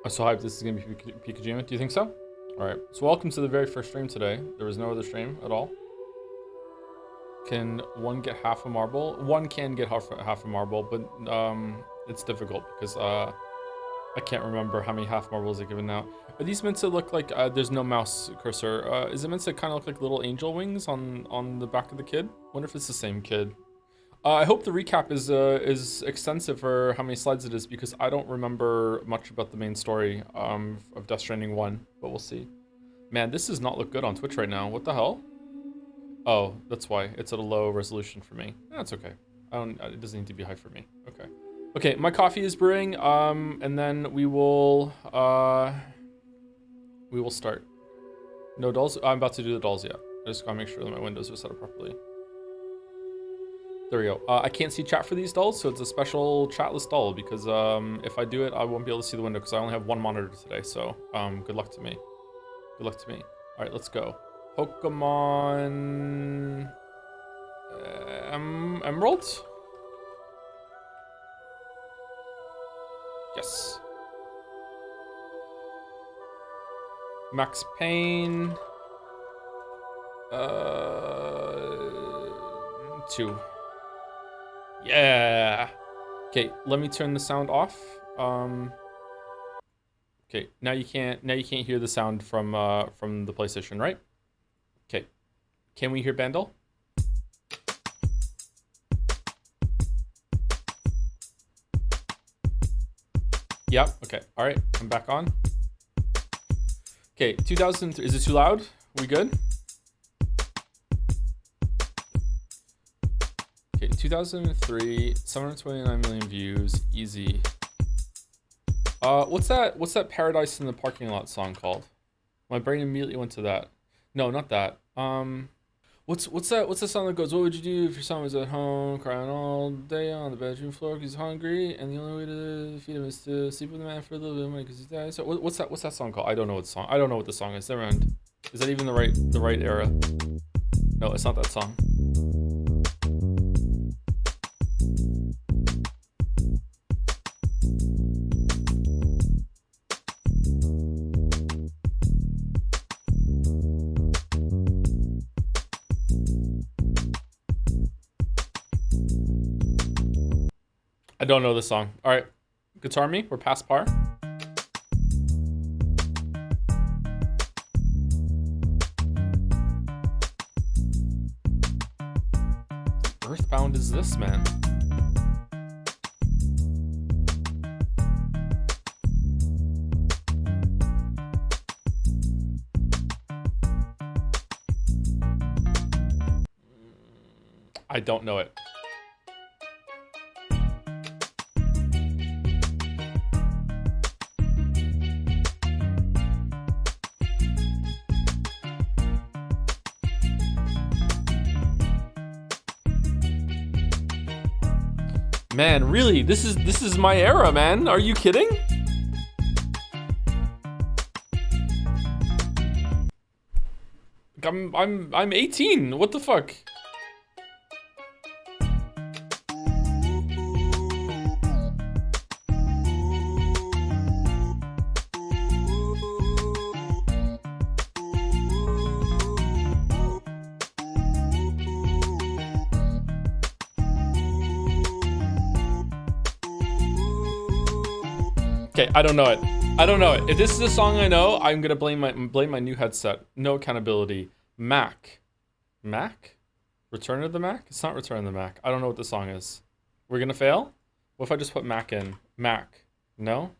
I'm so hyped this is gonna be kojima. Do you think so? Alright, so welcome to the very first stream today. There was no other stream at all. Can one get half a marble? One can get half a marble, but it's difficult because I can't remember how many half marbles are given out. Are these meant to look like there's no mouse cursor? Is it meant to kind of look like little angel wings on the back of the kid? Wonder if it's the same kid. I hope the recap is extensive for how many slides it is, because I don't remember much about the main story of Death Stranding 1, but we'll see. Man, this does not look good on Twitch right now. What the hell? Oh, that's why. It's at a low resolution for me. That's okay. It doesn't need to be high for me. Okay. Okay, my coffee is brewing, and then we will start. No dolls? I'm about to do the dolls yet. I just gotta make sure that my windows are set up properly. There we go. I can't see chat for these dolls, so it's a special chatless doll, because if I do it, I won't be able to see the window because I only have one monitor today, so good luck to me. Good luck to me. Alright, let's go. Pokemon... Emerald? Yes. Max Payne... 2. Yeah. Okay, let me turn the sound off. Okay, now you can't hear the sound from the PlayStation, right? Okay. Can we hear Bandle? Yep. Okay. All right. I'm back on. Okay. 2003. Is it too loud? We good? Okay, 2003, 729 million views, easy. What's that Paradise in the Parking Lot song called? My brain immediately went to that. No, not that. What's the song that goes, what would you do if your son was at home crying all day on the bedroom floor because he's hungry and the only way to feed him is to sleep with the man for a little bit of money because he's dead? So what's that song called? I don't know what the song is. Never mind. Is that even the right era? No, it's not that song. I don't know this song. All right, guitar me. We're past par. Earthbound is this, man? I don't know it. Man, really? This is my era, man. Are you kidding? I'm 18. What the fuck? Okay, I don't know it. I don't know it. If this is a song I know, I'm gonna blame my new headset. No accountability. Mac. Mac? Return of the Mac? It's not Return of the Mac. I don't know what the song is. We're gonna fail? What if I just put Mac in? Mac. No?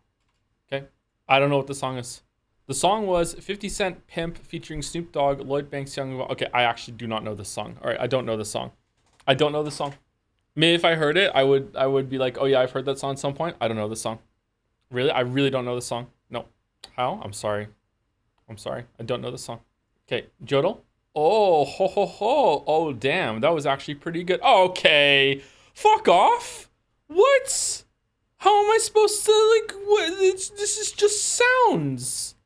Okay. I don't know what the song is. The song was 50 Cent Pimp featuring Snoop Dogg, Lloyd Banks, Young. Okay, I actually do not know this song. All right, I don't know this song. I don't know this song. Maybe if I heard it, I would be like, oh yeah, I've heard that song at some point. I don't know this song. Really? I really don't know this song. No. How? I'm sorry. I'm sorry. I don't know this song. Okay, Jodel. Oh, ho, ho, ho. Oh, damn. That was actually pretty good. Okay. Fuck off. What? How am I supposed to, like, what? This is just sounds.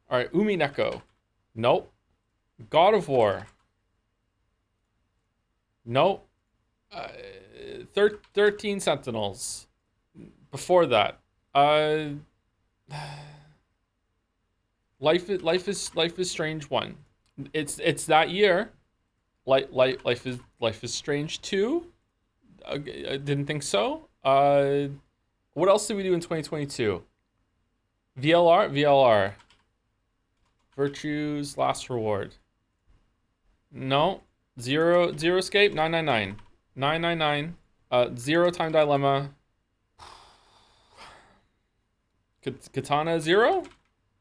All right, Umi Neko. Nope. God of War. Nope. 13 Sentinels. Before that. Life is Strange 1. It's that year. Life is Strange 2. I didn't think so. What else did we do in 2022? VLR. Virtue's Last Reward. No. Zero Escape. 999. 999. Zero Time Dilemma. Katana Zero?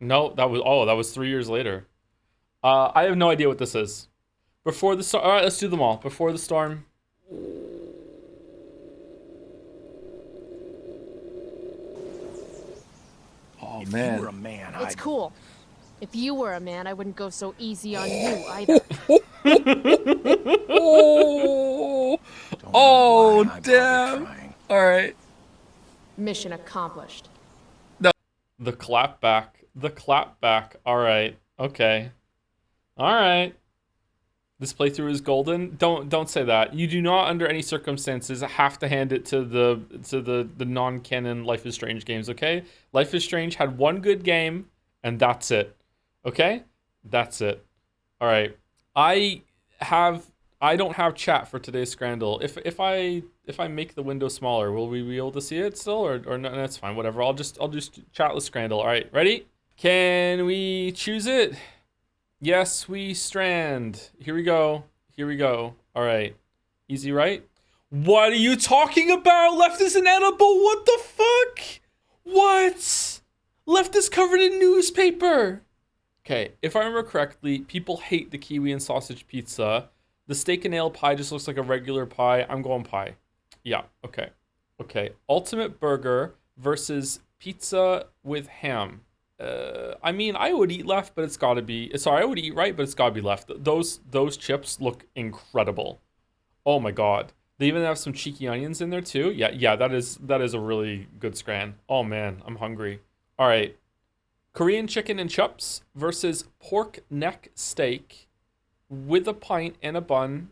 No, that was 3 years later. I have no idea what this is. Before the Storm. All right, let's do them all. Before the Storm. Oh, If man. you were a man, It's I'd... cool. If you were a man, I wouldn't go so easy on you either. Oh, Don't know oh, why I bothered damn. trying. All right. Mission accomplished. The clapback. The clapback. All right. Okay. All right. This playthrough is golden. Don't say that. You do not, under any circumstances, have to hand it to the non-canon Life is Strange games. Okay. Life is Strange had one good game, and that's it. Okay. That's it. All right. I don't have chat for today's Scrandle. If I make the window smaller, will we be able to see it still, or no? That's fine. Whatever. I'll just chatless Scrandle. All right. Ready? Can we choose it? Yes, we strand. Here we go. All right. Easy, right? What are you talking about? Left is inedible. What the fuck? What? Left is covered in newspaper. Okay, if I remember correctly, people hate the kiwi and sausage pizza. The steak and ale pie just looks like a regular pie. I'm going pie. Yeah, okay. Okay, ultimate burger versus pizza with ham. I mean, I would eat left, but it's got to be... Sorry, I would eat right, but it's got to be left. Those chips look incredible. Oh my god. They even have some cheeky onions in there too. Yeah, that is a really good scran. Oh man, I'm hungry. All right. Korean chicken and chups versus pork neck steak with a pint and a bun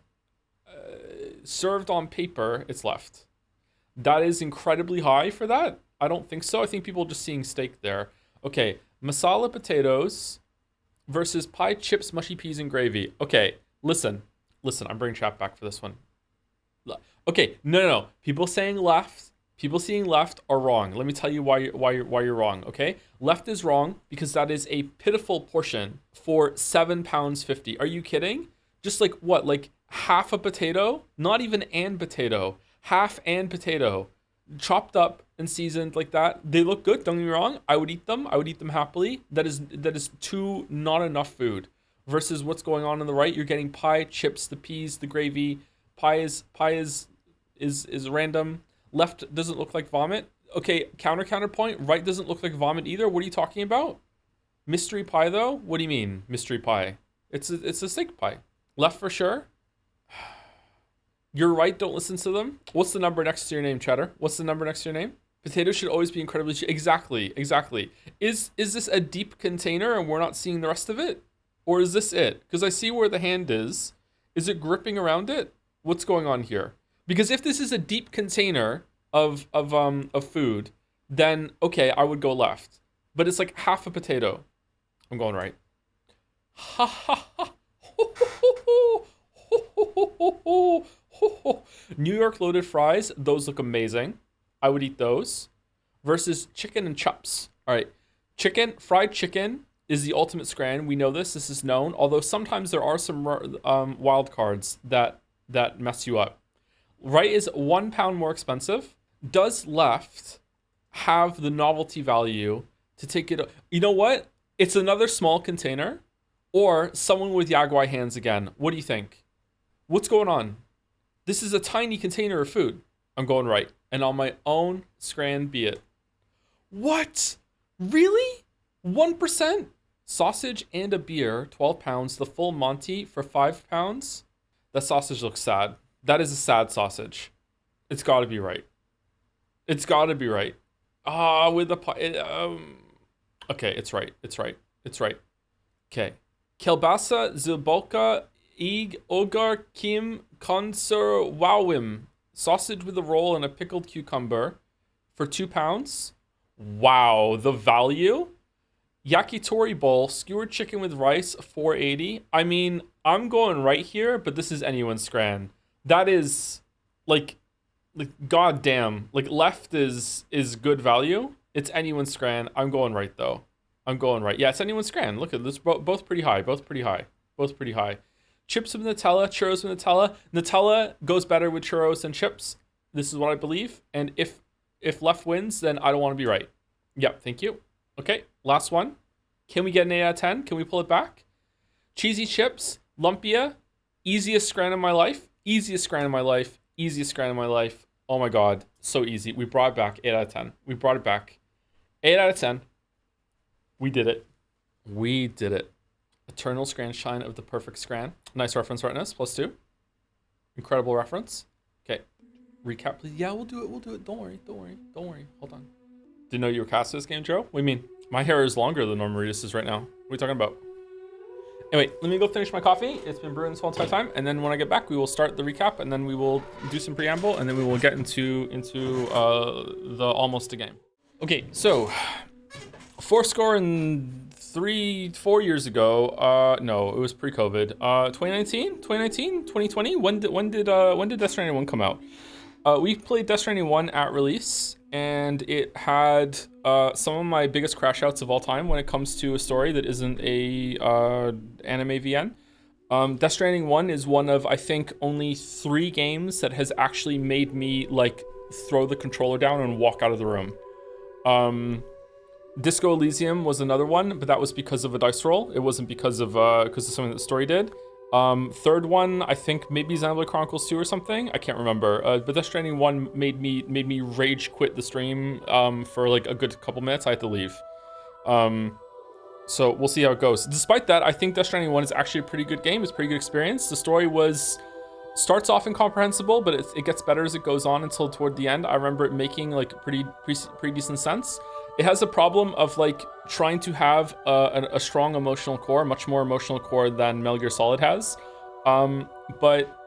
served on paper. It's left. That is incredibly high for that. I don't think so. I think people are just seeing steak there. Okay, masala potatoes versus pie, chips, mushy peas, and gravy. Okay, listen. I'm bringing chat back for this one. Okay, no. People seeing left are wrong. Let me tell you why you're wrong. Okay, left is wrong because that is a pitiful portion for £7.50. Are you kidding? Just like what? Like half a potato? Not even an potato. Half and potato, chopped up and seasoned like that. They look good. Don't get me wrong. I would eat them. happily. That is too not enough food. Versus what's going on the right. You're getting pie, chips, the peas, the gravy. Pie is random. Left doesn't look like vomit. Okay, counterpoint. Right doesn't look like vomit either. What are you talking about? Mystery pie though? What do you mean mystery pie? It's a steak pie. Left for sure. You're right. Don't listen to them. What's the number next to your name, Cheddar? What's the number next to your name? Potatoes should always be incredibly cheap. Exactly. Is this a deep container and we're not seeing the rest of it, or is this it? Because I see where the hand is. Is it gripping around it? What's going on here? Because if this is a deep container of food, then okay, I would go left. But it's like half a potato. I'm going right. Ha ha ha. New York loaded fries, those look amazing. I would eat those. Versus chicken and chups. All right, fried chicken is the ultimate scran. We know this. This is known. Although sometimes there are some wild cards that mess you up. Right is £1 more expensive. Does left have the novelty value to take it? You know what? It's another small container, or someone with Yagwai hands again. What do you think? What's going on? This is a tiny container of food. I'm going right. And on my own scran be it. What? Really? 1%? Sausage and a beer, 12 pounds. The full Monty for 5 pounds. That sausage looks sad. That is a sad sausage. It's got to be right. With the pie. Okay, it's right. Okay. Kielbasa, Zilbolka, Ig, Ogar, Kim, Konserwałym. Sausage with a roll and a pickled cucumber for 2 pounds. Wow, the value. Yakitori bowl, skewered chicken with rice, 480. I mean, I'm going right here, but this is anyone's scran. That is like goddamn. Like left is good value. It's anyone's scran. I'm going right though. I'm going right. Yeah, it's anyone's scran. Look at this. Both pretty high. Both pretty high. Both pretty high. Chips with Nutella, churros with Nutella. Nutella goes better with churros than chips. This is what I believe. And if left wins, then I don't want to be right. Yep, thank you. Okay, last one. Can we get an 8 out of 10? Can we pull it back? Cheesy chips, lumpia, easiest scran in my life. Easiest scran in my life. Easiest scran in my life. Oh my god, so easy. We brought it back. 8 out of 10. We brought it back. 8 out of 10. We did it. We did it. Eternal scran shine of the perfect scran. Nice reference, Retness. +2. Incredible reference. Okay. Recap, please. Yeah, we'll do it. We'll do it. Don't worry. Don't worry. Don't worry. Hold on. Didn't know you were cast this game, Joe? What do you mean? My hair is longer than Normarius is right now. What are you talking about? Anyway, let me go finish my coffee. It's been brewing this whole entire time. And then when I get back, we will start the recap. And then we will do some preamble. And then we will get into the almost a game. Okay, so 4 years ago. No, it was pre-COVID. 2019, 2020. When did Death Stranding 1 come out? We played Death Stranding 1 at release, and it had some of my biggest crash outs of all time when it comes to a story that isn't a anime VN. Death Stranding 1 is one of, I think, only 3 games that has actually made me like throw the controller down and walk out of the room. Disco Elysium was another one, but that was because of a dice roll. It wasn't because of something that the story did. Third one, I think maybe Xenoblade Chronicles 2 or something. I can't remember. But Death Stranding 1 made me rage quit the stream for like a good couple minutes. I had to leave. So we'll see how it goes. Despite that, I think Death Stranding 1 is actually a pretty good game. It's a pretty good experience. The story starts off incomprehensible, but it gets better as it goes on until toward the end. I remember it making like pretty decent sense. It has a problem of like trying to have a strong emotional core, much more emotional core than Metal Gear Solid has, but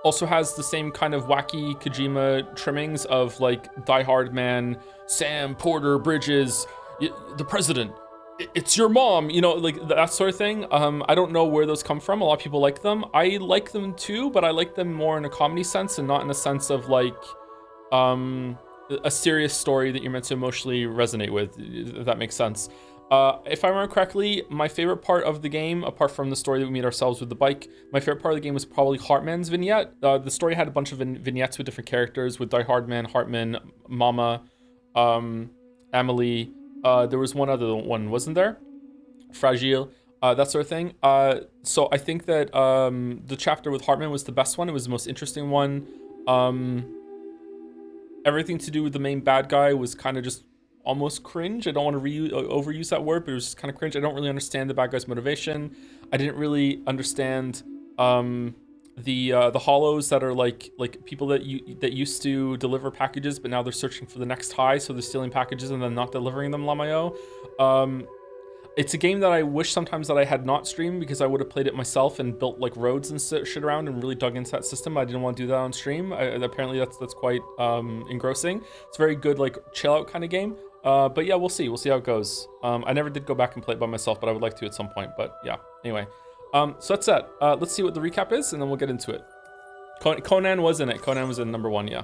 also has the same kind of wacky Kojima trimmings of like Die Hard Man, Sam Porter Bridges, the president, it's your mom, you know, like that sort of thing. I don't know where those come from. A lot of people like them. I like them too, but I like them more in a comedy sense and not in a sense of like a serious story that you're meant to emotionally resonate with, if that makes sense. If I remember correctly, my favorite part of the game, apart from the story that we meet ourselves with the bike, my favorite part of the game was probably Heartman's vignette. The story had a bunch of vignettes with different characters, with Die Hardman, Heartman, Mama, Emily. There was one other one, wasn't there? Fragile, that sort of thing. So I think that the chapter with Heartman was the best one. It was the most interesting one. Everything to do with the main bad guy was kind of just almost cringe. I don't want to overuse that word, but it was just kind of cringe. I don't really understand the bad guy's motivation. I didn't really understand the hollows that are like people that used to deliver packages, but now they're searching for the next high, so they're stealing packages and then not delivering them. Lamayo. It's a game that I wish sometimes that I had not streamed, because I would have played it myself and built like roads and shit around and really dug into that system. I didn't want to do that on stream. Apparently that's quite engrossing. It's a very good like chill out kind of game. But yeah, we'll see how it goes. I never did go back and play it by myself, but I would like to at some point. But yeah, anyway. So that's it. Let's see what the recap is, and then we'll get into it. Conan was in it. Conan was in number 1, yeah.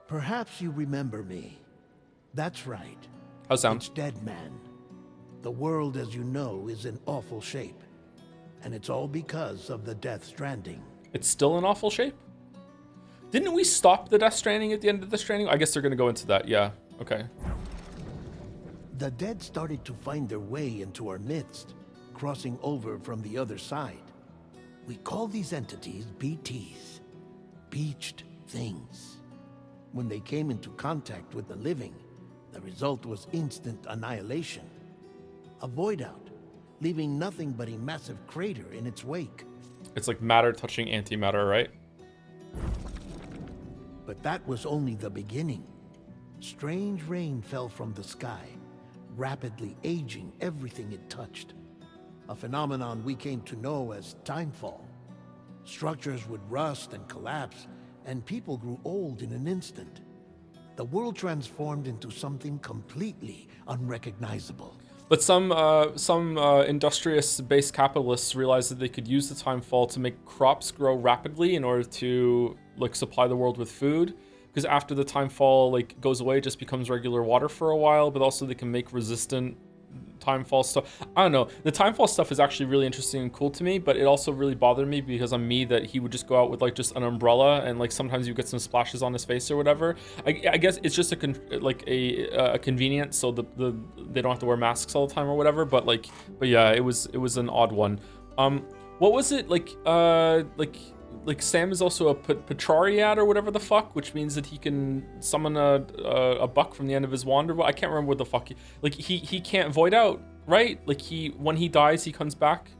Perhaps you remember me. That's right. How's it sound? It's Dead Man. The world, as you know, is in awful shape. And it's all because of the Death Stranding. It's still in awful shape? Didn't we stop the Death Stranding at the end of the Stranding? I guess they're going to go into that, yeah. Okay. The dead started to find their way into our midst, crossing over from the other side. We call these entities BTs, Beached Things. When they came into contact with the living, the result was instant annihilation. A void out, leaving nothing but a massive crater in its wake. It's like matter touching antimatter, right? But that was only the beginning. Strange rain fell from the sky, rapidly aging everything it touched. A phenomenon we came to know as timefall. Structures would rust and collapse, and people grew old in an instant. The world transformed into something completely unrecognizable. But some industrious based capitalists realized that they could use the time fall to make crops grow rapidly in order to like supply the world with food. Because after the time fall like goes away, it just becomes regular water for a while. But also they can make resistant timefall stuff. I don't know. The timefall stuff is actually really interesting and cool to me, but it also really bothered me because I'm me that he would just go out with like just an umbrella and like sometimes you get some splashes on his face or whatever. I guess it's just a convenience, so they don't have to wear masks all the time or whatever. But yeah, it was an odd one. What was it like Sam is also a Petrariad or whatever the fuck, which means that he can summon a buck from the end of his wand, or I can't remember what the fuck he can't void out, right? Like when he dies he comes back.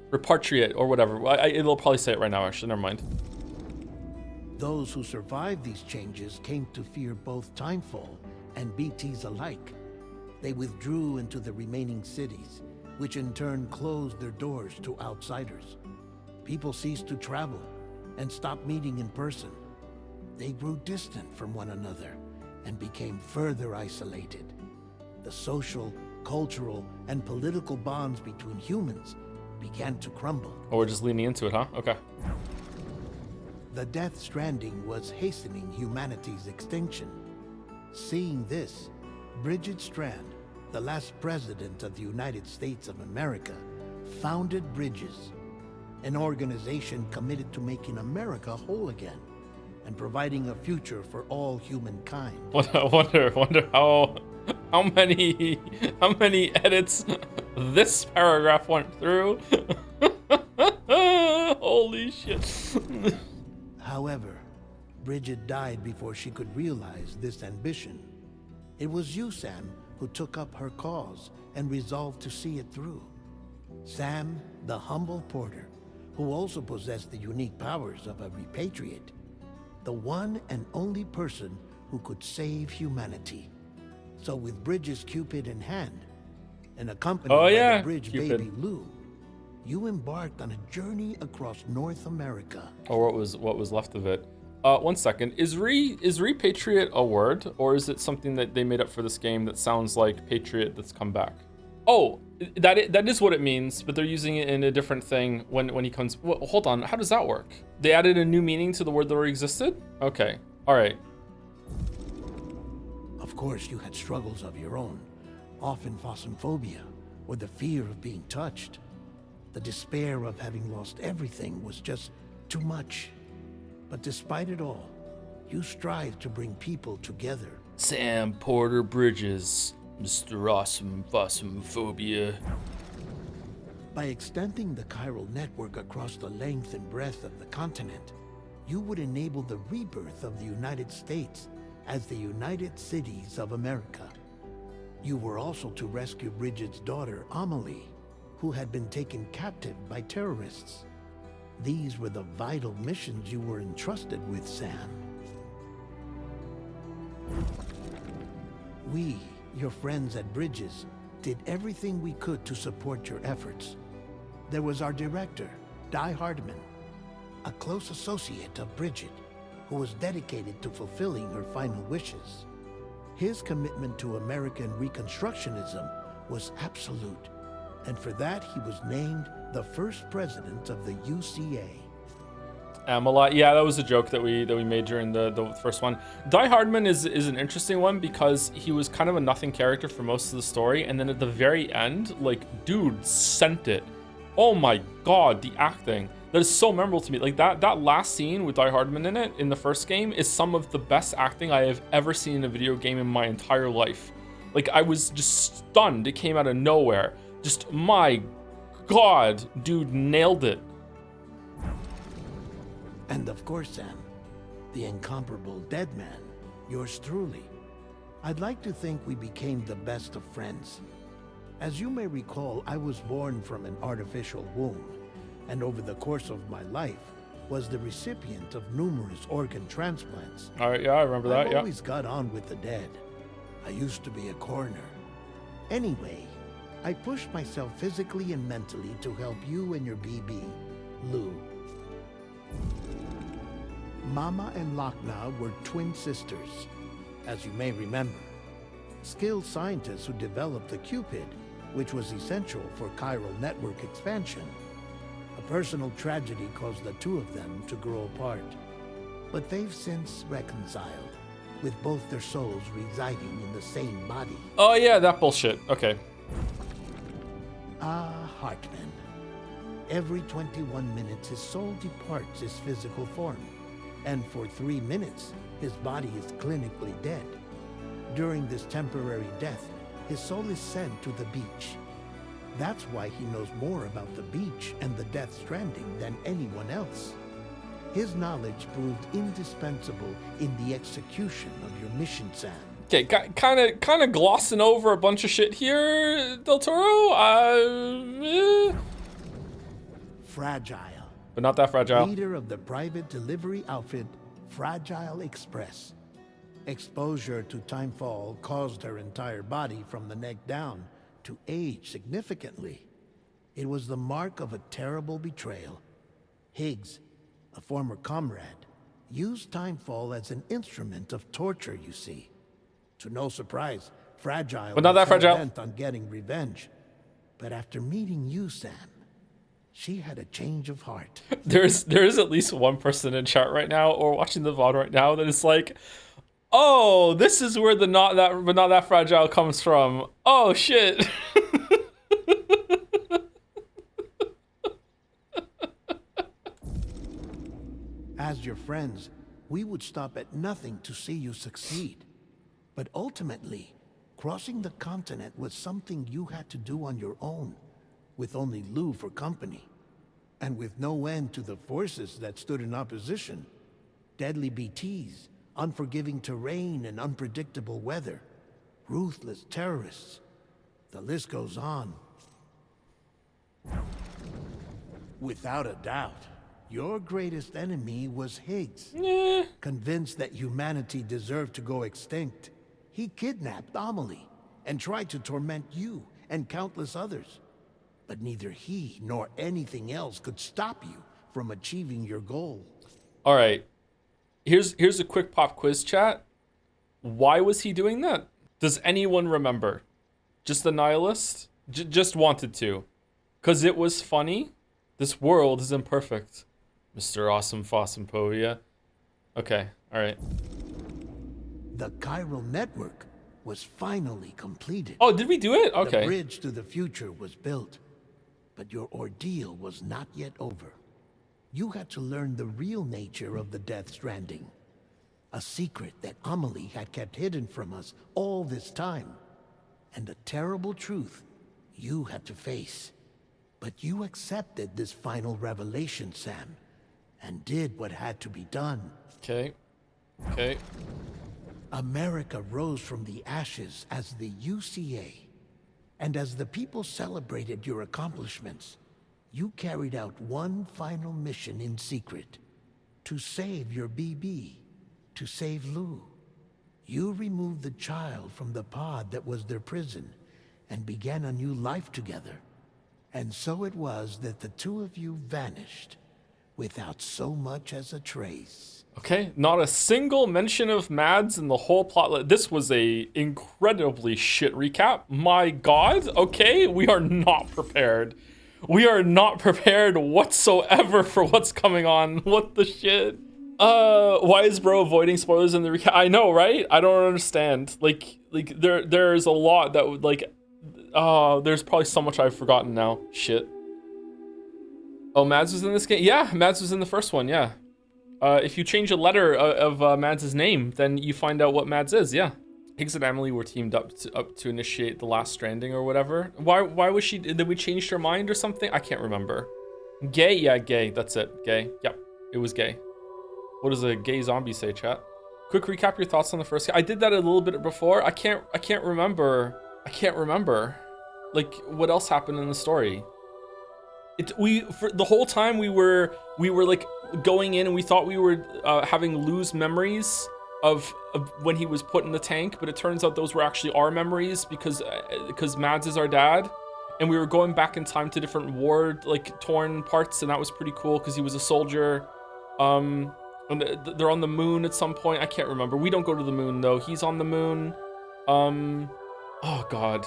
Repatriate or whatever. It'll probably say it right now actually, never mind. Those who survived these changes came to fear both Timefall and BTs alike. They withdrew into the remaining cities, which in turn closed their doors to outsiders. People ceased to travel and stopped meeting in person. They grew distant from one another and became further isolated. The social, cultural, and political bonds between humans began to crumble. Oh, we're just leaning into it, huh? Okay. The Death Stranding was hastening humanity's extinction. Seeing this, Bridget Strand, the last president of the United States of America, founded Bridges, an organization committed to making America whole again and providing a future for all humankind. Wonder how many edits this paragraph went through. Holy shit. However, Bridget died before she could realize this ambition. It was you, Sam, who took up her cause and resolved to see it through. Sam, the humble porter, who also possessed the unique powers of a repatriate, the one and only person who could save humanity. So with Bridges' Cupid in hand, and accompanied by the Bridge Cupid baby Lou, you embarked on a journey across North America. Or what was left of it. 1 second. Is repatriate a word, or is it something that they made up for this game that sounds like patriot that's come back? Oh, that is what it means, but they're using it in a different thing when he comes. Well, hold on, how does that work? They added a new meaning to the word that already existed? Okay, all right. Of course, you had struggles of your own, often phosmophobia, or the fear of being touched. The despair of having lost everything was just too much. But despite it all, you strive to bring people together. Sam Porter Bridges, Mr. Awesome Phasmophobia. By extending the chiral network across the length and breadth of the continent, you would enable the rebirth of the United States as the United Cities of America. You were also to rescue Bridget's daughter, Amelie, who had been taken captive by terrorists. These were the vital missions you were entrusted with, Sam. We, your friends at Bridges, did everything we could to support your efforts. There was our director, Di Hardman, a close associate of Bridget, who was dedicated to fulfilling her final wishes. His commitment to American Reconstructionism was absolute, and for that he was named the first president of the UCA. Yeah, that was a joke that we made during the first one. Die Hardman is an interesting one because he was kind of a nothing character for most of the story, and then at the very end, like, dude sent it. Oh my god, the acting. That is so memorable to me. Like that last scene with Die Hardman in it in the first game is some of the best acting I have ever seen in a video game in my entire life. Like, I was just stunned. It came out of nowhere. Just, my god, dude nailed it. And of course, Sam, the incomparable Dead Man, yours truly. I'd like to think we became the best of friends. As you may recall, I was born from an artificial womb, and over the course of my life, was the recipient of numerous organ transplants. All right, yeah, I remember that, I've yeah. always got on with the dead. I used to be a coroner. Anyway, I pushed myself physically and mentally to help you and your BB, Lou. Mama and Lochna were twin sisters, as you may remember. skilled scientists who developed the Cupid, which was essential for chiral network expansion. A personal tragedy caused the two of them to grow apart. But they've since reconciled, with both their souls residing in the same body. Oh yeah, that bullshit. Okay. Hartman. Every 21 minutes his soul departs his physical form, and for 3 minutes his body is clinically dead. During this temporary death, his soul is sent to the beach. That's why he knows more about the beach and the Death Stranding than anyone else. His knowledge proved indispensable in the execution of your mission, Sam. Okay, kind of glossing over a bunch of shit here, Del Toro. Fragile. But not that fragile. Leader of the private delivery outfit, Fragile Express. Exposure to timefall caused her entire body from the neck down to age significantly. It was the mark of a terrible betrayal. Higgs, a former comrade, used timefall as an instrument of torture, you see. To no surprise, Fragile But not that was fragile. bent on getting revenge. But after meeting you, Sam, she had a change of heart. There is at least one person in chat right now or watching the VOD right now that is like, oh, this is where the not that fragile comes from. Oh shit. As your friends, we would stop at nothing to see you succeed. But ultimately, crossing the continent was something you had to do on your own, with only Lou for company, and with no end to the forces that stood in opposition. Deadly BTs, unforgiving terrain and unpredictable weather, ruthless terrorists. The list goes on. Without a doubt, your greatest enemy was Higgs. Convinced that humanity deserved to go extinct, he kidnapped Amelie and tried to torment you and countless others. But neither he nor anything else could stop you from achieving your goal. All right. Here's a quick pop quiz, chat. Why was he doing that? Does anyone remember? Just the nihilist? Just wanted to. Because it was funny. This world is imperfect. Mr. Awesome Fossimpovia. Okay, all right. The chiral network was finally completed. Oh, did we do it? Okay. The bridge to the future was built, but your ordeal was not yet over. You had to learn the real nature of the Death Stranding, a secret that Amelie had kept hidden from us all this time, and a terrible truth you had to face. But you accepted this final revelation, Sam, and did what had to be done. Okay. Okay. America rose from the ashes as the UCA. And as the people celebrated your accomplishments, you carried out one final mission in secret. To save your BB. To save Lou. You removed the child from the pod that was their prison and began a new life together. And so it was that the two of you vanished without so much as a trace. Okay, not a single mention of Mads in the whole plot. This was a incredibly shit recap. My God, okay, we are not prepared. We are not prepared whatsoever for what's coming on. What the shit? Why is bro avoiding spoilers in the recap? I know, right? I don't understand. Like there's a lot that would like, there's probably so much I've forgotten now. Shit. Oh, Mads was in this game? Yeah, Mads was in the first one, yeah. If you change a letter of Mads' name, then you find out what Mads is, yeah. Higgs and Emily were teamed up to initiate the last Stranding or whatever. Why was she, did we change her mind or something? I can't remember. Gay? Yeah, gay, that's it, gay. Yep, it was gay. What does a gay zombie say, chat? Quick recap your thoughts on the first game. I did that a little bit before. I can't remember. I can't remember. Like, what else happened in the story? For the whole time we were like going in and we thought we were having Lou's memories of when he was put in the tank, but it turns out those were actually our memories because Mads is our dad, and we were going back in time to different war like torn parts, and that was pretty cool because he was a soldier. And they're on the moon at some point. I can't remember. We don't go to the moon though. He's on the moon. Oh god.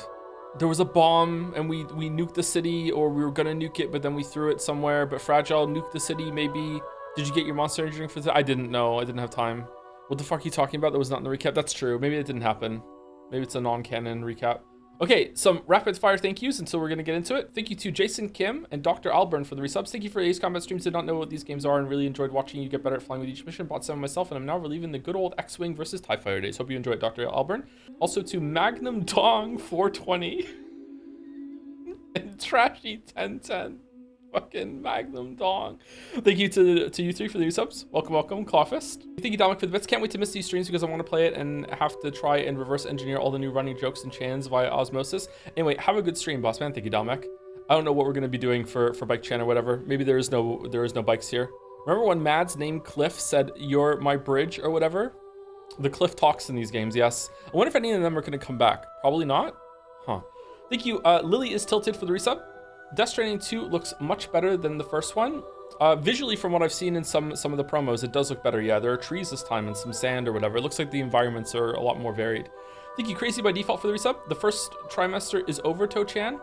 There was a bomb and we nuked the city, or we were gonna nuke it, but then we threw it somewhere. But Fragile nuked the city, maybe. Did you get your monster energy drink for that? I didn't know. I didn't have time. What the fuck are you talking about? That was not in the recap. That's true. Maybe it didn't happen. Maybe it's a non-canon recap. Okay, some rapid fire thank yous, and so we're gonna get into it. Thank you to Jason Kim and Dr. Alburn for the resubs. Thank you for Ace Combat streams. Did not know what these games are and really enjoyed watching you get better at flying with each mission. Bought some myself, and I'm now reliving the good old X-Wing versus TIE Fighter days. Hope you enjoyed, Dr. Alburn. Also to Magnum Dong 420 and Trashy 1010. Fucking Magnum Dong. Thank you to you three for the new subs. Welcome, Clawfist. Thank you, Dominic, for the bits. Can't wait to miss these streams because I want to play it and have to try and reverse engineer all the new running jokes and chans via osmosis. Anyway, have a good stream, boss man. Thank you, Dominic. I don't know what we're gonna be doing for bike chan or whatever. Maybe there is no bikes here. Remember when Mads named Cliff said "You're my bridge" or whatever? The Cliff talks in these games. Yes. I wonder if any of them are gonna come back. Probably not. Huh. Thank you. Lily is tilted for the resub. Death Stranding 2 looks much better than the first one. Visually, from what I've seen in some of the promos, it does look better. Yeah, there are trees this time and some sand or whatever. It looks like the environments are a lot more varied. Thank you, Crazy by Default, for the resub. The first trimester is over, To-chan.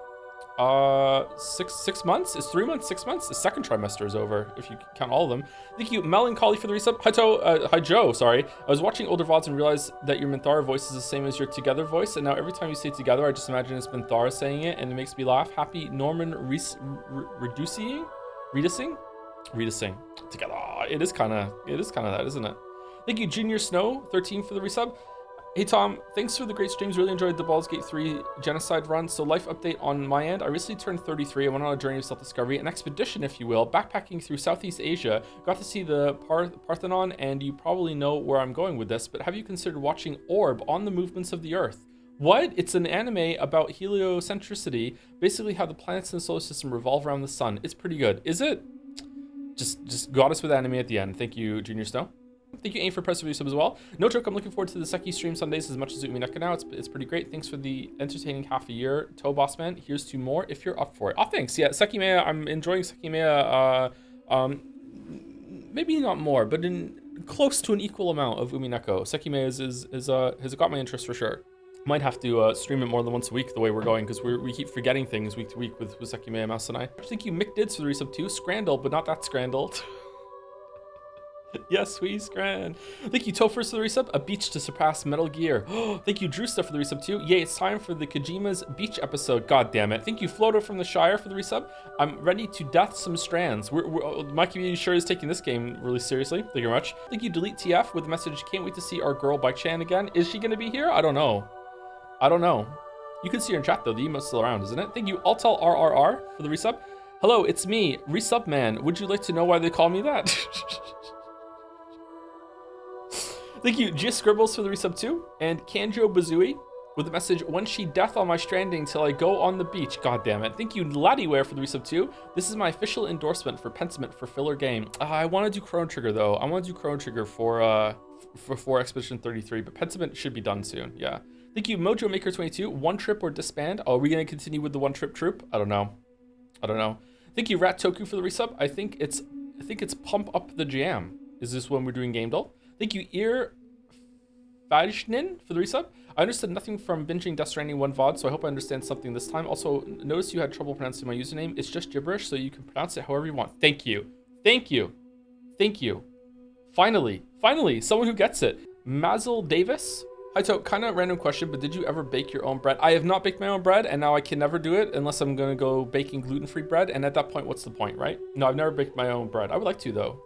6 months? Is 3 months 6 months? The second trimester is over, if you count all of them. Thank you, Melancholy, for the resub. Hi Joe, sorry. I was watching older VODs and realized that your Minthara voice is the same as your Together voice, and now every time you say Together, I just imagine it's Minthara saying it, and it makes me laugh. Happy Norman Reducing? Together. It is kind of that, isn't it? Thank you, Junior Snow 13, for the resub. Hey Tom, thanks for the great streams. Really enjoyed the Baldur's Gate 3 Genocide run. So life update on my end. I recently turned 33. I went on a journey of self-discovery, an expedition, if you will, backpacking through Southeast Asia. Got to see the Parthenon, and you probably know where I'm going with this, but have you considered watching Orb on the Movements of the Earth? What? It's an anime about heliocentricity, basically how the planets in the solar system revolve around the sun. It's pretty good. Is it? Just got us with anime at the end. Thank you, Junior Snow. Thank you, Aim, for press review sub as well. No joke, I'm looking forward to the Seki stream Sundays as much as Umineka now. It's pretty great. Thanks for the entertaining half a year, Toe Boss Man. Here's to more if you're up for it. Oh, thanks. Yeah, Sekimea, I'm enjoying Sekimea. Maybe not more, but in close to an equal amount of Umineko. Sekimea has got my interest for sure. Might have to stream it more than once a week the way we're going, because we keep forgetting things week to week with Sekimea, Mouse and I. Thank you, Mick Dids, for the resub too. Scrandle, but not that Scrandled. Yes, we Scran. Thank you, Tofers, for the resub. A beach to surpass Metal Gear. Thank you, Drewsta, for the resub too. Yay, it's time for the Kojima's beach episode. God damn it. Thank you, Floater from the Shire, for the resub. I'm ready to death some strands. My community sure is taking this game really seriously. Thank you very much. Thank you, Delete TF, with the message, can't wait to see our girl by Chan again. Is she going to be here? I don't know. You can see her in chat though. The emote's still around, isn't it? Thank you, Altal RRR, for the resub. Hello, it's me, Resub Man. Would you like to know why they call me that? Thank you, G Scribbles, for the resub too, and Kanjo Bazooey with the message, when she death on my stranding till I go on the beach. God damn it. Thank you, Laddyware, for the resub too. This is my official endorsement for Pentiment for filler game. I want to do Chrono Trigger though. I want to do Chrono Trigger for Expedition 33, but Pentiment should be done soon. Yeah. Thank you, Mojo Maker 22. One trip or disband? Oh, are we gonna continue with the one trip troop? I don't know. Thank you, Rat Toku, for the resub. I think it's Pump Up the Jam. Is this when we're doing Game Doll? Thank you, Ear Fajnin, for the resub. I understood nothing from binging Death Stranding 1 VOD, so I hope I understand something this time. Also, notice you had trouble pronouncing my username. It's just gibberish, so you can pronounce it however you want. Thank you. Finally, someone who gets it. Mazel Davis. Hi, To, kind of random question, but did you ever bake your own bread? I have not baked my own bread, and now I can never do it unless I'm going to go baking gluten-free bread, and at that point, what's the point, right? No, I've never baked my own bread. I would like to, though.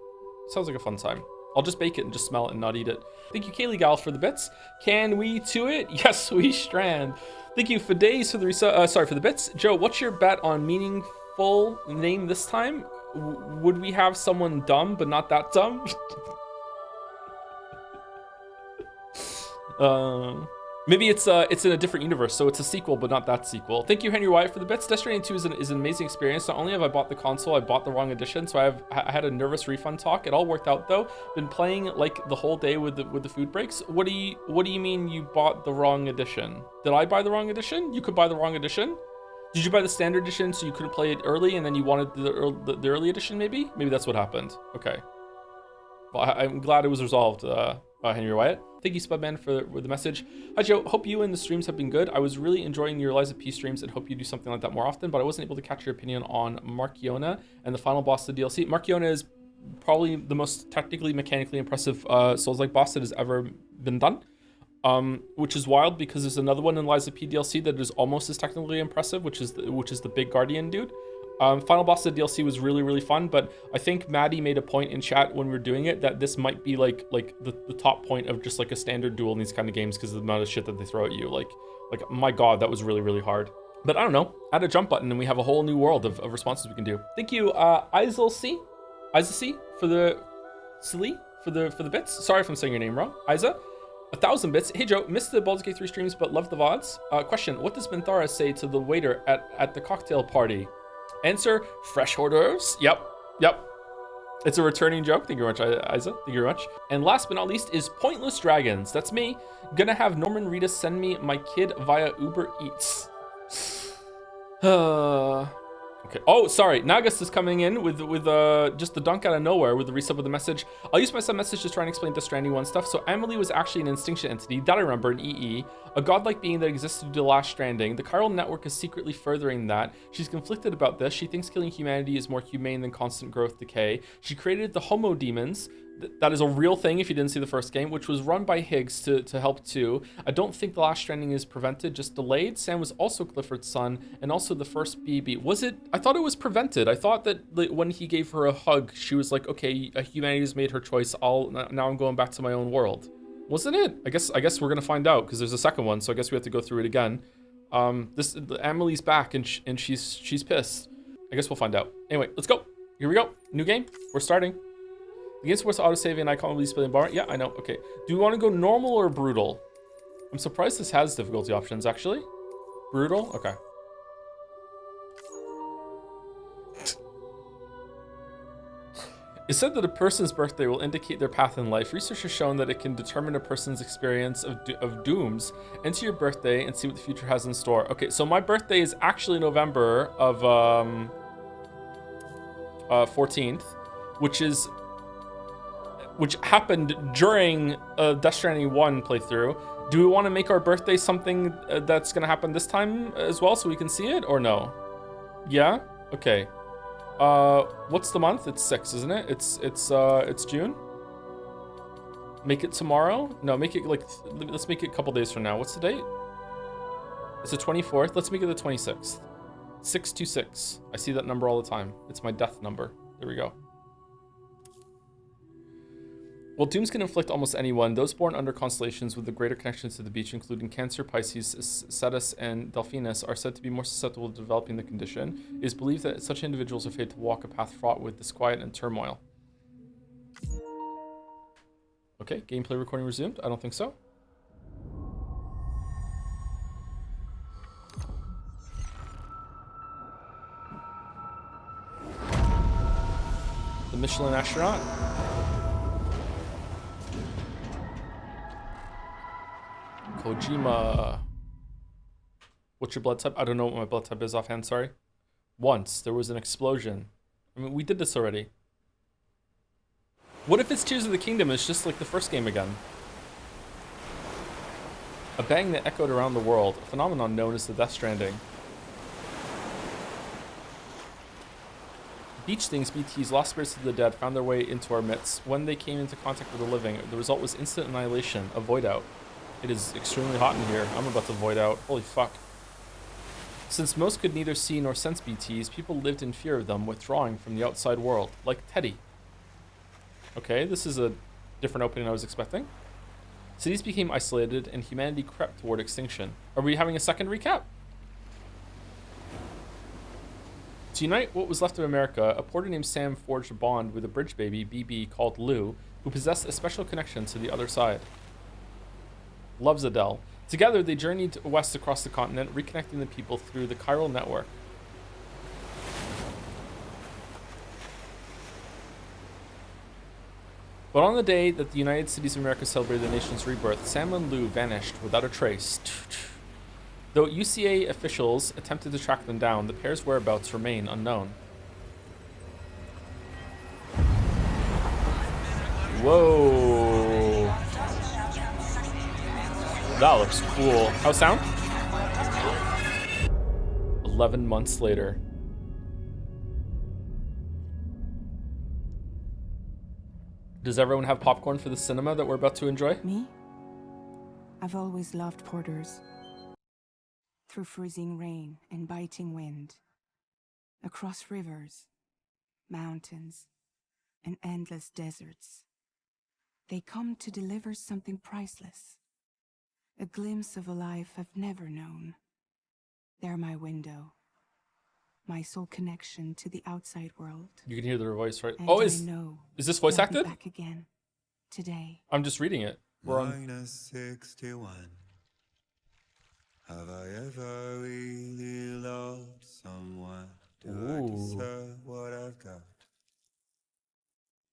Sounds like a fun time. I'll just bake it and just smell it and not eat it. Thank you, Kaylee Gal, for the bits. Can we to it? Yes, we strand. Thank you, Fidays, for the for the bits. Joe, what's your bet on meaningful name this time? Would we have someone dumb, but not that dumb? Maybe it's in a different universe, so it's a sequel, but not that sequel. Thank you, Henry Wyatt, for the bits. Death Stranding 2 is an amazing experience. Not only have I bought the console, I bought the wrong edition, so I had a nervous refund talk. It all worked out though. Been playing like the whole day with the food breaks. What do you mean you bought the wrong edition? Did I buy the wrong edition? You could buy the wrong edition. Did you buy the standard edition so you couldn't play it early, and then you wanted the early edition? Maybe that's what happened. Okay. Well, I'm glad it was resolved. Henry Wyatt. Thank you, Spudman, for the message. Hi, Joe. Hope you and the streams have been good. I was really enjoying your Liza P streams and hope you do something like that more often, but I wasn't able to catch your opinion on Markiona and the final boss of the DLC. Markiona is probably the most technically, mechanically impressive Souls-like boss that has ever been done. Which is wild because there's another one in Liza P DLC that is almost as technically impressive, which is the big guardian dude. Final boss of the DLC was really, really fun, but I think Maddie made a point in chat when we were doing it that this might be like the top point of just like a standard duel in these kind of games because of the amount of shit that they throw at you. Like my god, that was really, really hard. But I don't know, add a jump button and we have a whole new world of responses we can do. Thank you, Isel C for the bits. Sorry if I'm saying your name wrong. Isa, 1,000 bits. Hey Joe, missed the Baldur's Gate 3 streams but love the VODs. Question, what does Benthara say to the waiter at the cocktail party? Answer, fresh hors d'oeuvres. Yep. It's a returning joke. Thank you very much, Isa. Thank you very much. And last but not least is Pointless Dragons. That's me. Gonna have Norman Reedus send me my kid via Uber Eats. Okay. Oh, sorry. Nagus is coming in with just the dunk out of nowhere with the resub of the message. I'll use my sub message to try and explain the Stranding 1 stuff. So Emily was actually an Instinction entity that I remember in EE, a godlike being that existed due to the last Stranding. The chiral network is secretly furthering that. She's conflicted about this. She thinks killing humanity is more humane than constant growth decay. She created the Homo Demons. That is a real thing if you didn't see the first game, which was run by Higgs to help too. I don't think the last Stranding is prevented, just delayed. Sam was also Clifford's son and also the first BB. Was it? I thought it was prevented. I thought that when he gave her a hug, she was like, okay, humanity's made her choice. Now I'm going back to my own world. Wasn't it? I guess we're gonna find out because there's a second one, so I guess we have to go through it again. Emily's back and she's pissed. I guess we'll find out. Anyway, let's go. Here we go. New game. We're starting. The game's supposed to auto-save and I can't really split in bar. Yeah, I know. Okay. Do we want to go normal or brutal? I'm surprised this has difficulty options, actually. Brutal? Okay. It's said that a person's birthday will indicate their path in life. Research has shown that it can determine a person's experience of dooms. Enter your birthday and see what the future has in store. Okay, so my birthday is actually November of 14th, which happened during Death Stranding 1 playthrough. Do we want to make our birthday something that's going to happen this time as well so we can see it, or no? Yeah? Okay. What's the month? It's 6, isn't it? It's June? Make it tomorrow? No, make it let's make it a couple days from now. What's the date? It's the 24th. Let's make it the 26th. 626. I see that number all the time. It's my death number. There we go. While dooms can inflict almost anyone, those born under constellations with the greater connections to the beach, including Cancer, Pisces, Cetus, and Delphinus, are said to be more susceptible to developing the condition. It is believed that such individuals are fated to walk a path fraught with disquiet and turmoil. Okay, gameplay recording resumed. I don't think so. The Michelin astronaut. Kojima. What's your blood type? I don't know what my blood type is offhand, sorry. Once there was an explosion. I mean, we did this already. What if it's Tears of the Kingdom? It's just like the first game again. A bang that echoed around the world, a phenomenon known as the Death Stranding. Beach things, BTs, lost spirits of the dead, found their way into our midst. When they came into contact with the living, the result was instant annihilation, a void out. It is extremely hot in here. I'm about to void out. Holy fuck. Since most could neither see nor sense BTs, people lived in fear of them, withdrawing from the outside world, like Teddy. Okay, this is a different opening than I was expecting. Cities became isolated and humanity crept toward extinction. Are we having a second recap? To unite what was left of America, a porter named Sam forged a bond with a bridge baby, BB, called Lou, who possessed a special connection to the other side. Loves Adele. Together, they journeyed west across the continent, reconnecting the people through the chiral network. But on the day that the United Cities of America celebrated the nation's rebirth, Sam and Lou vanished without a trace. Though UCA officials attempted to track them down, the pair's whereabouts remain unknown. Whoa. That looks cool. How's sound? 11 months later. Does everyone have popcorn for the cinema that we're about to enjoy? Me? I've always loved porters. Through freezing rain and biting wind. Across rivers, mountains, and endless deserts. They come to deliver something priceless. A glimpse of a life I've never known. They're my window. My sole connection to the outside world. You can hear their voice, right? And Oh, I is know this voice they'll be acted? back again today. I'm just reading it. We're on. -61. Have I ever really loved someone? Do I deserve what I've got?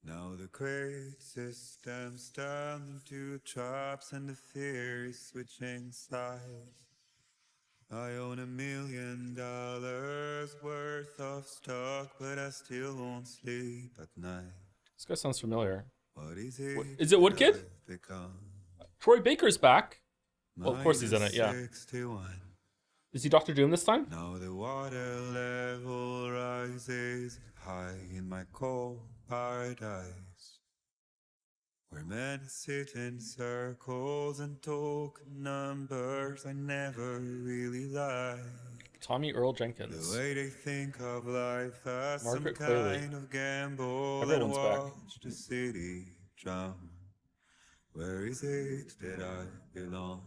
Now the great system's turned into traps and the fear is switching sides. I own $1 million worth of stock, but I still won't sleep at night. This guy sounds familiar. What is it? Is it Woodkid? I've become? Troy Baker's back. Well, of course he's in it, yeah. -61. Is he Dr. Doom this time? Now the water level rises high in my cold paradise, where men sit in circles and talk numbers I never really like. Tommy Earl The Jenkins. way they think of life as Margaret some Qualley. kind of gamble Everyone's and back. watch the city drown. Where is it that I belong?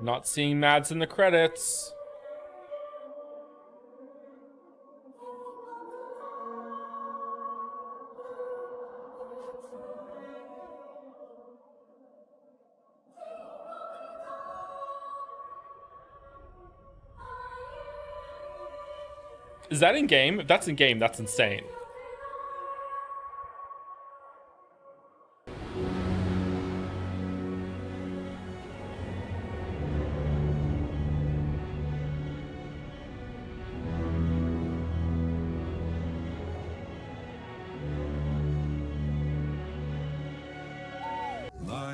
Not seeing Mads in the credits. Is that in game? If that's in game, that's insane.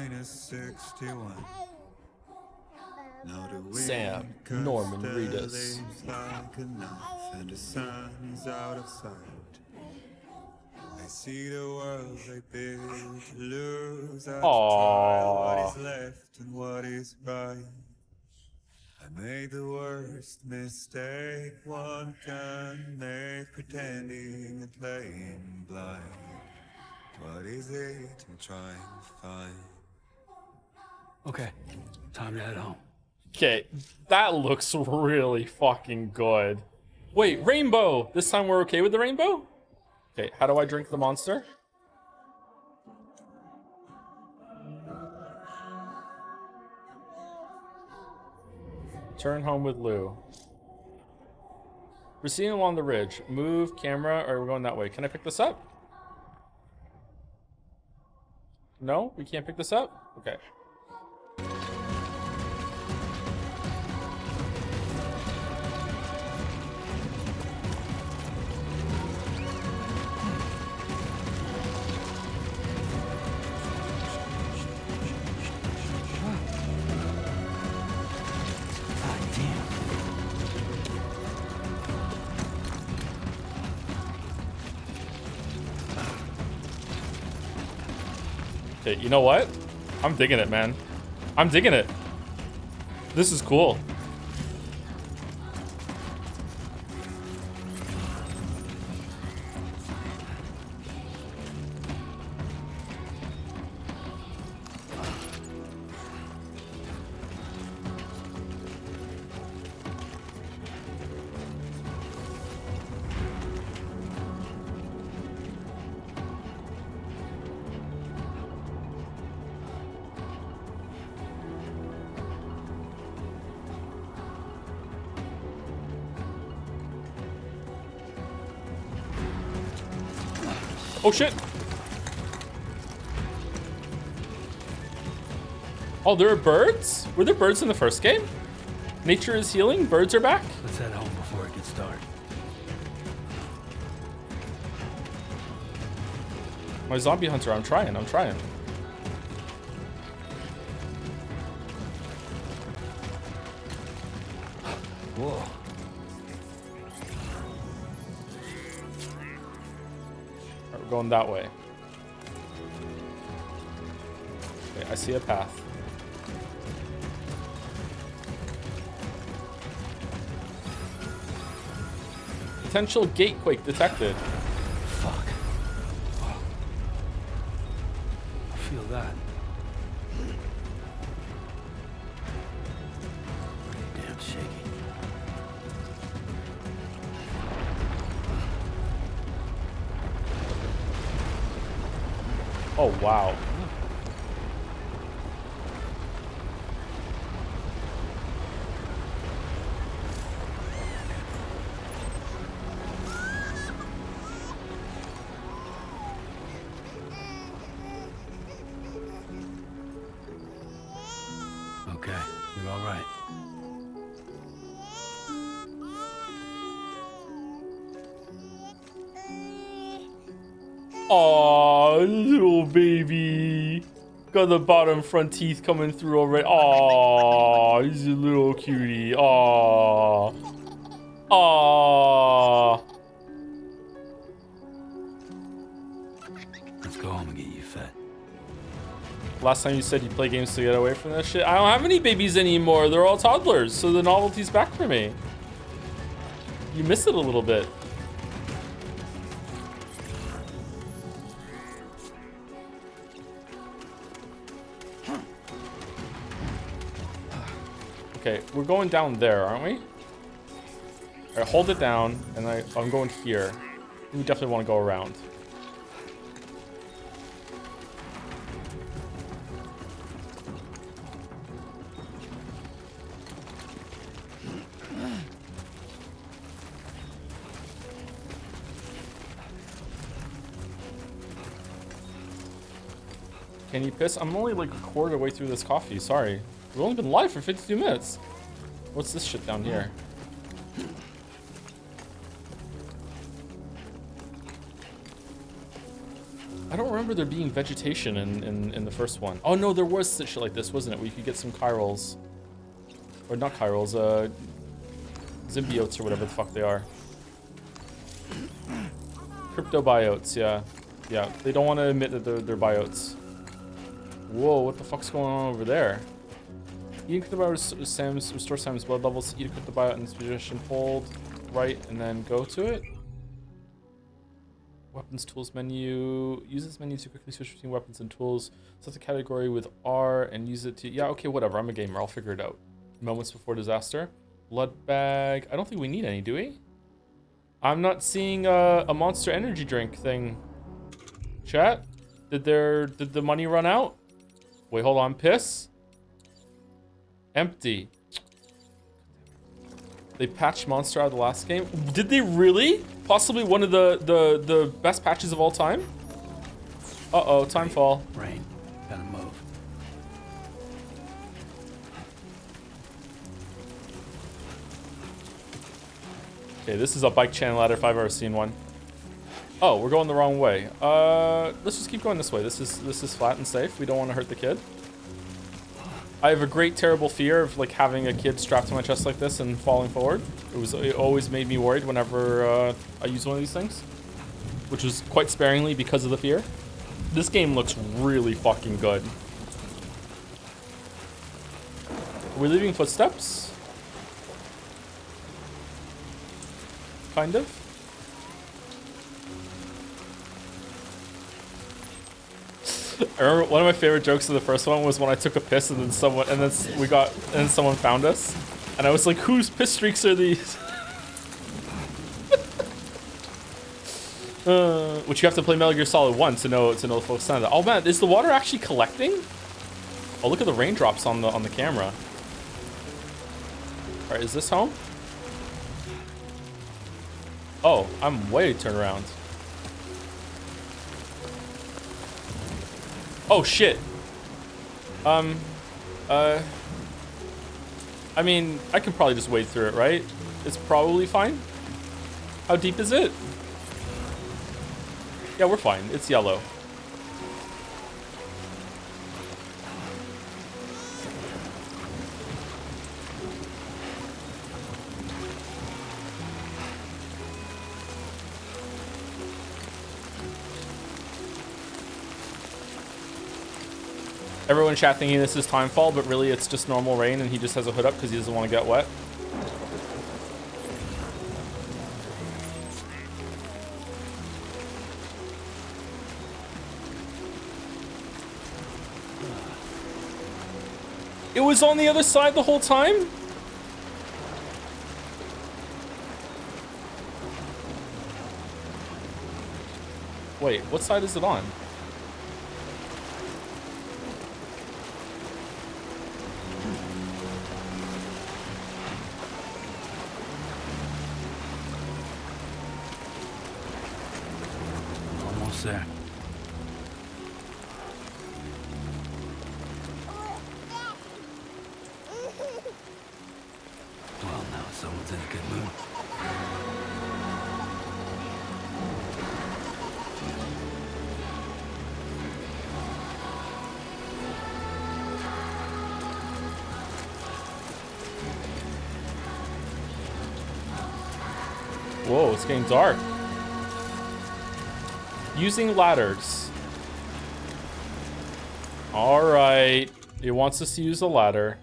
-61. Now the wind Sam cuts Norman the Reedus. leaves like a knife, and the sun is out of sight. I see the world I built to lose. I try what is left and what is right. I made the worst mistake one can make, pretending and playing blind. What is it I'm trying to find? Okay, time to head home. Okay, that looks really fucking good. Wait, rainbow! This time we're okay with the rainbow? Okay, how do I drink the monster? Turn home with Lou. Proceeding along the ridge. Move camera, or we're going that way. Can I pick this up? No, we can't pick this up? Okay. God damn. Okay, you know what? I'm digging it, man. I'm digging it. This is cool. Oh shit! Oh, there are birds? Were there birds in the first game? Nature is healing, birds are back? Let's head home before it gets dark. My zombie hunter, I'm trying. Whoa. Alright, we're going that way. Okay, I see a path. Potential gatequake detected. Fuck. I feel that. Pretty damn shaky. Oh, wow. Okay, you're all right. Aw, little baby. Got the bottom front teeth coming through already. Aw, he's a little cutie. Aw. Aw. Let's go home and get you fed. Last time you said you play games to get away from that shit. I don't have any babies anymore. They're all toddlers, so the novelty's back for me. You miss it a little bit. Okay, we're going down there, aren't we? Alright, hold it down, and I'm going here. We definitely want to go around. Can you piss? I'm only like a quarter way through this coffee, sorry. We've only been live for 52 minutes. What's this shit down here? I don't remember there being vegetation in the first one. Oh no, there was shit like this, wasn't it? Where you could get some chirals. Or not chirals, symbiotes or whatever the fuck they are. Cryptobiotes, yeah. Yeah, they don't want to admit that they're biotes. Whoa, what the fuck's going on over there? Eat a cryptobiote restore Sam's blood levels. Eat a cryptobiote in this position. Hold right and then go to it. Weapons tools menu. Use this menu to quickly switch between weapons and tools. Set the category with R and use it to... Yeah, okay, whatever. I'm a gamer. I'll figure it out. Moments before disaster. Blood bag. I don't think we need any, do we? I'm not seeing a Monster Energy drink thing. Chat? Did the money run out? Wait, hold on. Piss? Empty. They patched Monster out of the last game. Did they really? Possibly one of the best patches of all time? Uh-oh, time fall. Rain. Gotta move. Okay, this is a bike chain ladder if I've ever seen one. Oh, we're going the wrong way. Let's just keep going this way. This is flat and safe. We don't want to hurt the kid. I have a great, terrible fear of like having a kid strapped to my chest like this and falling forward. It always made me worried whenever I use one of these things, which was quite sparingly because of the fear. This game looks really fucking good. Are we leaving footsteps? Kind of. I remember one of my favorite jokes of the first one was when I took a piss and then someone found us, and I was like, "Whose piss streaks are these?" Which you have to play Metal Gear Solid 1 to know the full extent of that. Oh man, is the water actually collecting? Oh, look at the raindrops on the camera. All right, is this home? Oh, I'm way turned around. Oh shit. I mean, I could probably just wade through it, right? It's probably fine. How deep is it? Yeah, we're fine. It's yellow. Everyone chat thinking this is Timefall, but really it's just normal rain and he just has a hood up because he doesn't want to get wet. It was on the other side the whole time? Wait, what side is it on? Almost there. Well, now someone's in a good mood. Whoa, it's getting dark. Using ladders. All right. It wants us to use a ladder.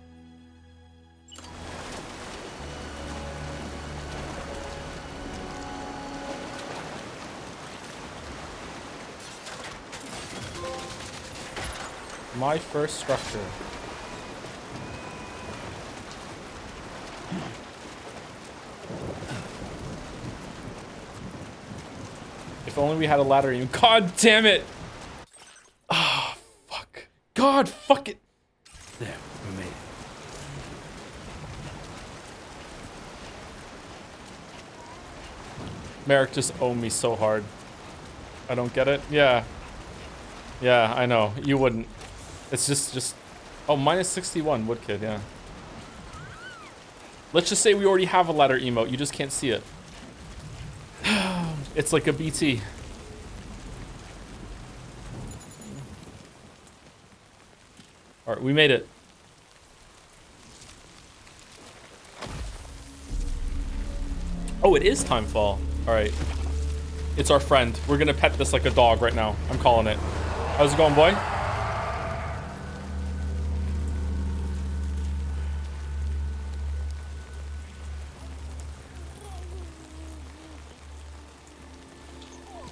My first structure. If only we had a ladder. Even. God damn it! Ah, oh, fuck. God, fuck it. There, we made it. Merrick just owned me so hard. I don't get it. Yeah. Yeah, I know. You wouldn't. It's just... Oh, minus 61, Woodkid, yeah. Let's just say we already have a ladder emote. You just can't see it. It's like a BT. All right, we made it. Oh, it is Timefall. All right. It's our friend. We're gonna pet this like a dog right now. I'm calling it. How's it going, boy?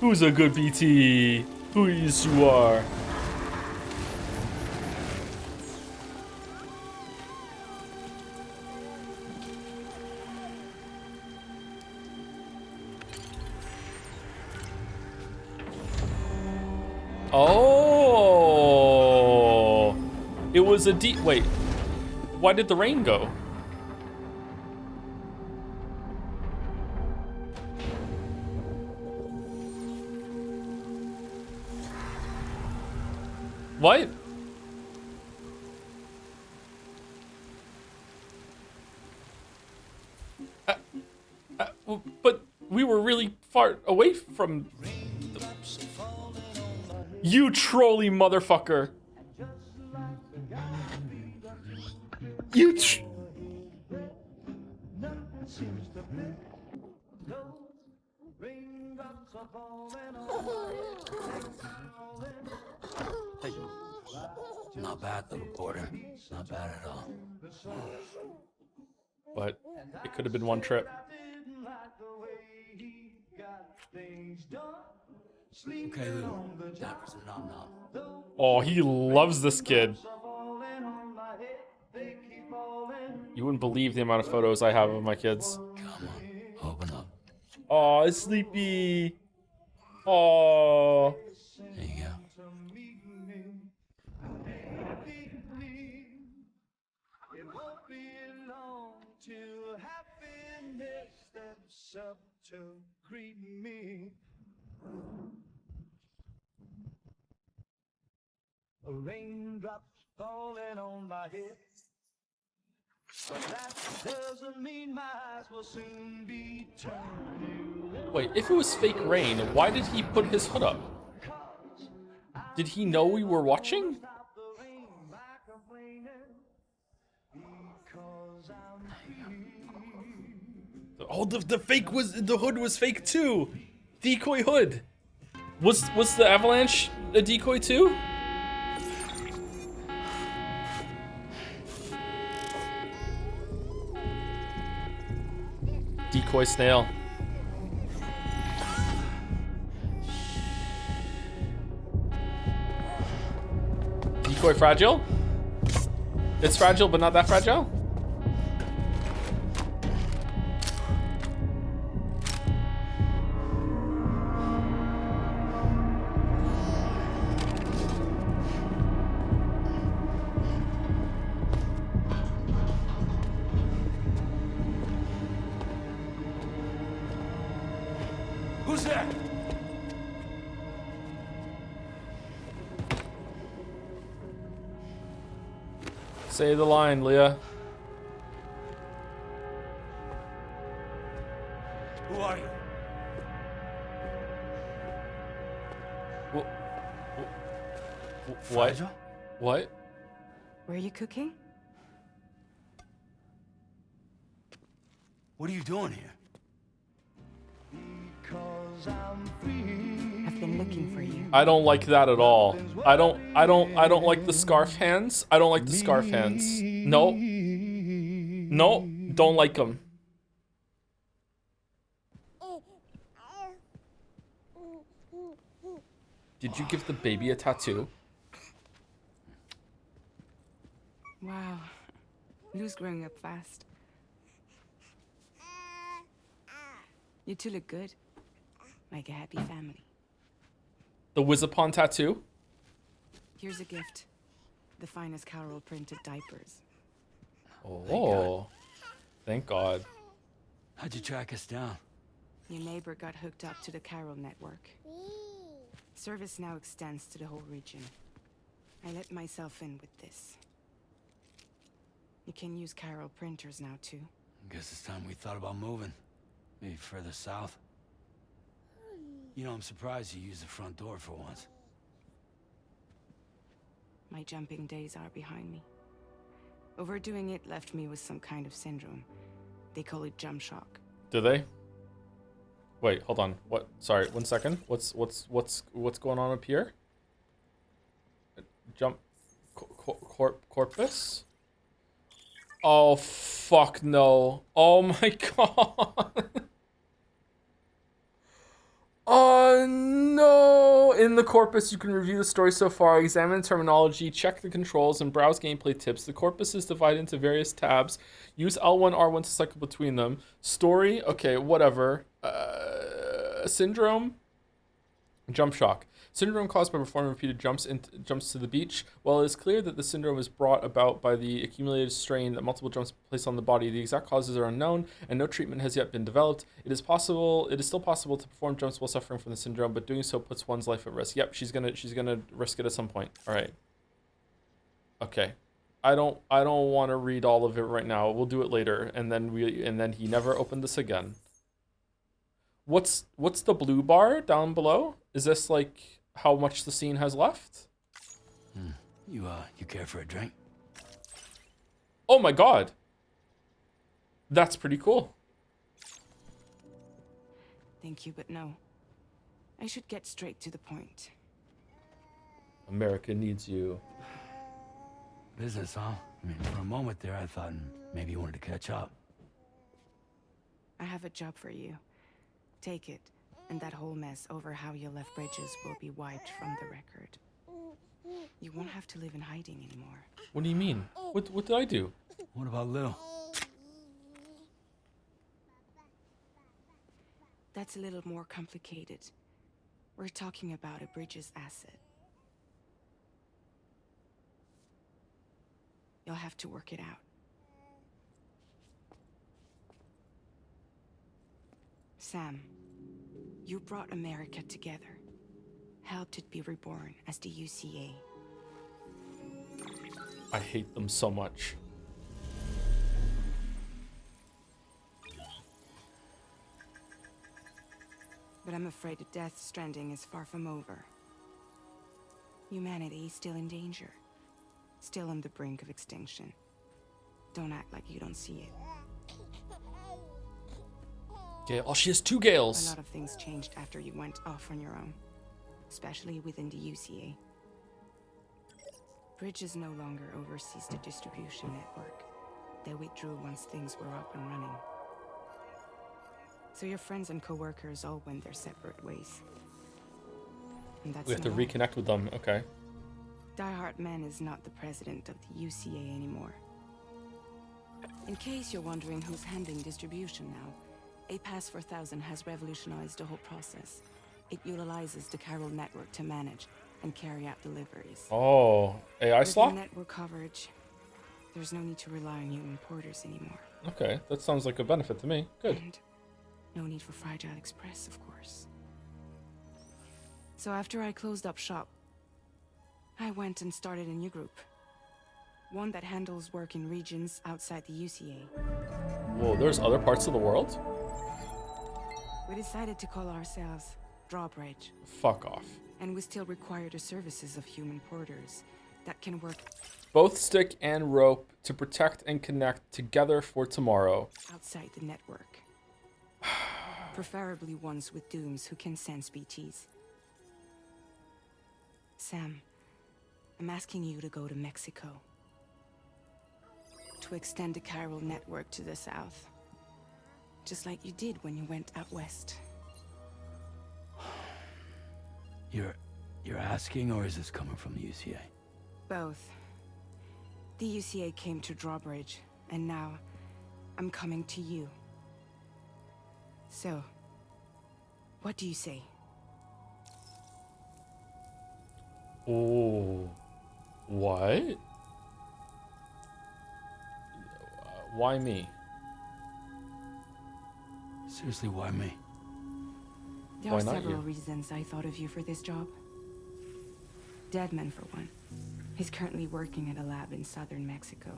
Who's a good BT? Who yes you are? Oh, it was a deep. Wait, why did the rain go? What? But we were really far away from. You trolly motherfucker. You Hey, not bad, little porter. Not bad at all. But it could have been one trip. Okay, Lou. Time for some nom-nom. Oh, he loves this kid. You wouldn't believe the amount of photos I have of my kids. Come on, open up. Oh, it's sleepy. Oh. There you go. A raindrop falling on my head, but that doesn't mean my eyes will soon be turned. Wait, if it was fake rain, why did he put his hood up? Did he know we were watching? Oh, the fake was the hood was fake too. Decoy hood. Was the avalanche a decoy too? Decoy snail. Decoy fragile? It's fragile, but not that fragile? Who's there? Say the line, Leah. Who are you? What? Fragile? What? Were you cooking? What are you doing here? Because I'm free. I've been looking for you. I don't like that at all. I don't like the scarf hands. I don't like the scarf hands. No. No, don't like them. Did you give the baby a tattoo? Wow. Lou's growing up fast. You two look good. Like a happy family. The Wizapon tattoo? Here's a gift. The finest Carol printed diapers. Oh. Thank God. How'd you track us down? Your neighbor got hooked up to the Carol network. Service now extends to the whole region. I let myself in with this. You can use Carol printers now too. Guess it's time we thought about moving. Maybe further south. You know, I'm surprised you used the front door for once. My jumping days are behind me. Overdoing it left me with some kind of syndrome. They call it jump shock. Do they? Wait, hold on. What? Sorry, 1 second. What's going on up here? Jump corpus? Oh fuck no. Oh my god. Oh no! In the corpus, you can review the story so far, examine terminology, check the controls, and browse gameplay tips. The corpus is divided into various tabs. Use L1, R1 to cycle between them. Story, okay, whatever. Syndrome, jump shock. Syndrome caused by performing repeated jumps to the beach. While it is clear that the syndrome is brought about by the accumulated strain that multiple jumps place on the body, the exact causes are unknown, and no treatment has yet been developed. It is still possible to perform jumps while suffering from the syndrome, but doing so puts one's life at risk. Yep, she's gonna risk it at some point. All right. Okay. I don't want to read all of it right now. We'll do it later, and then he never opened this again. What's the blue bar down below? Is this like how much the scene has left? You care for a drink? Oh my god. That's pretty cool. Thank you, but no. I should get straight to the point. America needs you. Business, huh? I mean, for a moment there, I thought maybe you wanted to catch up. I have a job for you. Take it, and that whole mess over how you left bridges will be wiped from the record. You won't have to live in hiding anymore. What do you mean? What did I do? What about Lil? That's a little more complicated. We're talking about a bridges asset. You'll have to work it out. Sam, you brought America together, helped it be reborn as the UCA. I hate them so much. But I'm afraid the Death Stranding is far from over. Humanity is still in danger, still on the brink of extinction. Don't act like you don't see it. Gale. Oh, she has 2 A Gales. lot of things changed after you went off on your own, especially within the UCA. Bridges no longer oversees the distribution network. They withdrew once things were up and running. So your friends and co-workers all went their separate ways. And that's We have to not all. reconnect with them. Okay. Diehard Man is not the president of the UCA anymore. In case you're wondering who's handling distribution now, A Pass 4000 has revolutionized the whole process. It utilizes the chiral network to manage and carry out deliveries. Oh, AI With slot? network coverage, there's no need to rely on human porters anymore. Okay, that sounds like a benefit to me. Good. And no need for Fragile Express, of course. So after I closed up shop, I went and started a new group. One that handles work in regions outside the UCA. Whoa, there's other parts of the world? We decided to call ourselves Drawbridge, Fuck off. and we still require the services of human porters that can work Both stick and rope to protect and connect together for tomorrow. outside the network. Preferably ones with dooms who can sense BTs. Sam, I'm asking you to go to Mexico. To extend the chiral network to the south. Just like you did when you went out west. You're asking, or is this coming from the UCA? Both. The UCA came to Drawbridge, and now I'm coming to you. So, what do you say? Oh. What? Why me? Seriously, why me? There Why are not several you? reasons I thought of you for this job. Deadman, for one. He's currently working at a lab in southern Mexico.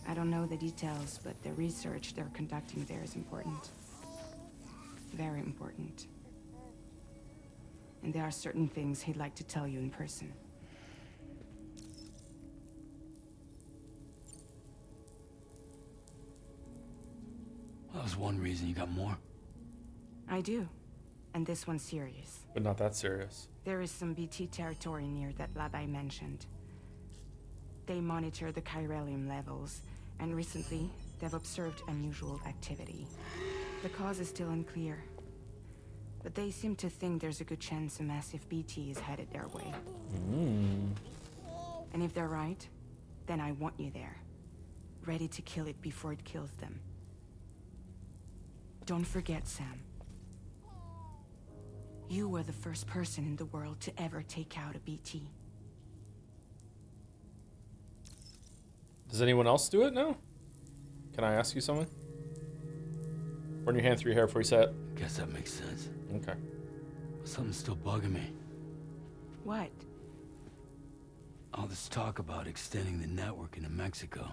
I don't know the details, but the research they're conducting there is important. Very important. And there are certain things he'd like to tell you in person. Well, that was one reason. You got more? I do. And this one's serious. But not that serious. There is some BT territory near that lab I mentioned. They monitor the chiralium levels, and recently, they've observed unusual activity. The cause is still unclear, but they seem to think there's a good chance a massive BT is headed their way. And if they're right, then I want you there, ready to kill it before it kills them. Don't forget, Sam. You were the first person in the world to ever take out a BT. Does anyone else do it now? Can I ask you something? Run your hand through your hair before you say it. Guess that makes sense. Okay. But something's still bugging me. What? All this talk about extending the network into Mexico.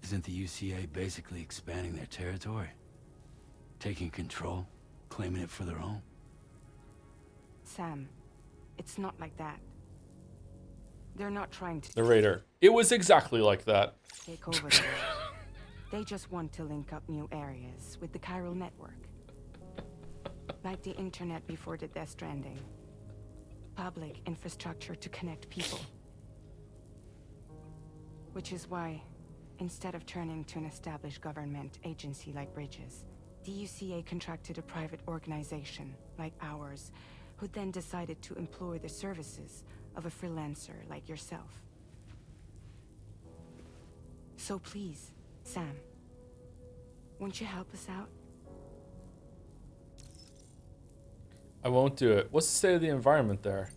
Isn't the UCA basically expanding their territory? Taking control? Claiming it for their own? Sam, it's not like that. They're not trying to Narrator. It was exactly like that. take over the world. They just want to link up new areas with the chiral network. Like the internet before the Death Stranding. Public infrastructure to connect people. Which is why, instead of turning to an established government agency like Bridges, the UCA contracted a private organization, like ours, who then decided to employ the services of a freelancer like yourself. So please, Sam, won't you help us out? I won't do it. What's the state of the environment there?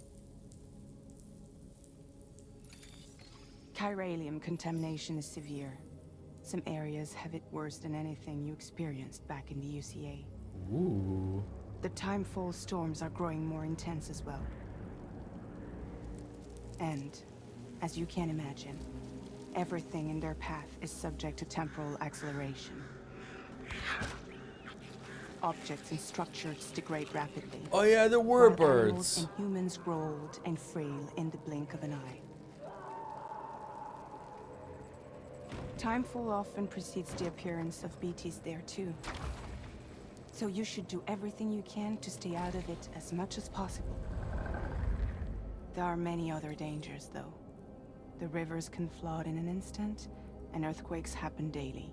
Chiralium contamination is severe. Some areas have it worse than anything you experienced back in the UCA. Ooh. The timefall storms are growing more intense as well. And, as you can imagine, everything in their path is subject to temporal acceleration. Objects and structures degrade rapidly. Oh yeah, there were while animals birds. and humans grow old and frail in the blink of an eye. Timefall often precedes the appearance of BTs there too. So you should do everything you can to stay out of it as much as possible. There are many other dangers, though. The rivers can flood in an instant, and earthquakes happen daily.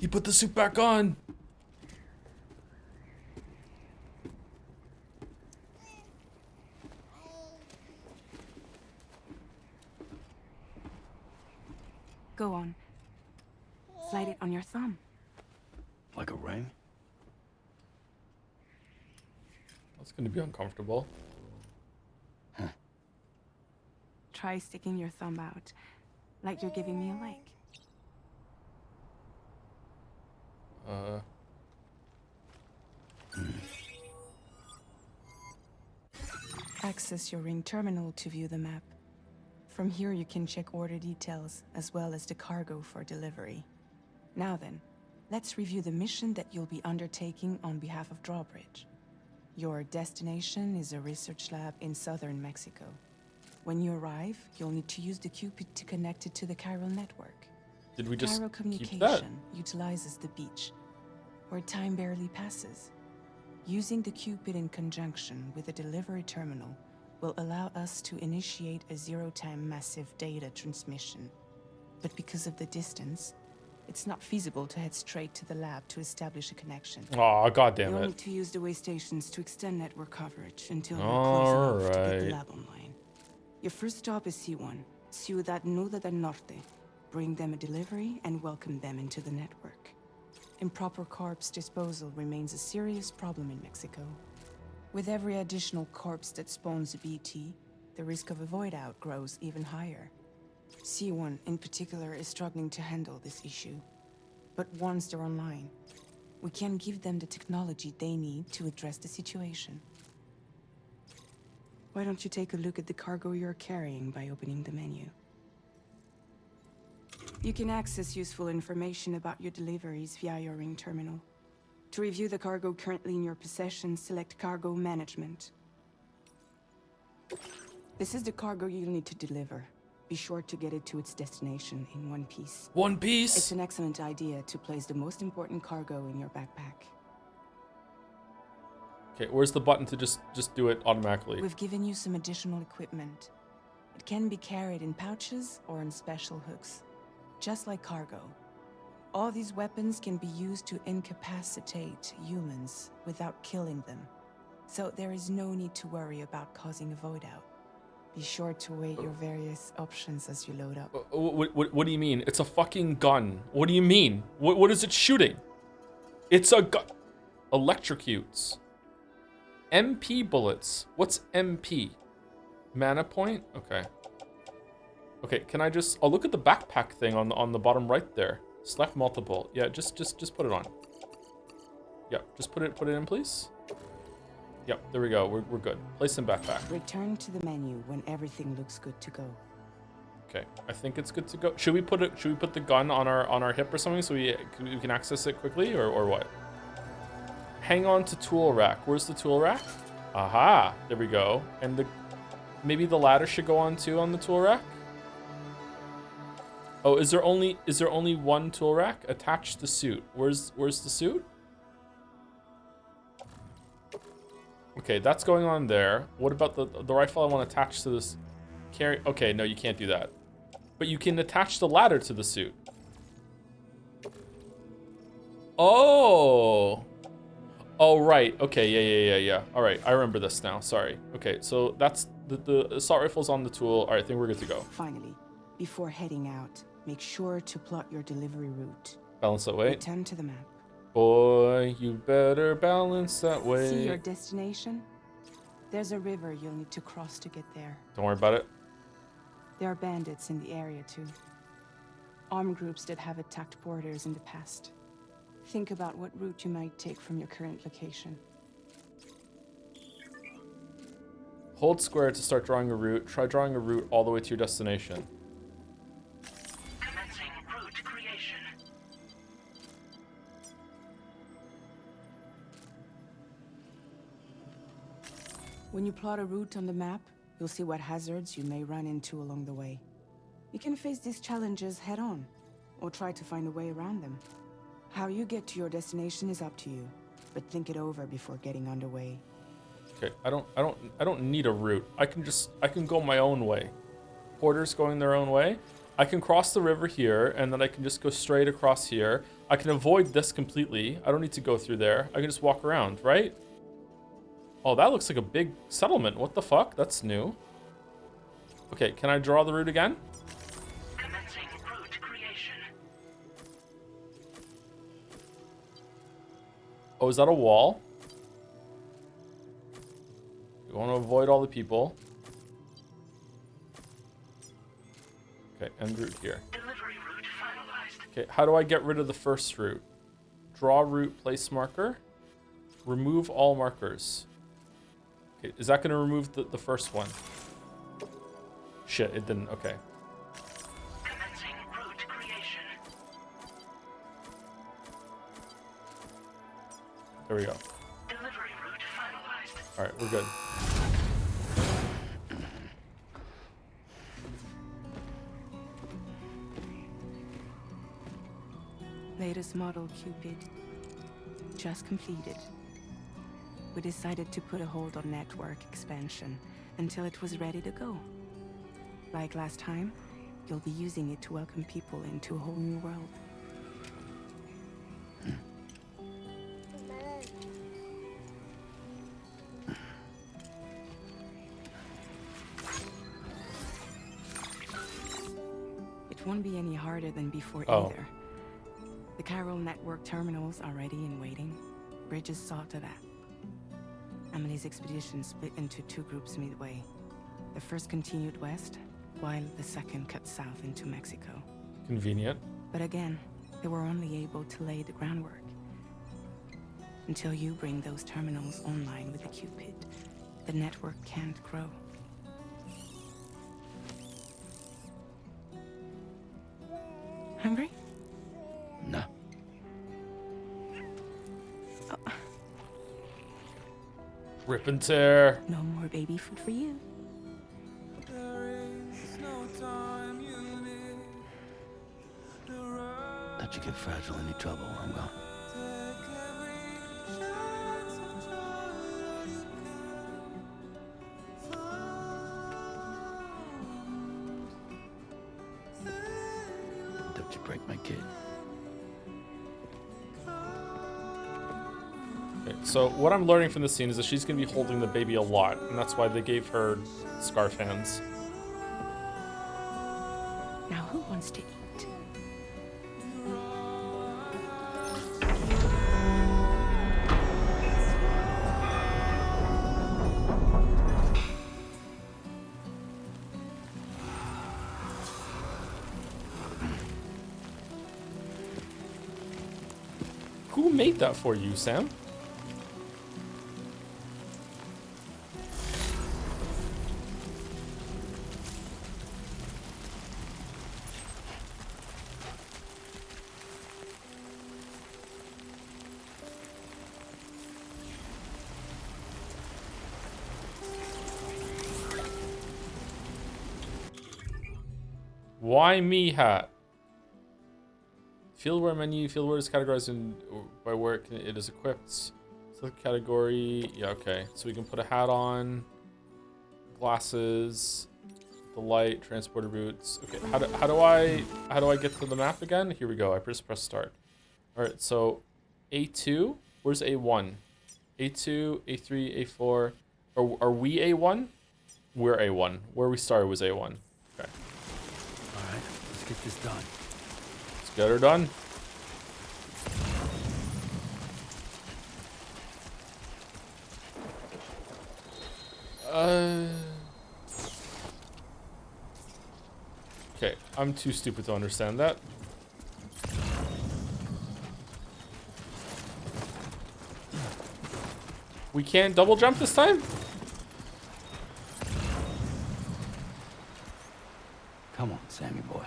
He put the suit back on. Go on. Slide it on your thumb. Like a ring? That's gonna be uncomfortable. Try sticking your thumb out, like you're giving me a like. Access your ring terminal to view the map. From here you can check order details, as well as the cargo for delivery. Now then, let's review the mission that you'll be undertaking on behalf of Drawbridge. Your destination is a research lab in southern Mexico. When you arrive, you'll need to use the Cupid to connect it to the chiral network. Did we just Chiral keep that? communication utilizes the beach, where time barely passes. Using the Cupid in conjunction with the delivery terminal will allow us to initiate a zero-time massive data transmission. But because of the distance, it's not feasible to head straight to the lab to establish a connection. Aw, goddamn You'll it. need to use the way stations to extend network coverage until we're close enough to get the Alright. lab online. Your first stop is C1, Ciudad Nuda del Norte. Bring them a delivery and welcome them into the network. Improper corpse disposal remains a serious problem in Mexico. With every additional corpse that spawns a BT, the risk of a void out grows even higher. C1 in particular is struggling to handle this issue. But once they're online, we can give them the technology they need to address the situation. Why don't you take a look at the cargo you're carrying by opening the menu? You can access useful information about your deliveries via your ring terminal. To review the cargo currently in your possession, select Cargo Management. This is the cargo you'll need to deliver. Be sure to get it to its destination in one piece. One It's piece. an excellent idea to place the most important cargo in your backpack. Okay, where's the button to just do it automatically? We've given you some additional equipment. It can be carried in pouches or in special hooks, just like cargo. All these weapons can be used to incapacitate humans without killing them. So there is no need to worry about causing a void out. Be sure to weigh your various options as you load up. What do you mean? It's a fucking gun. What do you mean? What is it shooting? It's a gun. Electrocutes. MP bullets. What's MP? Mana point? Okay. Okay, can I just... I'll look at the backpack thing on the bottom right there. Select multiple. Yeah, just put it on. Yep, just put it in, please. Yep, there we go. We're good. Place in backpack. Return to the menu when everything looks good to go. Okay, I think it's good to go. Should we put the gun on our hip or something so we can access it quickly or what? Hang on to tool rack. Where's the tool rack? Aha, there we go. And maybe the ladder should go on too on the tool rack. Oh, is there only one tool rack? Attach the suit. Where's the suit? Okay, that's going on there. What about the rifle I want to attach to this carry? Okay, no, you can't do that. But you can attach the ladder to the suit. Oh. Oh, right. Okay, yeah. All right, I remember this now. Sorry. Okay, so that's the assault rifle's on the tool. All right, I think we're good to go. Finally, before heading out, make sure to plot your delivery route. Balance that way. Return to the map. Boy, you better balance that way. See your destination? There's a river you'll need to cross to get there. Don't worry about it. There are bandits in the area too. Armed groups that have attacked borders in the past. Think about what route you might take from your current location. Hold square to start drawing a route. Try drawing a route all the way to your destination. Commencing route creation. When you plot a route on the map, you'll see what hazards you may run into along the way. You can face these challenges head on, or try to find a way around them. How you get to your destination is up to you, but think it over before getting underway. Okay, I don't need a route. I can go my own way. Porters going their own way. I can cross the river here, and then I can just go straight across here. I can avoid this completely. I don't need to go through there. I can just walk around, right? Oh, that looks like a big settlement. What the fuck? That's new. Okay, can I draw the route again? Commencing route creation. Oh, is that a wall? We want to avoid all the people. Okay, end route here. Delivery route finalized. Okay, how do I get rid of the first route? Draw route, place marker. Remove all markers. Okay, is that going to remove the first one? Shit, it didn't. Okay. Commencing route creation. There we go. Delivery route finalized. All right, we're good. Latest model Cupid. Just completed. We decided to put a hold on network expansion until it was ready to go. Like last time, you'll be using it to welcome people into a whole new world. It won't be any harder than before either. The Carol network terminals are ready and waiting. Bridges saw to that. Emily's expedition split into two groups midway. The first continued west, while the second cut south into Mexico. Convenient. But again, they were only able to lay the groundwork. Until you bring those terminals online with the Cupid, the network can't grow. Hungry? No. Rip and tear. No more baby food for you. Let you get fragile, any trouble, I'm gone. Don't you break my kid. Okay, so what I'm learning from this scene is that she's going to be holding the baby a lot, and that's why they gave her scarf hands. Now who wants to eat? Who made that for you, Sam? Why me hat? Fieldwear menu. Fieldwear is categorized by where it is equipped. Select category. Yeah, okay. So we can put a hat on. Glasses. The light. Transporter boots. Okay. How do I get to the map again? Here we go. I press start. All right. So A2. Where's A1? A2, A3, A4. Are we A1? We're A1. Where we started was A1. Okay. All right, let's get this done. Let's get her done. Okay, I'm too stupid to understand that. We can't double jump this time? Come on, Sammy boy.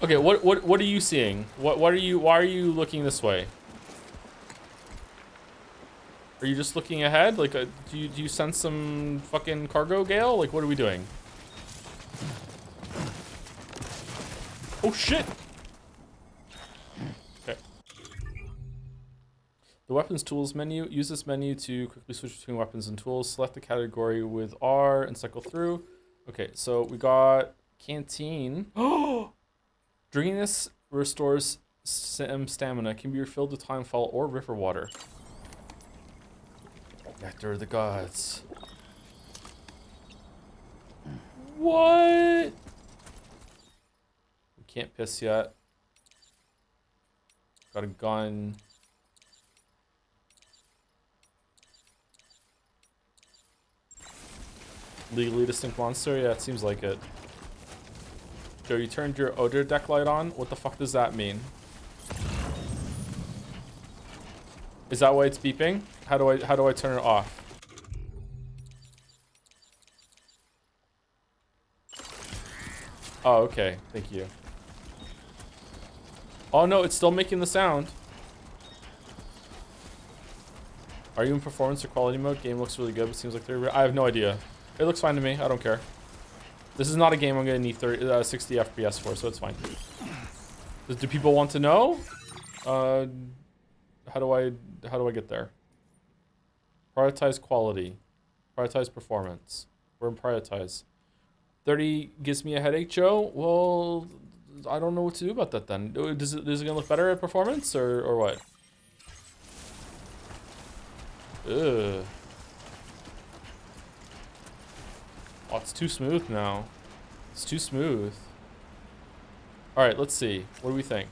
Okay, what are you seeing? Why are you looking this way? Are you just looking ahead? Like, do you sense some fucking cargo gale? Like, what are we doing? Oh shit! Okay. The weapons tools menu. Use this menu to quickly switch between weapons and tools. Select the category with R and cycle through. Okay, so we got canteen. Oh! Drinking this restores stamina. Can be refilled with time fall or river water. Nectar of the gods. What? We can't piss yet. Got a gun. Legally distinct monster? Yeah, it seems like it. Joe, you turned your odor deck light on? What the fuck does that mean? Is that why it's beeping? How do I turn it off? Oh, okay. Thank you. Oh no, it's still making the sound. Are you in performance or quality mode? Game looks really good, but seems like they're... I have no idea. It looks fine to me. I don't care. This is not a game I'm gonna need 60 FPS for, so it's fine. Do people want to know? How do I get there? Prioritize quality. Prioritize performance. We're in prioritize. 30 gives me a headache, Joe. Well, I don't know what to do about that then. Is it gonna look better at performance or what? Ugh. Oh, it's too smooth now. It's too smooth. All right, let's see. What do we think?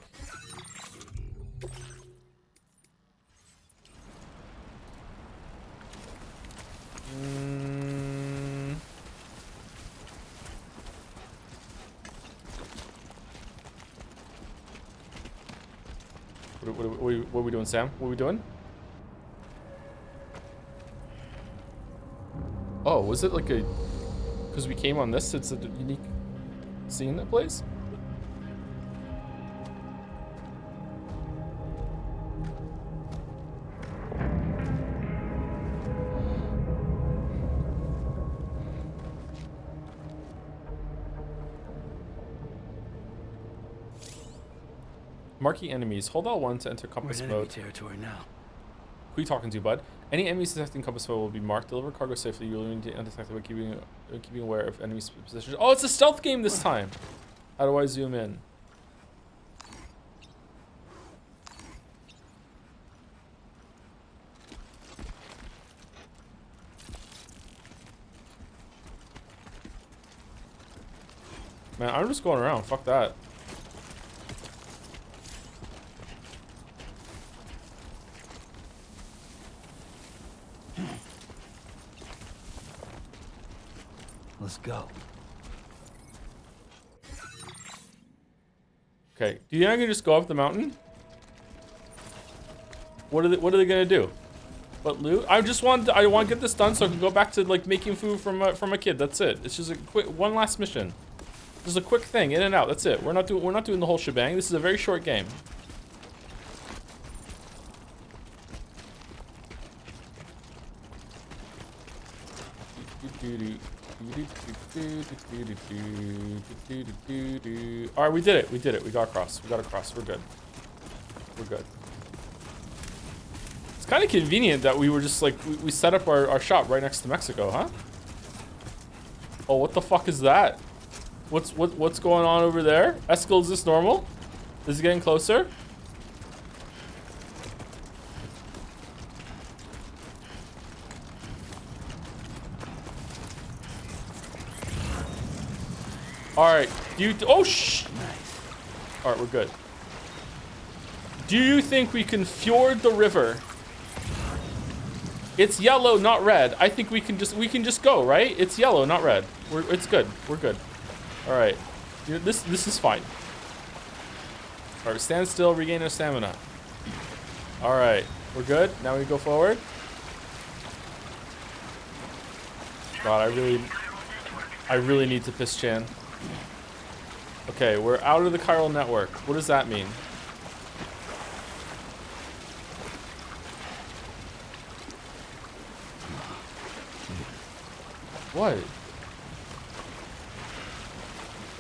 What are we doing, Sam? What are we doing? Oh, was it like a... Because we came on this, it's a unique scene that plays? Marking enemies. Hold L1 to enter compass mode. Territory now. Who are you talking to, bud? Any enemies detecting compass mode will be marked. Deliver cargo safely. You'll need to undetected by keeping aware of enemy positions. Oh, it's a stealth game this time. How do I zoom in? Man, I'm just going around. Fuck that. Let's go. Okay. Do you think I can just go up the mountain? What are they gonna do? What loot? I want to get this done so I can go back to like making food from a kid. That's it. It's just a quick one last mission. Just a quick thing, in and out. That's it. We're not doing the whole shebang. This is a very short game. All right, we did it. We did it. We got across. We got across. We're good. We're good. It's kind of convenient that we were just like we set up our shop right next to Mexico, huh? Oh, what the fuck is that? What's going on over there? Eskel, is this normal? Is it getting closer? All right. Oh shh. Nice. All right, we're good. Do you think we can fjord the river? It's yellow, not red. I think we can just go, right? It's yellow, not red. It's good. We're good. All right. This is fine. All right, stand still, regain our stamina. All right, we're good. Now we go forward. God, I really need to piss Chan. Okay, we're out of the chiral network. What does that mean? What?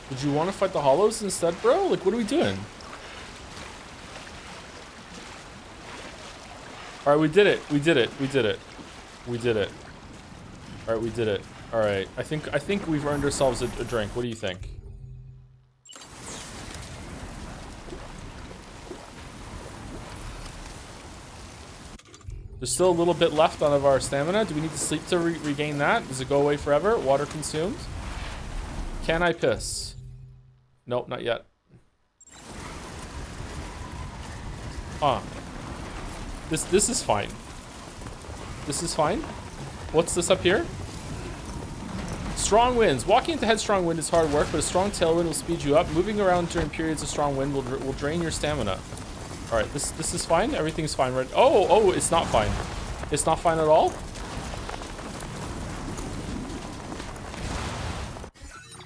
Did you want to fight the hollows instead, bro? Like, what are we doing? All right, we did it. We did it. We did it. We did it. All right, we did it. All right. I think we've earned ourselves a drink. What do you think? There's still a little bit left out of our stamina. Do we need to sleep to regain that? Does it go away forever? Water consumed? Can I piss? Nope, not yet. Ah. This is fine. This is fine. What's this up here? Strong winds. Walking into headstrong wind is hard work, but a strong tailwind will speed you up. Moving around during periods of strong wind will drain your stamina. All right, this is fine. Everything's fine, right? Oh, it's not fine. It's not fine at all.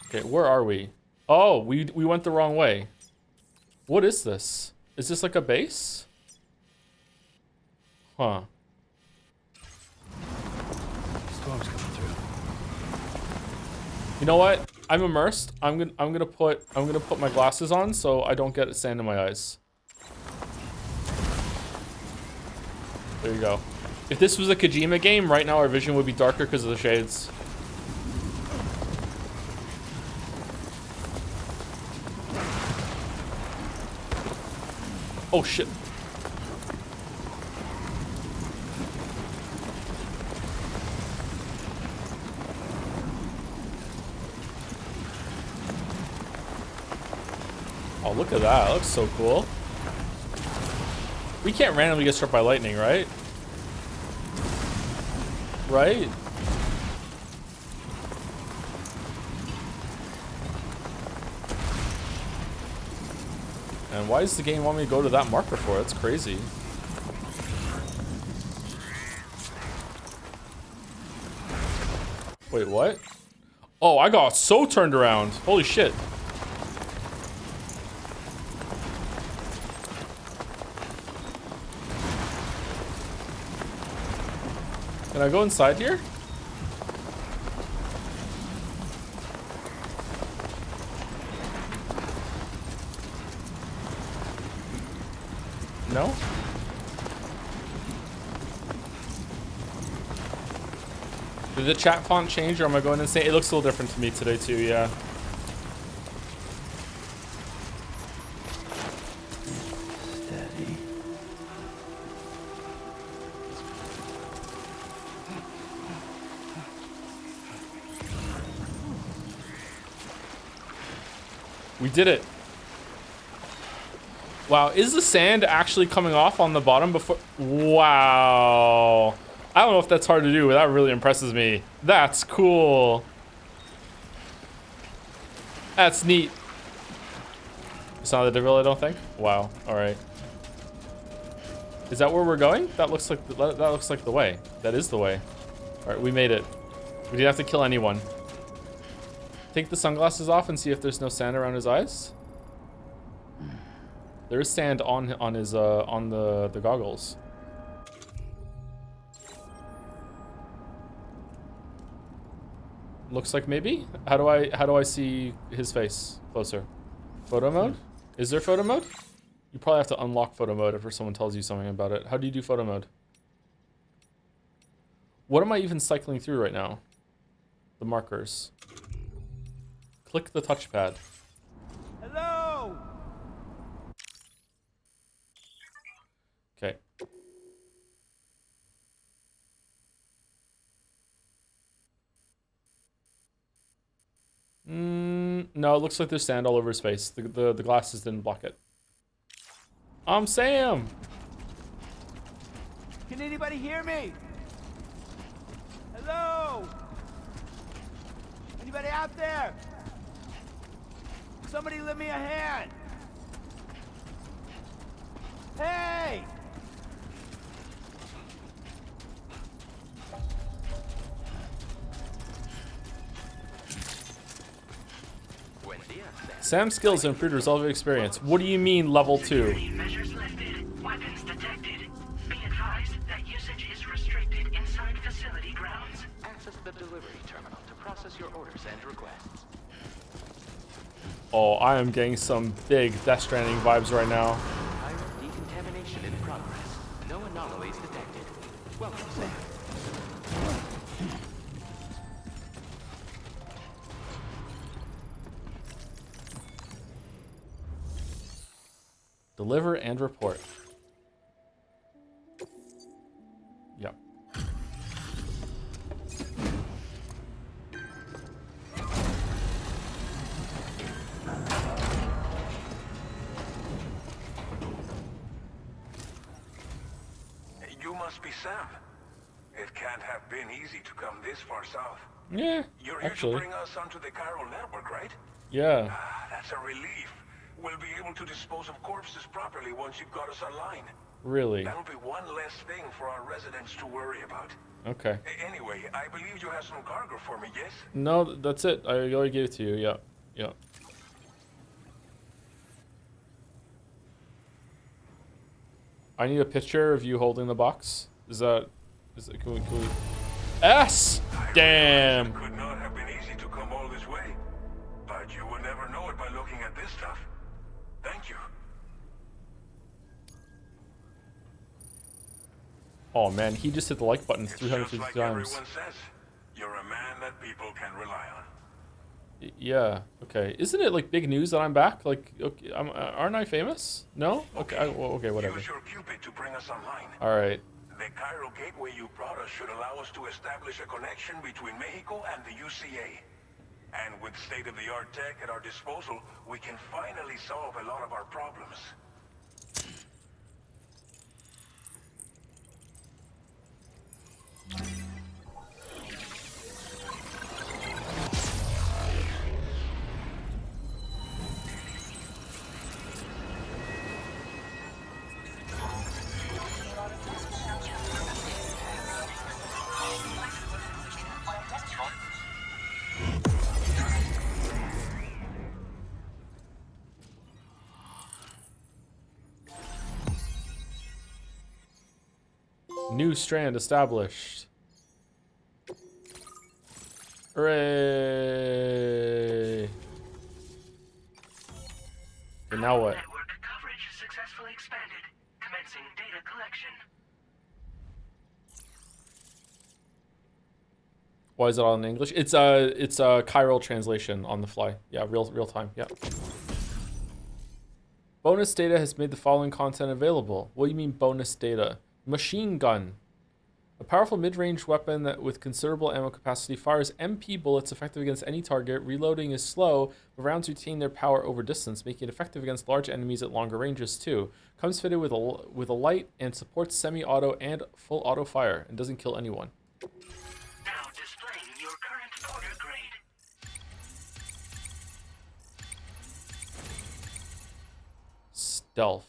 Okay, where are we? Oh, we went the wrong way. What is this? Is this like a base? Huh. Storm's coming through. You know what? I'm immersed. I'm gonna put my glasses on so I don't get sand in my eyes. There you go. If this was a Kojima game, right now our vision would be darker because of the shades. Oh shit. Oh, look at that. That looks so cool. We can't randomly get struck by lightning, right? Right? And why does the game want me to go to that marker for? That's crazy. Wait, what? Oh, I got so turned around. Holy shit. Can I go inside here? No? Did the chat font change or am I going insane? It looks a little different to me today too, yeah. Steady. We did it. Wow, is the sand actually coming off on the bottom before? Wow. I don't know if that's hard to do, but that really impresses me. That's cool. That's neat. It's not the devil, I don't think. Wow. All right. Is that where we're going? That looks like the way. That is the way. All right, we made it. We didn't have to kill anyone. Take the sunglasses off and see if there's no sand around his eyes. There is sand on his on the goggles. Looks like maybe. How do I see his face closer? Photo mode? Is there photo mode? You probably have to unlock photo mode if someone tells you something about it. How do you do photo mode? What am I even cycling through right now? The markers. Click the touchpad. Hello! Okay. No, it looks like there's sand all over his face. The glasses didn't block it. I'm Sam! Can anybody hear me? Hello? Anybody out there? Somebody lend me a hand. Hey! Sam's skills improved resolve experience. What do you mean level 2? Security measures lifted. Weapons detected. Be advised that usage is restricted inside facility grounds. Access the delivery terminal to process your orders and requests. Oh, I am getting some big Death Stranding vibes right now. Pirate decontamination in progress. No anomalies detected. Welcome, Sam. Deliver and report. Yep. You must be Sam. It can't have been easy to come this far south. Yeah, You're here actually. to bring us onto the chiral network, right? Yeah. Ah, that's a relief. We'll be able to dispose of corpses properly once you've got us online. Really? That'll be one less thing for our residents to worry about. Okay. Anyway, I believe you have some cargo for me, yes? No, that's it. I already gave it to you. Yeah. Yeah. I need a picture of you holding the box. Is it, can we S! Damn! It could not have been easy to come all this way. But you will never know it by looking at this stuff. Thank you. Oh man, he just hit the like button It's 350 just like times. everyone says, you're a man that people can rely on. Yeah. Okay. Isn't it like big news that I'm back? Like, okay, aren't I famous? No. Okay. Okay. Whatever. Use your Cupid to bring us online. All right. The chiral gateway you brought us should allow us to establish a connection between Mexico and the UCA. And with state-of-the-art tech at our disposal, we can finally solve a lot of our problems. New strand established. Hooray! And now what? Network coverage successfully expanded. Commencing data collection. Why is it all in English? It's a chiral translation on the fly. Yeah, real time. Yeah. Bonus data has made the following content available. What do you mean bonus data? Machine gun. A powerful mid-range weapon that with considerable ammo capacity fires MP bullets effective against any target. Reloading is slow, but rounds retain their power over distance, making it effective against large enemies at longer ranges too. Comes fitted with a light and supports semi-auto and full auto fire and doesn't kill anyone. Now displaying your current order grade. Stealth.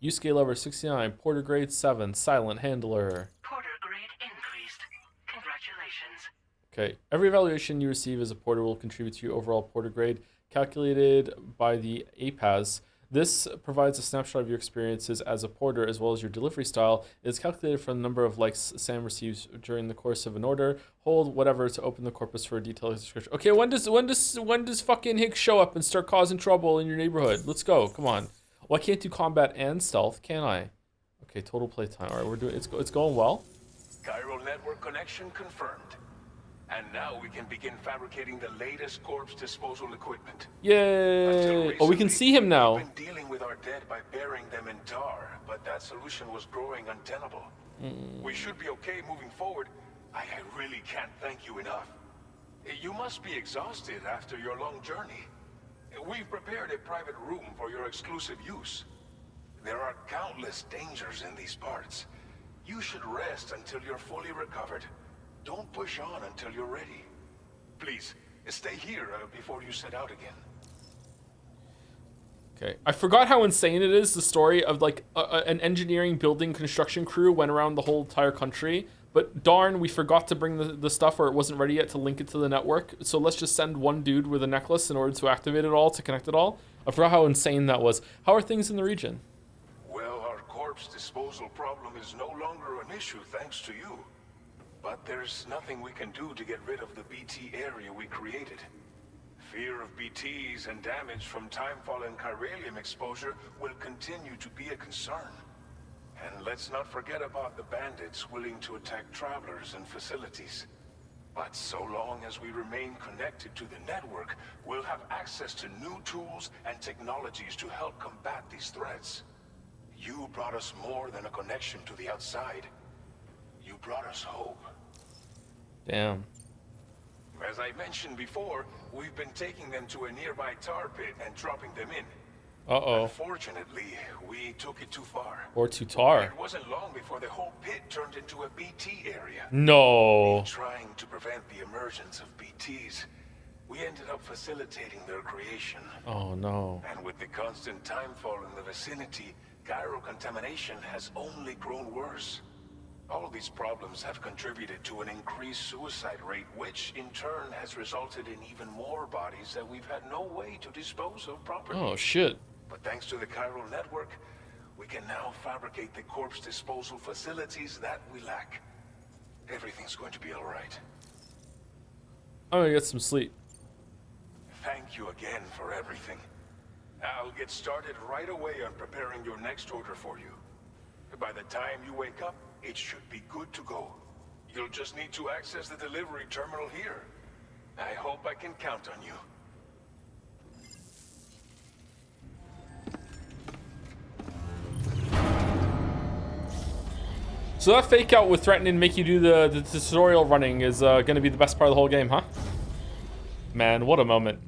Use scale over 69, porter grade 7, silent handler. Porter grade increased. Congratulations. Okay, every evaluation you receive as a porter will contribute to your overall porter grade, calculated by the APAS. This provides a snapshot of your experiences as a porter as well as your delivery style. It is calculated from the number of likes Sam receives during the course of an order. Hold whatever to open the corpus for a detailed description. Okay, when does fucking Hicks show up and start causing trouble in your neighborhood? Let's go. Come on. Well, I can't do combat and stealth, can I? Okay, total playtime. All right, we're doing. It's going well. Chiral network connection confirmed. And now we can begin fabricating the latest corpse disposal equipment. Yay! Oh, we can see him now. We've been dealing with our dead by burying them in tar, but that solution was growing untenable. We should be okay moving forward. I really can't thank you enough. You must be exhausted after your long journey. We've prepared a private room for your exclusive use. There are countless dangers in these parts. You should rest until you're fully recovered. Don't push on until you're ready. Please, stay here before you set out again. Okay, I forgot how insane it is, the story of like an engineering building construction crew went around the whole entire country, but darn, we forgot to bring the stuff, or it wasn't ready yet to link it to the network, so let's just send one dude with a necklace in order to activate it all, to connect it all. I forgot how insane that was. How are things in the region? Well, our corpse disposal problem is no longer an issue thanks to you. But there's nothing we can do to get rid of the BT area we created. Fear of BTs and damage from timefall and chiralium exposure will continue to be a concern. And let's not forget about the bandits willing to attack travelers and facilities. But so long as we remain connected to the network, we'll have access to new tools and technologies to help combat these threats. You brought us more than a connection to the outside. You brought us hope. Damn. As I mentioned before, we've been taking them to a nearby tar pit and dropping them in. Uh-oh. Unfortunately, we took it too far. Or too tar. It wasn't long before the whole pit turned into a BT area. No. Trying to prevent the emergence of BTs, we ended up facilitating their creation. Oh no. And with the constant timefall in the vicinity, gyro contamination has only grown worse. All of these problems have contributed to an increased suicide rate, which in turn has resulted in even more bodies that we've had no way to dispose of properly. Oh shit. But thanks to the chiral network, we can now fabricate the corpse disposal facilities that we lack. Everything's going to be all right. I'm gonna get some sleep. Thank you again for everything. I'll get started right away on preparing your next order for you. By the time you wake up, it should be good to go. You'll just need to access the delivery terminal here. I hope I can count on you. So that fake out with threatening to make you do the tutorial running is gonna be the best part of the whole game, huh? Man, what a moment.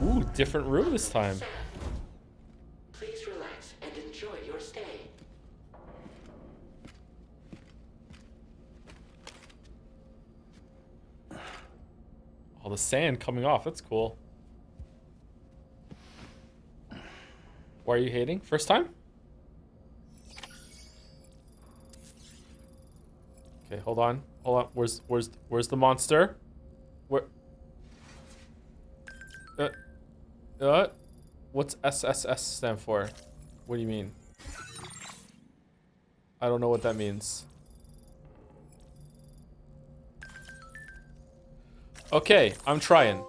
Ooh, different room this time. Please relax and enjoy your stay. All the sand coming off, that's cool. Why are you hating? First time? Okay, hold on. Hold on. Where's the monster? Where? What's SSS stand for? What do you mean? I don't know what that means. Okay, I'm trying.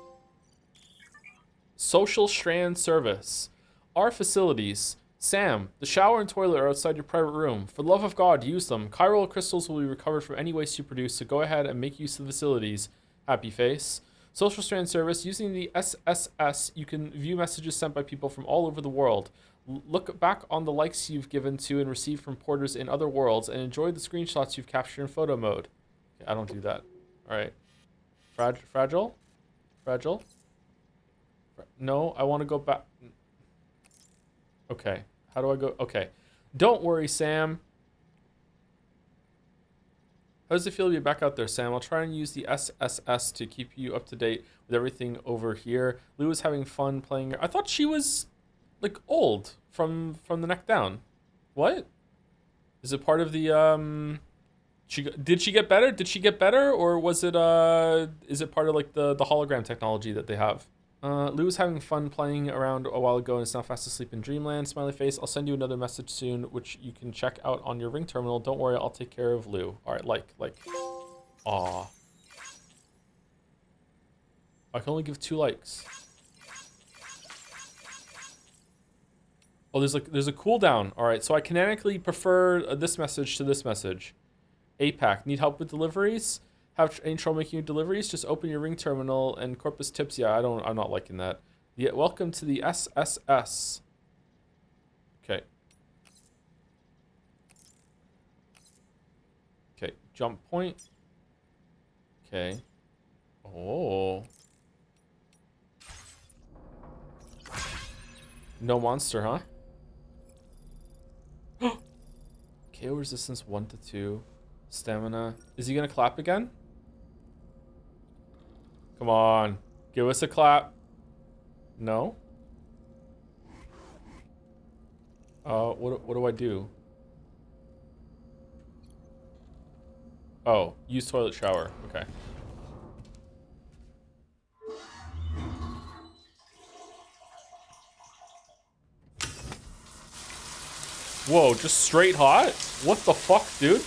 Social Strand Service. Our facilities. Sam, the shower and toilet are outside your private room. For the love of God, use them. Chiral crystals will be recovered from any waste you produce, so go ahead and make use of the facilities. Happy face. Social Strand Service. Using the SSS, you can view messages sent by people from all over the world. Look back on the likes you've given to and received from porters in other worlds, and enjoy the screenshots you've captured in photo mode. Okay, I don't do that. All right. Fragile? Fragile? No, I want to go back. Okay. How do I go? Okay. Don't worry, Sam. How does it feel to be back out there, Sam? I'll try and use the SSS to keep you up to date with everything over here. Lou was having fun playing her. I thought she was, like, old from the neck down. What? Is it part of the, did she get better? Did she get better? Or was it, is it part of, like, the hologram technology that they have? Lou was having fun playing around a while ago and is now fast asleep in dreamland. Smiley face. I'll send you another message soon, which you can check out on your ring terminal. Don't worry, I'll take care of Lou. All right, like. Aw. I can only give 2 likes. Oh, there's a cooldown. All right, so I canonically prefer this message to this message. APAC, need help with deliveries? Have any trouble making your deliveries? Just open your ring terminal and Corpus tips. Yeah, I'm not liking that. Yeah, welcome to the SSS. Okay. Okay, jump point. Okay. Oh. No monster, huh? KO resistance 1 to 2. Stamina. Is he gonna clap again? Come on. Give us a clap. No? What do I do? Oh, use toilet shower. Okay. Whoa, just straight hot? What the fuck, dude?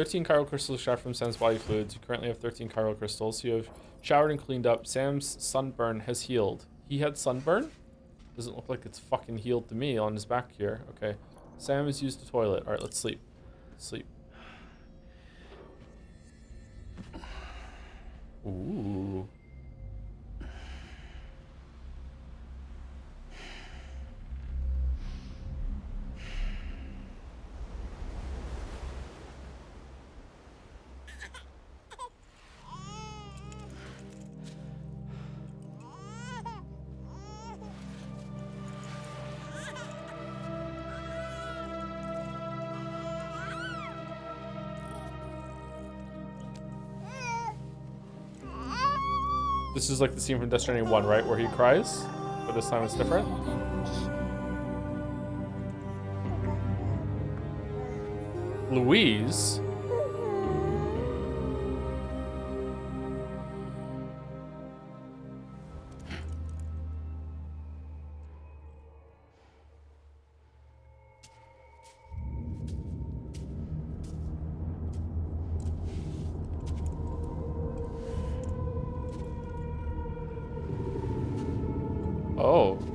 13 chiral crystals showered from Sam's body fluids. You currently have 13 chiral crystals. You have showered and cleaned up. Sam's sunburn has healed. He had sunburn? Doesn't look like it's fucking healed to me on his back here. Okay. Sam has used the toilet. Alright, let's sleep. Sleep. Ooh. This is like the scene from Death Stranding 1, right? Where he cries? But this time it's different? Louise?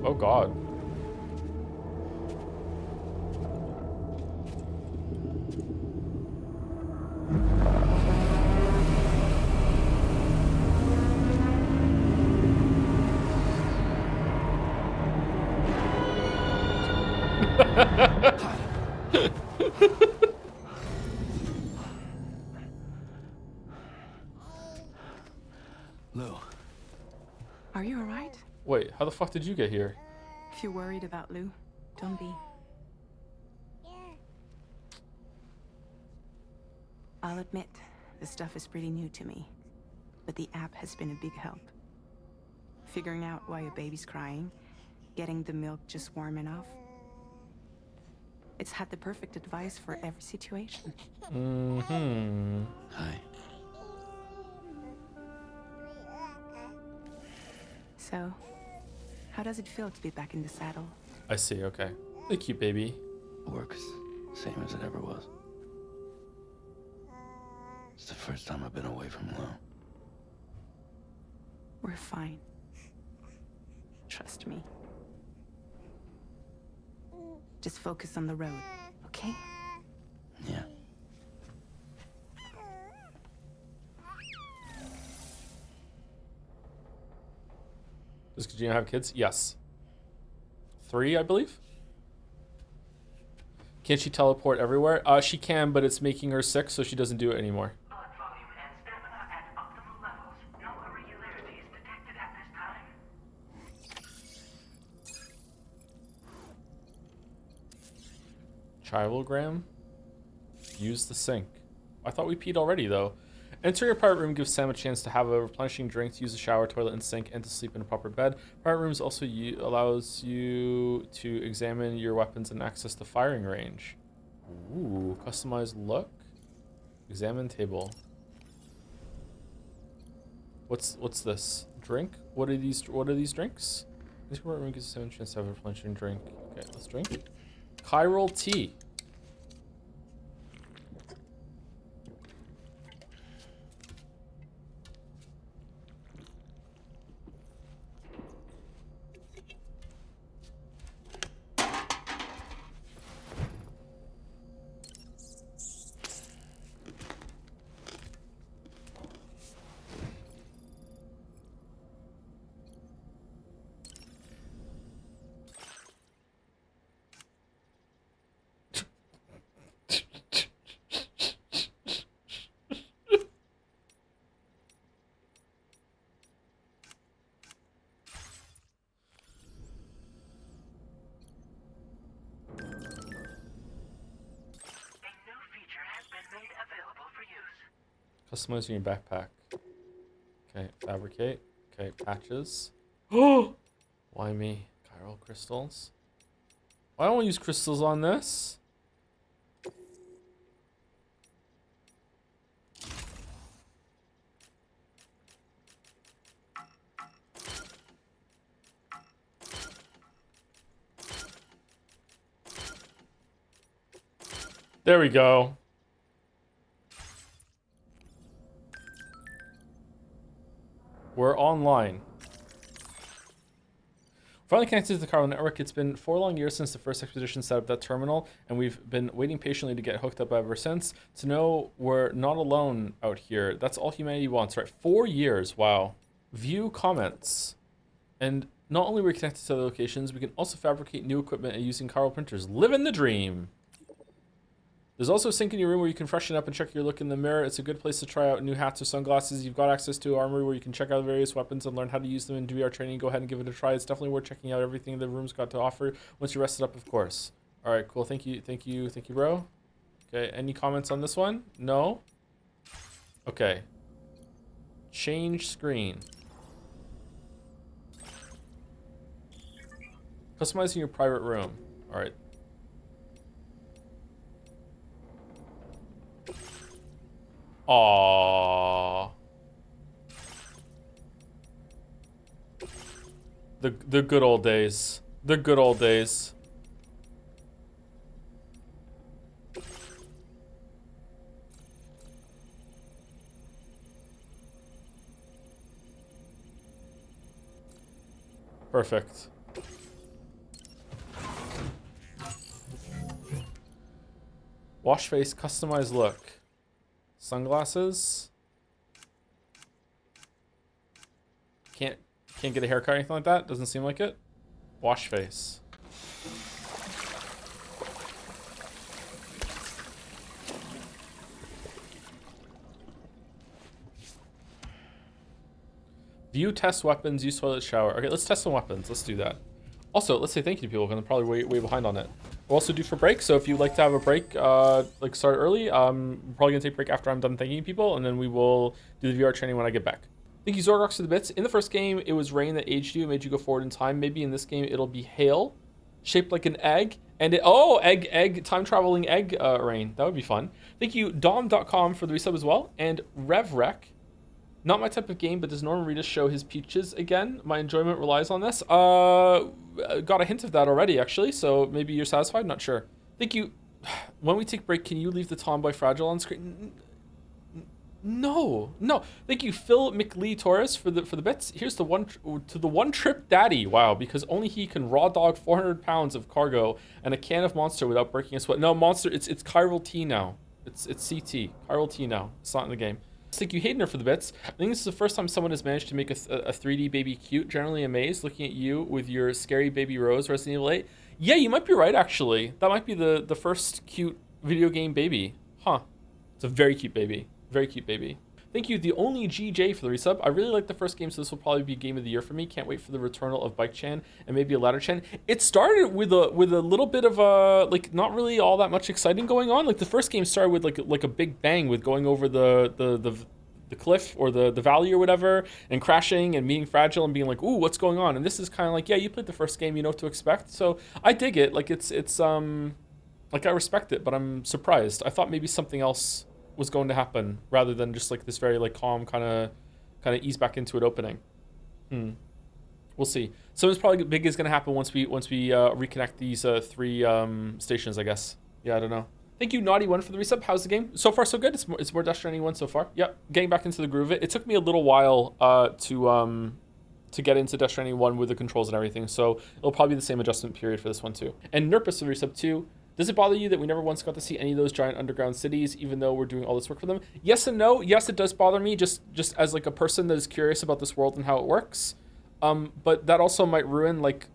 Oh God. Lou. Are you alright? Wait, how the fuck did you get here? If you're worried about Lou, don't be. I'll admit, this stuff is pretty new to me, but the app has been a big help. Figuring out why a baby's crying, getting the milk just warm enough. It's had the perfect advice for every situation. Mm-hmm. Hi. So, how does it feel to be back in the saddle? I see, okay. Thank you, baby. Work's same as it ever was. It's the first time I've been away from Lou. We're fine. Trust me. Just focus on the road, okay? Yeah. Does Kojima have kids? Yes. 3, I believe? Can't she teleport everywhere? She can, but it's making her sick, so she doesn't do it anymore. Blood volume and stamina at optimal levels. No irregularities detected at this time. Chirogram? Use the sink. I thought we peed already, though. Entering a private room gives Sam a chance to have a replenishing drink, to use a shower, toilet, and sink, and to sleep in a proper bed. Private rooms also allows you to examine your weapons and access the firing range. Ooh, customized look. Examine table. What's this? Drink? What are these drinks? This private room gives Sam a chance to have a replenishing drink. Okay, let's drink. Chiral tea. Customizing your backpack. Okay, fabricate. Okay, patches. Oh! Why me? Chiral crystals? Why don't we use crystals on this? There we go. We're online. Finally connected to the chiral network. It's been 4 long years since the first Exposition set up that terminal, and we've been waiting patiently to get hooked up ever since. To know we're not alone out here. That's all humanity wants, right? 4 years, wow. View comments. And not only are we connected to other locations, we can also fabricate new equipment using chiral printers. Living the dream. There's also a sink in your room where you can freshen up and check your look in the mirror. It's a good place to try out new hats or sunglasses. You've got access to armory where you can check out various weapons and learn how to use them in VR training. Go ahead and give it a try. It's definitely worth checking out everything the room's got to offer once you're rested up, of course. All right, cool. Thank you, bro. Okay, any comments on this one? No? Okay. Change screen. Customizing your private room. All right. Aww. The good old days. The good old days. Perfect. Wash face, customize look. Sunglasses. Can't get a haircut or anything like that. Doesn't seem like it. Wash face. View test weapons. Use toilet shower. Okay, let's test some weapons. Let's do that. Also, let's say thank you to people because I'm probably way behind on it. We'll also do for break, so if you'd like to have a break, like start early, we're probably gonna take a break after I'm done thanking people, and then we will do the VR training when I get back. Thank you, Zorgox, for the bits. In the first game, it was rain that aged you and made you go forward in time. Maybe in this game, it'll be hail, shaped like an egg, and egg, time-traveling egg rain. That would be fun. Thank you, Dom.com, for the resub as well, and RevRec. Not my type of game, but does Norman Reedus show his peaches again? My enjoyment relies on this. Got a hint of that already, actually, so maybe you're satisfied? Not sure. Thank you. When we take break, can you leave the Tomboy Fragile on screen? No. Thank you, Phil McLee Torres, for the bits. Here's the one trip daddy. Wow, because only he can raw dog 400 pounds of cargo and a can of Monster without breaking a sweat. No, Monster. It's chiral T now. It's CT. Chiral T now. It's not in the game. Thank you, Haydener, for the bits. I think this is the first time someone has managed to make a 3D baby cute. Generally amazed looking at you with your scary baby Rose, Resident Evil 8. Yeah, you might be right, actually. That might be the first cute video game baby. Huh. It's a very cute baby. Very cute baby. Thank you, the only GJ, for the resub. I really like the first game, so this will probably be game of the year for me. Can't wait for the returnal of Bike Chan and maybe a Ladder Chan. It started with a little bit of a, like, not really all that much exciting going on. Like, the first game started with like a big bang with going over the cliff or the valley or whatever and crashing and meeting Fragile and being like, ooh, what's going on? And this is kind of like, yeah, you played the first game, you know what to expect. So I dig it. Like, it's like, I respect it, but I'm surprised. I thought maybe something else was going to happen rather than just like this very like calm kind of ease back into it opening. We'll see. Something's probably big is going to happen once we reconnect these 3 stations, I guess. Yeah, I don't know. Thank you, Naughty1, for the resub. How's the game? So far, so good. It's more Death Stranding 1 so far. Yep, getting back into the groove of it. It took me a little while to get into Death Stranding 1 with the controls and everything, so it'll probably be the same adjustment period for this one too. And Nurpus for the resub 2. Does it bother you that we never once got to see any of those giant underground cities, even though we're doing all this work for them? Yes and no. Yes, it does bother me, just as like a person that is curious about this world and how it works. But that also might ruin like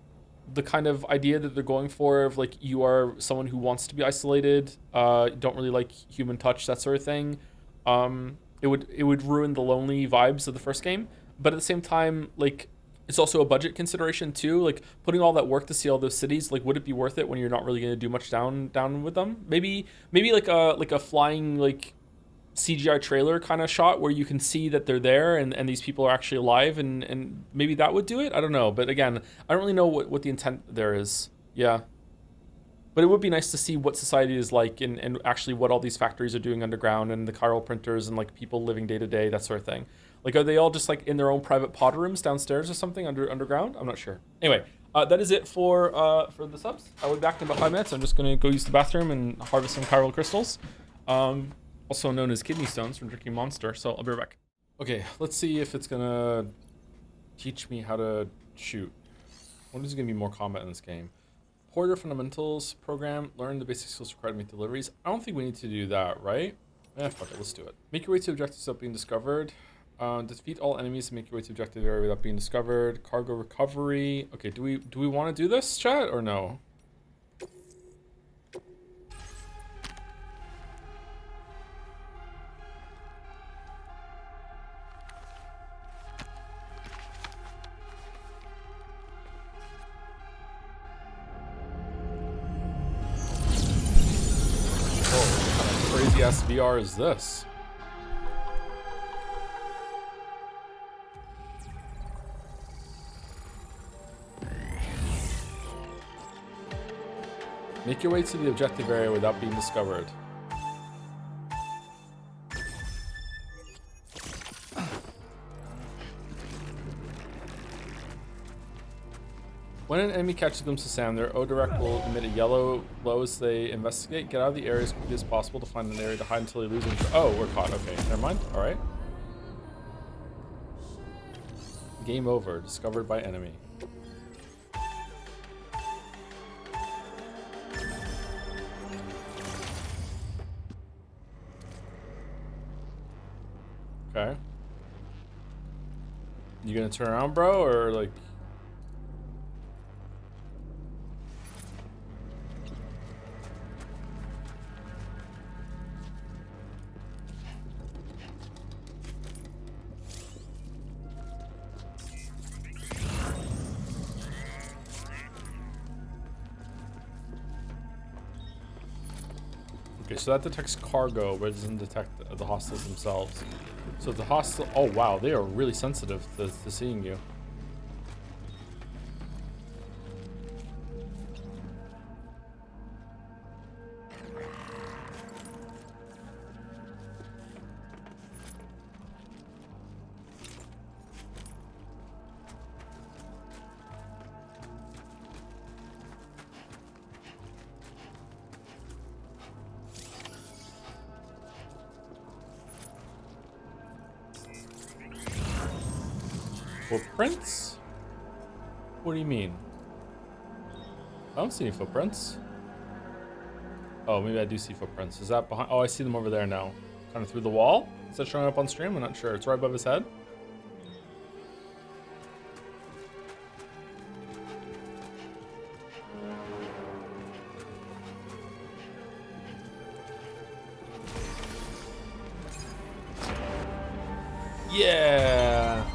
the kind of idea that they're going for of like you are someone who wants to be isolated, don't really like human touch, that sort of thing. It would ruin the lonely vibes of the first game. But at the same time, like, it's also a budget consideration too. Like, putting all that work to see all those cities, like, would it be worth it when you're not really going to do much down with them? Maybe like a flying like CGI trailer kind of shot where you can see that they're there and these people are actually alive, and maybe that would do it. I don't know, but again, I don't really know what the intent there is. Yeah, but it would be nice to see what society is like and actually what all these factories are doing underground and the chiral printers and like people living day to day, that sort of thing. Like, are they all just like in their own private pod rooms downstairs or something underground? I'm not sure. Anyway, that is it for the subs. I'll be back in about 5 minutes. I'm just gonna go use the bathroom and harvest some chiral crystals, also known as kidney stones from drinking Monster. So I'll be right back. Okay, let's see if it's gonna Teach me how to shoot. When is going to be more combat in this game? Porter Fundamentals program. Learn the basic skills required to make deliveries. I don't think we need to do that, right? Fuck it, let's do it. Make your way to objectives without being discovered. Defeat all enemies and make your way to objective area without being discovered. Cargo recovery. Okay, do we want to do this, chat, or no? Crazy ass VR is this? Make your way to the objective area without being discovered. When an enemy catches a glimpse of Sam, their O-Direct will emit a yellow glow as they investigate. Get out of the area as quickly as possible to find an area to hide until they lose them. Oh, we're caught. Okay, never mind. All right. Game over. Discovered by enemy. Okay. You gonna turn around, bro, or like? Okay, so that detects cargo, but it doesn't detect the hostiles themselves. So the hostile, oh wow, they are really sensitive to seeing you. Footprints? What do you mean? I don't see any footprints. Oh, maybe I do see footprints. Is that behind? Oh, I see them over there now. Kind of through the wall? Is that showing up on stream? I'm not sure. It's right above his head. Yeah.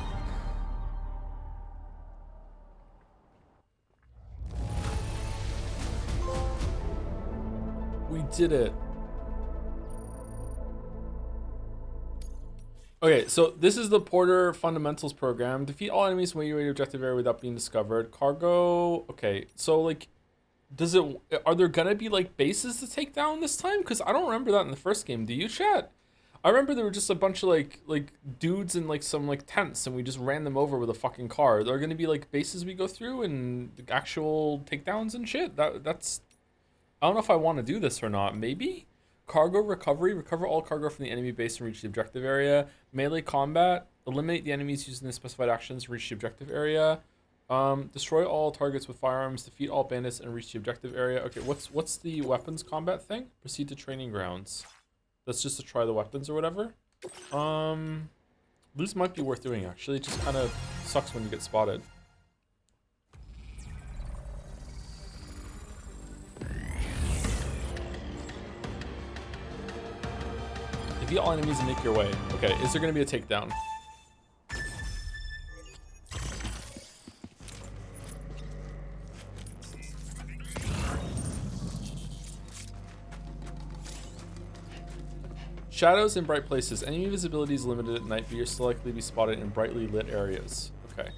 We did it. Okay, so this is the Porter Fundamentals program. Defeat all enemies when you your objective area without being discovered. Cargo. Okay, so like, are there gonna be like bases to take down this time? Because I don't remember that in the first game. Do you, chat? I remember there were just a bunch of like dudes in like some like tents, and we just ran them over with a fucking car. There are gonna be like bases we go through and actual takedowns and shit. That's. I don't know if I want to do this or not. Maybe? Cargo recovery. Recover all cargo from the enemy base and reach the objective area. Melee combat. Eliminate the enemies using the specified actions. Reach the objective area. Destroy all targets with firearms. Defeat all bandits and reach the objective area. Okay, what's the weapons combat thing? Proceed to training grounds. That's just to try the weapons or whatever. This might be worth doing actually. It just kind of sucks when you get spotted. Defeat all enemies and make your way. Okay, is there going to be a takedown? Shadows in bright places. Enemy visibility is limited at night, but you're still likely to be spotted in brightly lit areas. Okay.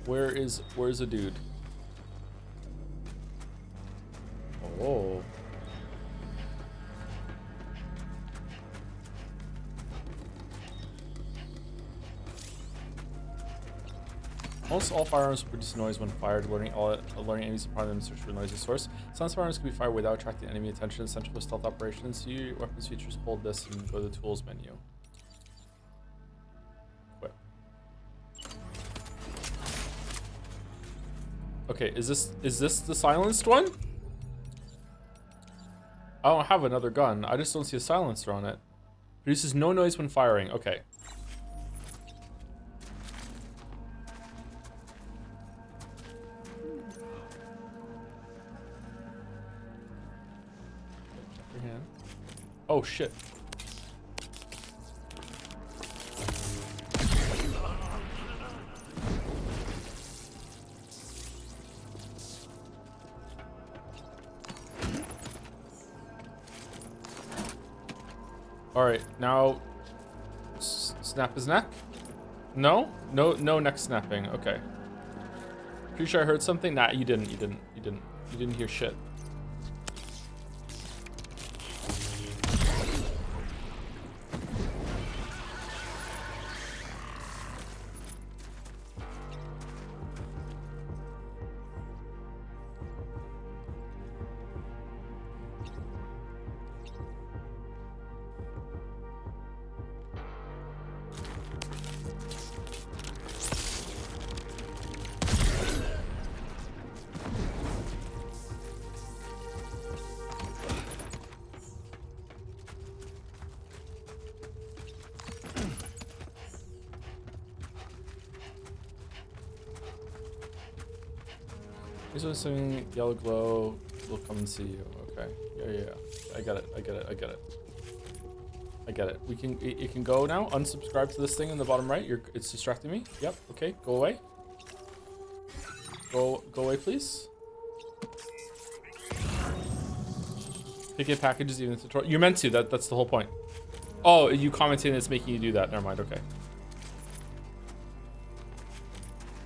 Where's a dude? Oh. Almost all firearms produce noise when fired, alerting enemies upon them to search for a noisy source. Some firearms can be fired without attracting enemy attention, essential for stealth operations. See your weapons features, hold this, and go to the tools menu. Okay, is this the silenced one? I don't have another gun. I just don't see a silencer on it. Produces no noise when firing. Okay. Check your hand. Oh shit. All right, now snap his neck. No neck snapping. Okay. Pretty sure I heard something. Nah, you didn't. You didn't hear shit. Here's what's saying yellow glow. We'll come and see you. Okay. Yeah. I get it. We can. It can go now. Unsubscribe to this thing in the bottom right. It's distracting me. Yep. Okay. Go away. Go away, please. Pick packages even tutorial. You're meant to. That's the whole point. Oh, you commenting it's making you do that. Never mind. Okay.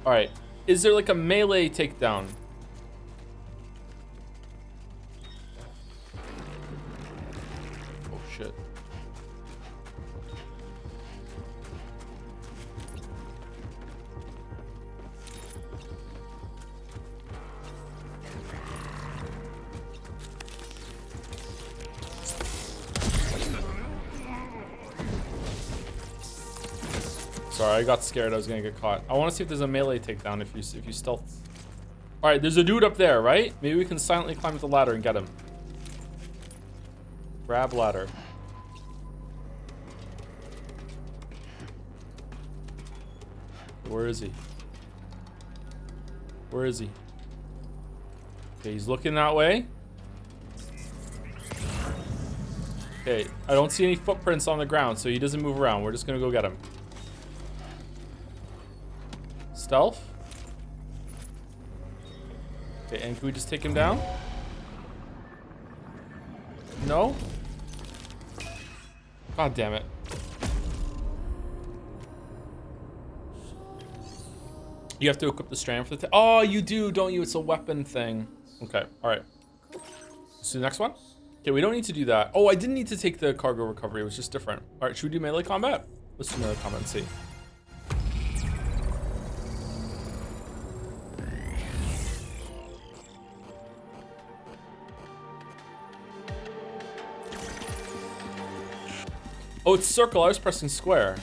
All right. Is there like a melee takedown? Oh shit. Sorry, I got scared I was gonna get caught. I want to see if there's a melee takedown if you stealth. All right, there's a dude up there, right? Maybe we can silently climb up the ladder and get him. Grab ladder. Where is he? Where is he? Okay, he's looking that way. Okay, I don't see any footprints on the ground, so he doesn't move around. We're just gonna go get him. Stealth. Okay, and can we just take him down? No? God damn it. You have to equip the strand for the oh, you do, don't you? It's a weapon thing. Okay, alright. Let's do the next one. Okay, we don't need to do that. Oh, I didn't need to take the cargo recovery. It was just different. Alright, should we do melee combat? Let's do melee combat and see. Oh, it's circle. I was pressing square.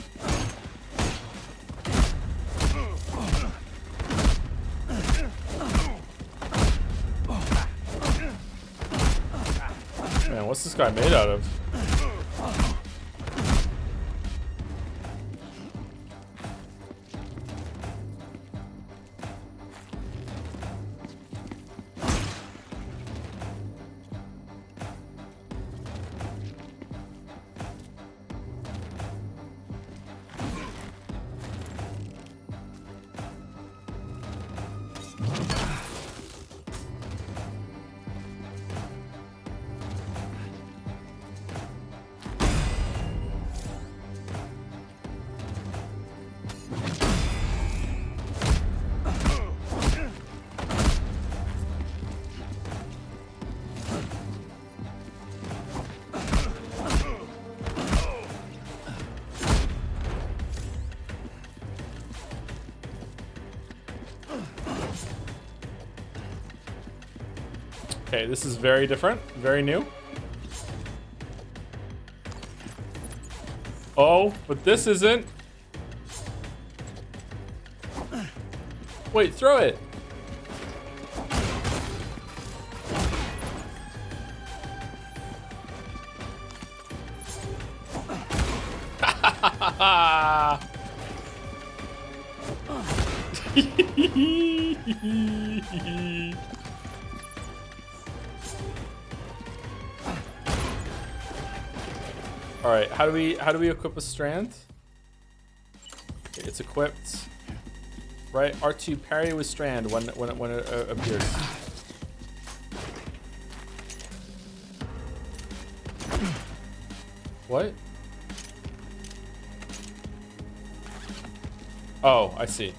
Man, what's this guy made out of? Okay, this is very different, very new. Oh, but this isn't. Wait, throw it. All right, how do we equip a strand? Okay, it's equipped. Right, R2 parry with strand when it appears. What? Oh, I see.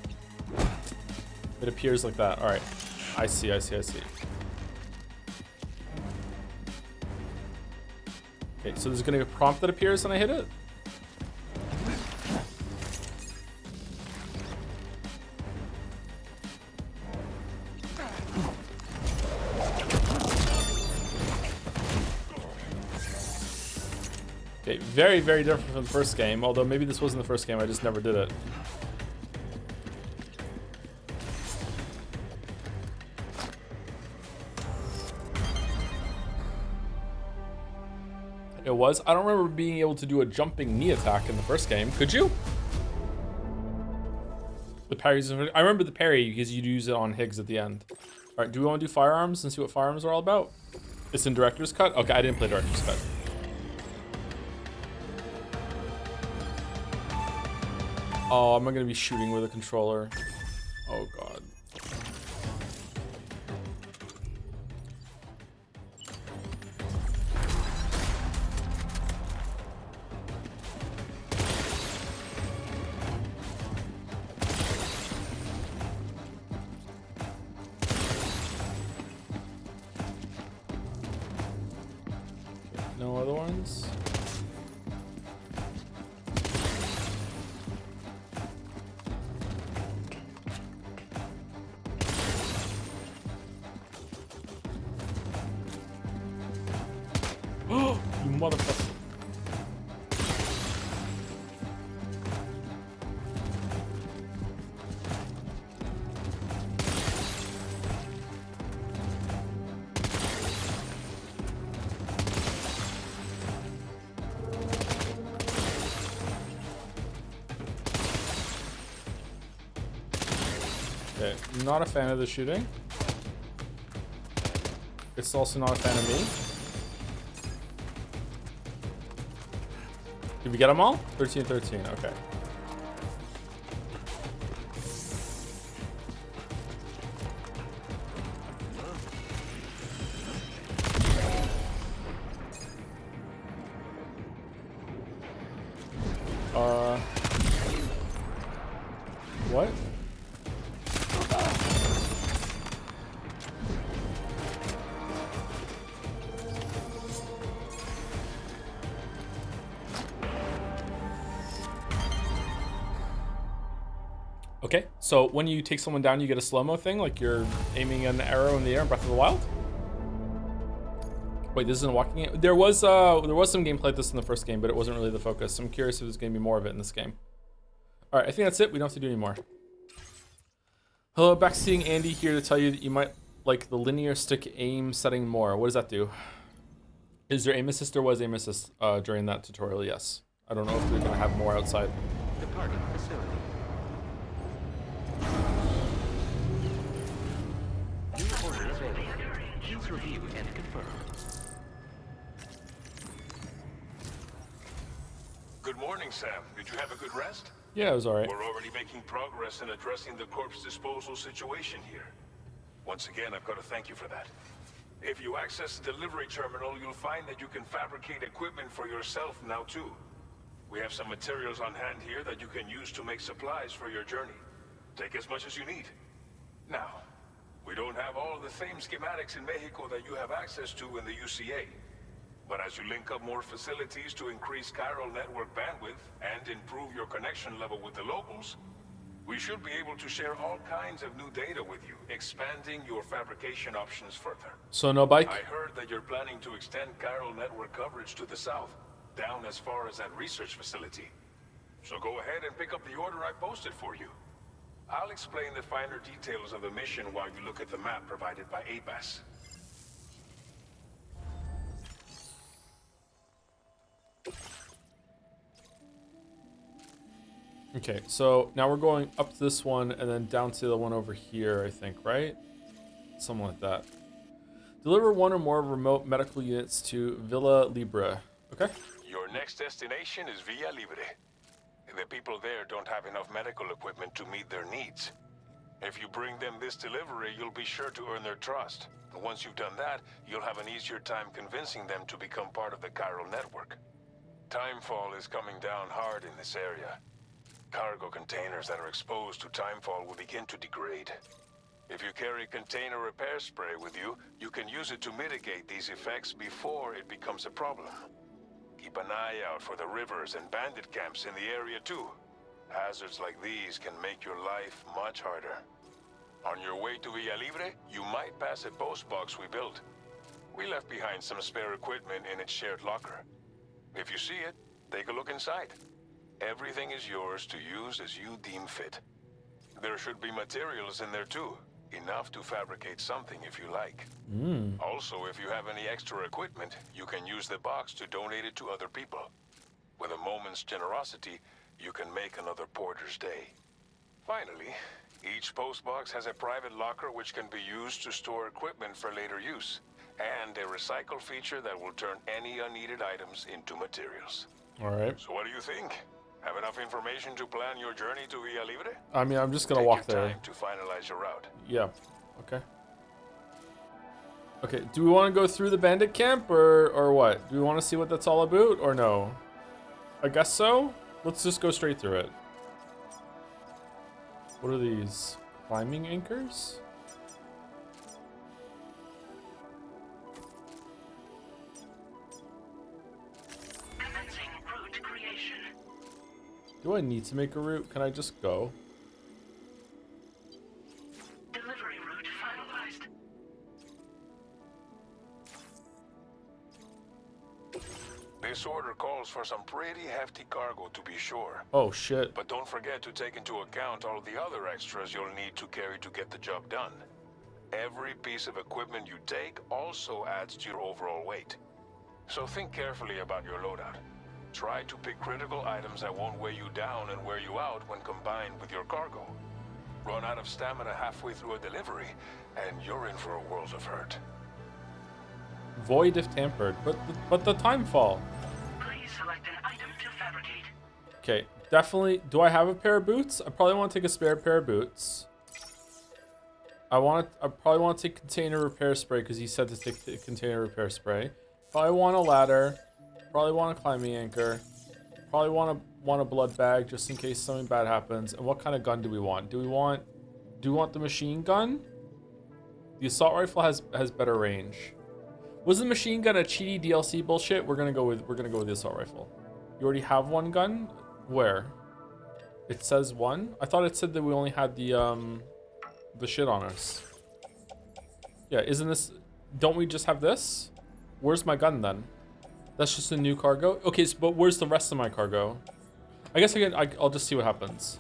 It appears like that. All right, I see. Okay, so there's gonna be a prompt that appears when I hit it. Okay, very, very different from the first game, although maybe this wasn't the first game, I just never did it. It was? I don't remember being able to do a jumping knee attack in the first game. Could you? The parries, I remember the parry because you'd use it on Higgs at the end. All right, do we want to do firearms and see what firearms are all about? It's in Director's Cut? Okay, I didn't play Director's Cut. Oh, am I gonna be shooting with a controller? Oh god. No other ones? Oh, you motherfucker. Okay, not a fan of the shooting. It's also not a fan of me. Did we get them all? 13, okay. What? Okay, so when you take someone down, you get a slow-mo thing, like you're aiming an arrow in the air in Breath of the Wild? Wait, this isn't walking it? There was some gameplay like this in the first game, but it wasn't really the focus. I'm curious if there's gonna be more of it in this game. All right, I think that's it. We don't have to do any more. Hello, back seeing Andy here to tell you that you might like the linear stick aim setting more. What does that do? Is there aim assist? There was aim assist during that tutorial, yes. I don't know if they're gonna have more outside. Departing facility. New order available. Please review and confirm. Good morning, Sam. Did you have a good rest? Yeah, it was alright. We're already making progress in addressing the corpse disposal situation here. Once again, I've got to thank you for that. If you access the delivery terminal, you'll find that you can fabricate equipment for yourself now too. We have some materials on hand here that you can use to make supplies for your journey. Take as much as you need. Now, we don't have all the same schematics in Mexico that you have access to in the UCA. But as you link up more facilities to increase chiral network bandwidth and improve your connection level with the locals, we should be able to share all kinds of new data with you, expanding your fabrication options further. So no bike? I heard that you're planning to extend chiral network coverage to the south, down as far as that research facility. So go ahead and pick up the order I posted for you. I'll explain the finer details of the mission while you look at the map provided by ABAS. Okay, so now we're going up to this one and then down to the one over here, I think, right? Something like that. Deliver one or more remote medical units to Villa Libre. Okay. Your next destination is Villa Libre. The people there don't have enough medical equipment to meet their needs. If you bring them this delivery, you'll be sure to earn their trust. And once you've done that, you'll have an easier time convincing them to become part of the chiral network. Timefall is coming down hard in this area. Cargo containers that are exposed to timefall will begin to degrade. If you carry container repair spray with you, you can use it to mitigate these effects before it becomes a problem. Keep an eye out for the rivers and bandit camps in the area too. Hazards like these can make your life much harder. On your way to Villa Libre, you might pass a post box we built. We left behind some spare equipment in its shared locker. If you see it, take a look inside. Everything is yours to use as you deem fit. There should be materials in there too, enough to fabricate something if you like. Also, if you have any extra equipment, you can use the box to donate it to other people. With a moment's generosity, you can make another porter's day. Finally, each postbox has a private locker which can be used to store equipment for later use, and a recycle feature that will turn any unneeded items into materials. All right. So what do you think? Have enough information to plan your journey to Villa Libre? I mean, I'm just gonna Take walk your there. time to finalize your route. Yeah. Okay. Okay. Do we want to go through the bandit camp or what? Do we want to see what that's all about or no? I guess so. Let's just go straight through it. What are these? Climbing anchors? Commencing route creation. Do I need to make a route? Can I just go? Delivery route finalized. This order calls for some pretty hefty cargo to be sure. Oh shit. But don't forget to take into account all the other extras you'll need to carry to get the job done. Every piece of equipment you take also adds to your overall weight. So think carefully about your loadout. Try to pick critical items that won't weigh you down and wear you out when combined with your cargo. Run out of stamina halfway through a delivery, and you're in for a world of hurt. Void if tampered, but the timefall. Please select an item to fabricate. Okay, definitely. Do I have a pair of boots? I probably want to take a spare pair of boots. I probably want to take container repair spray because he said to take the container repair spray. Probably want a ladder. Probably want a climbing anchor. Probably want a blood bag just in case something bad happens. And what kind of gun do we want? Do we want the machine gun? The assault rifle has better range. Was the machine gun a cheaty DLC bullshit? We're gonna go with the assault rifle. You already have one gun? Where? It says one? I thought it said that we only had the shit on us. Yeah, isn't this... Don't we just have this? Where's my gun then? That's just a new cargo? Okay, so, but where's the rest of my cargo? I guess I'll just see what happens.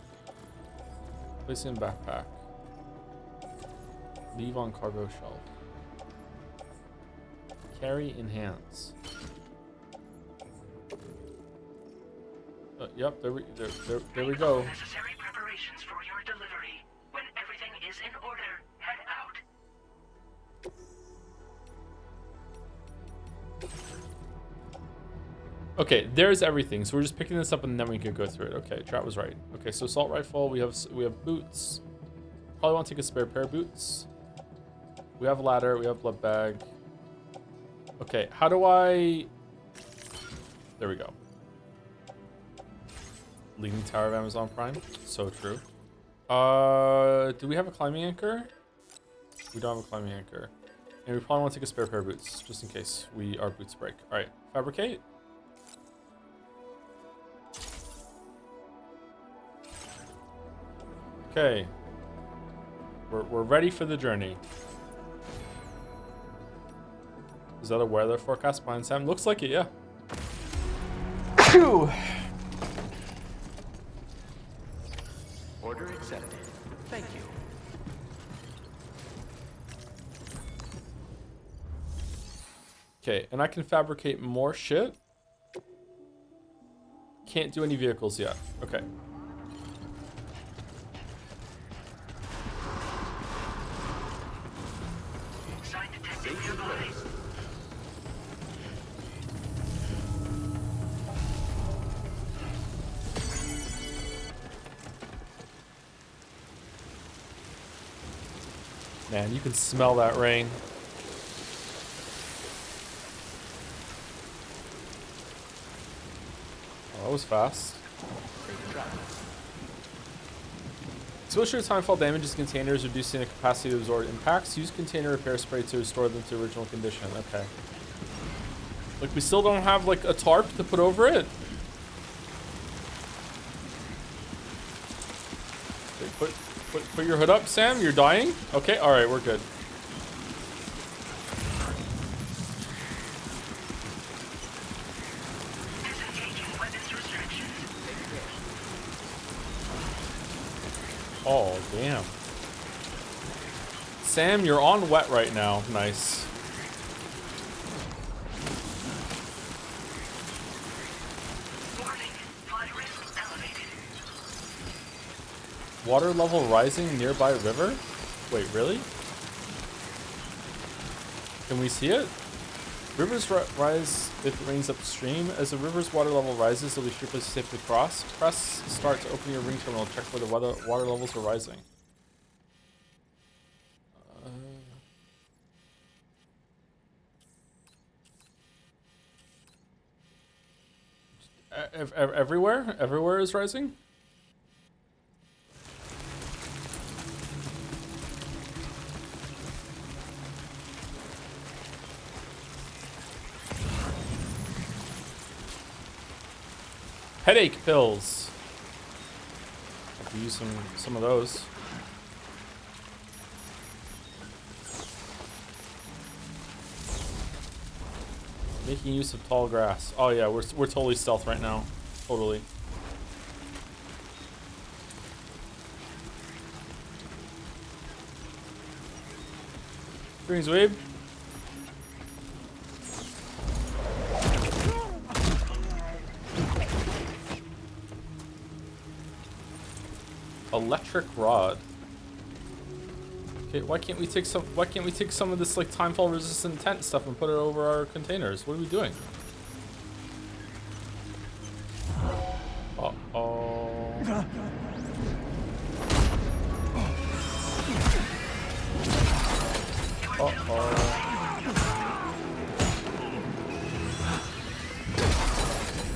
Place in backpack. Leave on cargo shelf. Carry in hands. Yep, there we go. Necessary preparations for your delivery. When everything is in order, head out. Okay, there's everything. So we're just picking this up and then we can go through it. Okay, Trap was right. Okay, so assault rifle, we have boots. Probably want to take a spare pair of boots. We have ladder, we have blood bag. Okay, how do I... There we go. Leaning Tower of Amazon Prime. So true. Do we have a climbing anchor? We don't have a climbing anchor. And we probably want to take a spare pair of boots, just in case our boots break. Alright, fabricate. Okay. We're ready for the journey. Is that a weather forecast behind Sam? Looks like it, yeah. Phew. Order accepted. Thank you. Okay, and I can fabricate more shit. Can't do any vehicles yet. Okay. Man, you can smell that rain. Oh, that was fast. Exposure to timefall damages containers, reducing the capacity to absorb impacts. Use container repair spray to restore them to original condition. Okay. Like, we still don't have, like, a tarp to put over it? Okay, put your hood up, Sam. You're dying? Okay, alright, we're good. Oh, damn. Sam, you're on wet right now. Nice. Water level rising nearby river? Wait, really? Can we see it? Rivers rise if it rains upstream. As the river's water level rises, there'll be places safe to cross. Press start to open your ring terminal. Check where the water levels are rising. Everywhere? Everywhere is rising? Headache pills. I could use some of those. Making use of tall grass. Oh yeah, we're totally stealth right now. Totally. Greens wave. Electric rod. Okay, why can't we take some of this like timefall resistant tent stuff and put it over our containers? What are we doing? Uh-oh. Uh-oh.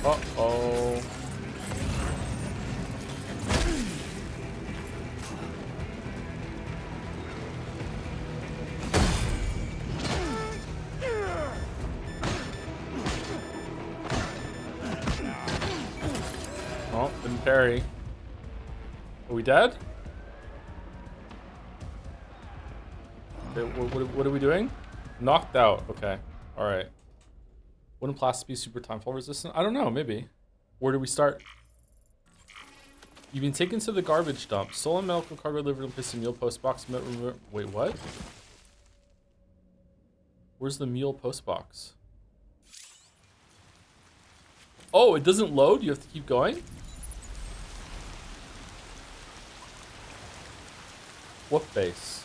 Uh-oh. Oh, didn't parry. Are we dead? Okay, what are we doing? Knocked out. Okay. Alright. Wouldn't plastic be super timefall resistant? I don't know, maybe. Where do we start? You've been taken to the garbage dump. Stolen medical cargo delivered in place in meal post box. Wait, what? Where's the meal post box? Oh, it doesn't load? You have to keep going? What base?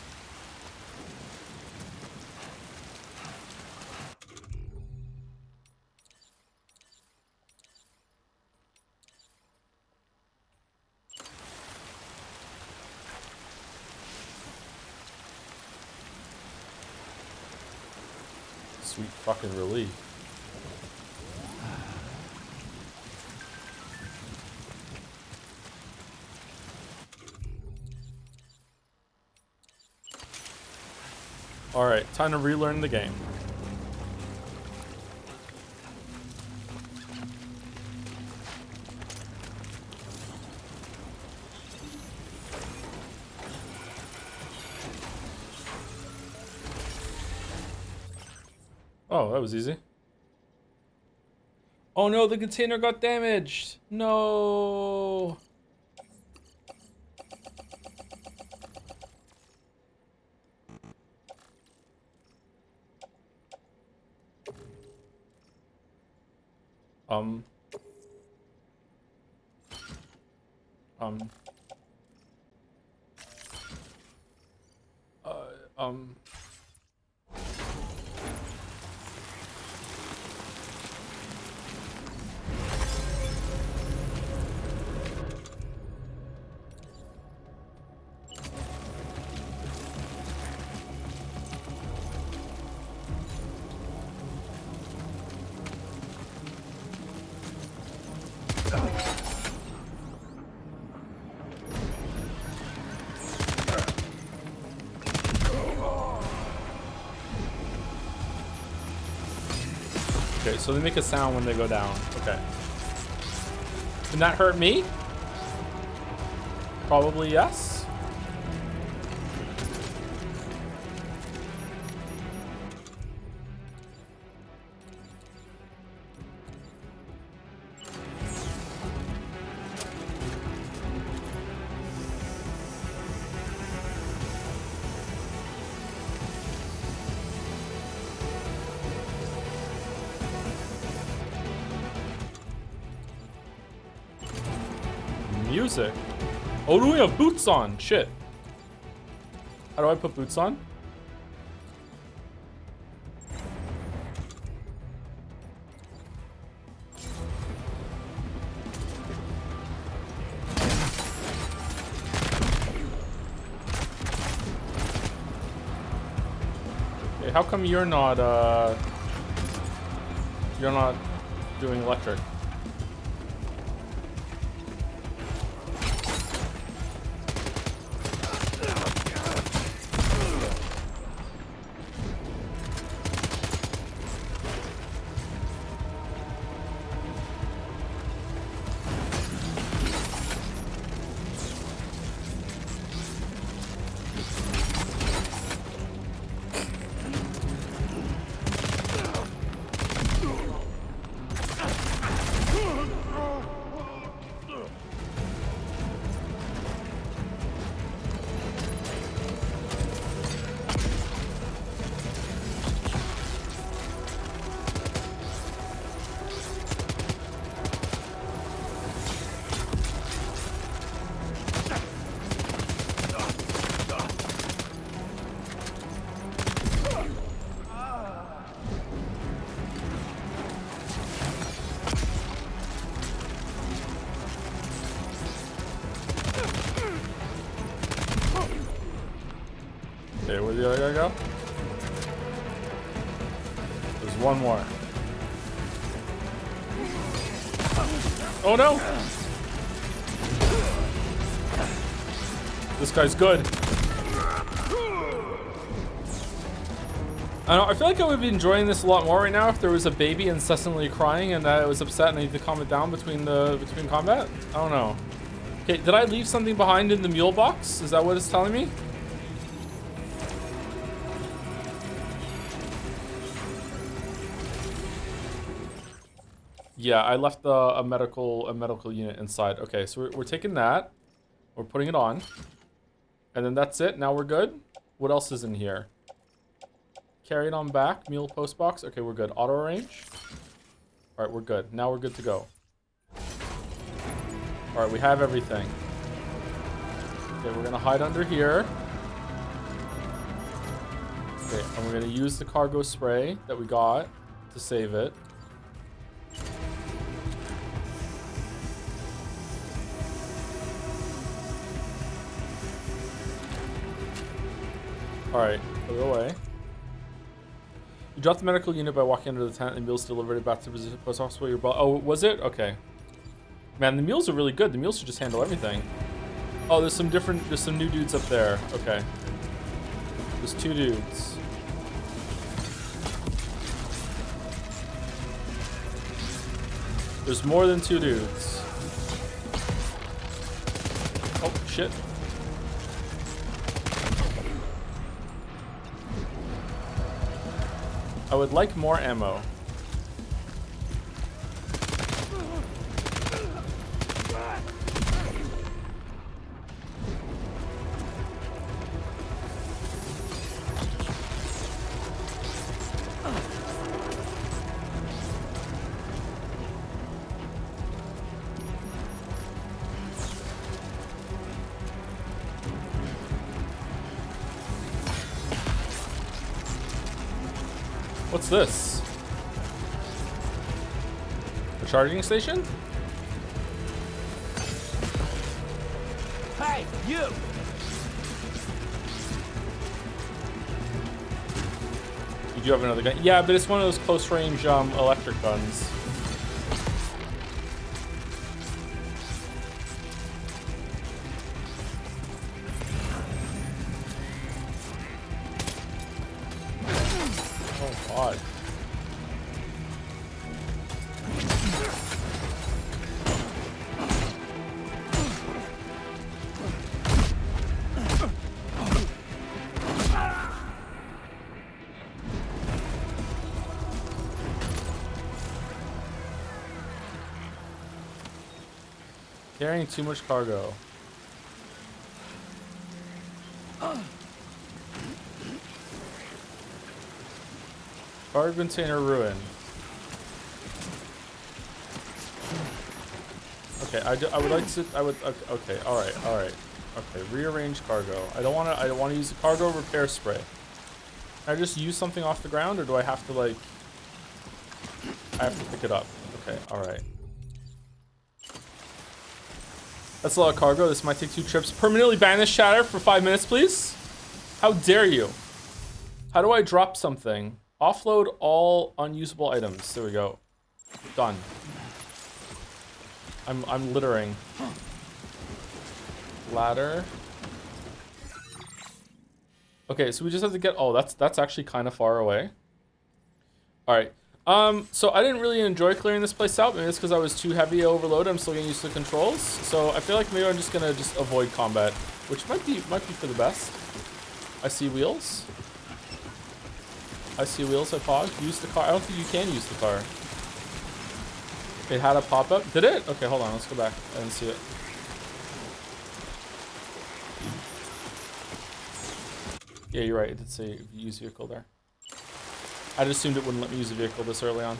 Sweet fucking relief. Alright, time to relearn the game. Oh, that was easy. Oh no, the container got damaged. No. Um. Okay, so they make a sound when they go down. Okay. Can that hurt me? Probably yes. Music. Oh, do we have boots on? Shit. How do I put boots on? Okay, how come you're not doing electric? Okay, where'd the other guy go? There's one more. Oh no! This guy's good. I don't know, I feel like I would be enjoying this a lot more right now if there was a baby incessantly crying and I was upset and I need to calm it down between combat. I don't know. Okay, did I leave something behind in the mule box? Is that what it's telling me? Yeah, I left a medical unit inside. Okay, so we're taking that. We're putting it on. And then that's it. Now we're good. What else is in here? Carry it on back. Mule post box. Okay, we're good. Auto arrange. All right, we're good. Now we're good to go. All right, we have everything. Okay, we're gonna hide under here. Okay, and we're gonna use the cargo spray that we got to save it. Alright, put it away. You dropped the medical unit by walking under the tent and mules delivered it back to the post office where your oh, was it? Okay. Man, the mules are really good. The mules should just handle everything. Oh, there's some new dudes up there. Okay. There's 2 dudes. There's more than 2 dudes. Oh, shit. I would like more ammo. What's this? A charging station? Hey, you! You do have another gun. Yeah, but it's one of those close range electric guns. Carrying too much cargo. Cargo container ruined. Okay, I would like to, okay, alright. Okay, rearrange cargo. I don't want to use the cargo repair spray. Can I just use something off the ground, or do I have to, like, I have to pick it up? Okay, alright. That's a lot of cargo. This might take 2 trips. Permanently ban this chatter for 5 minutes, please. How dare you? How do I drop something? Offload all unusable items. There we go. Done. I'm littering. Ladder. Okay, so we just have to get, oh, that's actually kind of far away. All right. So I didn't really enjoy clearing this place out. Maybe it's because I was too heavy overloaded. I'm still getting used to the controls. So I feel like maybe I'm just gonna avoid combat, which might be for the best. I see wheels. I see wheels. I pause. Use the car. I don't think you can use the car. It had a pop-up. Did it? Okay, hold on. Let's go back. I didn't see it. Yeah, you're right. It did say use vehicle there. I just assumed it wouldn't let me use a vehicle this early on.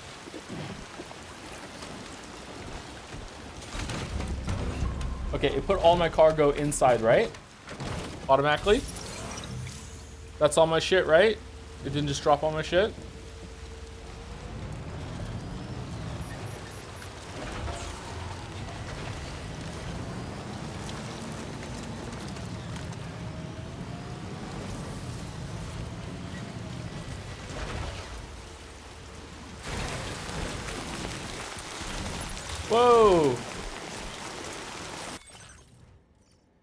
Okay, it put all my cargo inside, right? Automatically? That's all my shit, right? It didn't just drop all my shit? Whoa!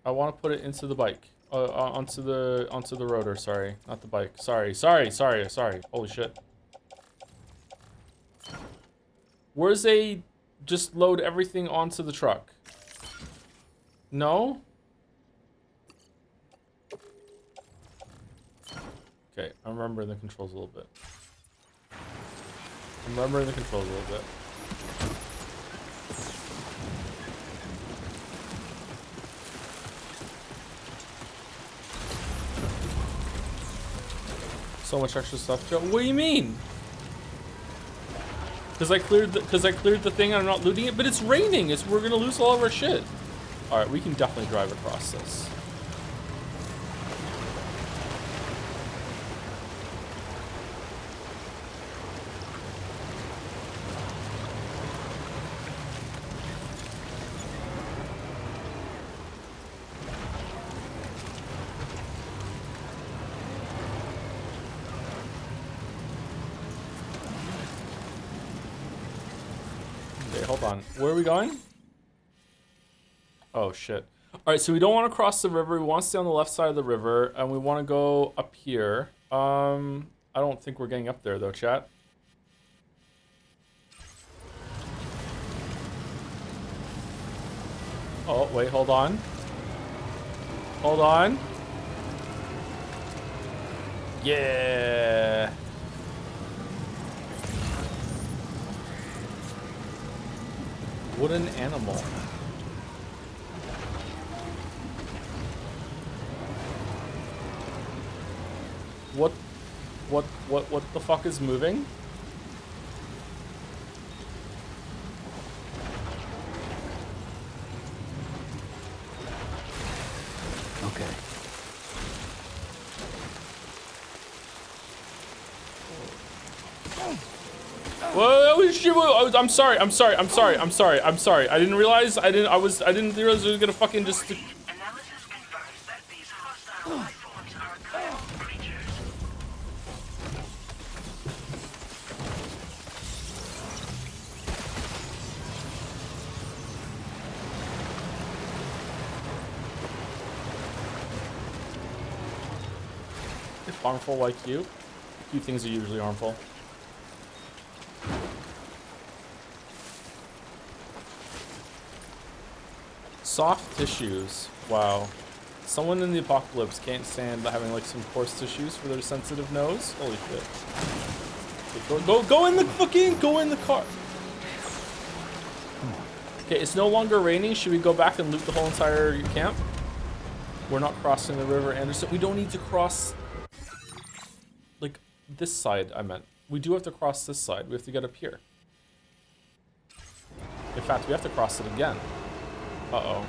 I want to put it into the bike. Onto the rotor, sorry. Not the bike. Sorry. Holy shit. Where's a just load everything onto the truck? No? Okay, I'm remembering the controls a little bit. So much extra stuff, Joe. What do you mean? Because I cleared the thing and I'm not looting it, but it's raining. We're gonna lose all of our shit. All right, we can definitely drive across this. Hold on. Where are we going? Oh, shit. All right, so we don't want to cross the river. We want to stay on the left side of the river, and we want to go up here. I don't think we're getting up there, though, chat. Oh, wait, hold on. Hold on. Yeah. Wooden animal. What the fuck is moving? Okay. Whoa, shit, whoa, I'm sorry. I didn't realize I didn't realize it was gonna fucking just. Analysis confirms that these hostile life forms are clone creatures. If harmful like you. A few things are usually harmful. Soft tissues. Wow. Someone in the apocalypse can't stand having like some coarse tissues for their sensitive nose. Holy shit. Okay, go in the car. Okay, it's no longer raining. Should we go back and loot the whole entire camp? We're not crossing the river, Anderson. We don't need to cross, like, this side, I meant. We do have to cross this side. We have to get up here. In fact, we have to cross it again. Uh-oh.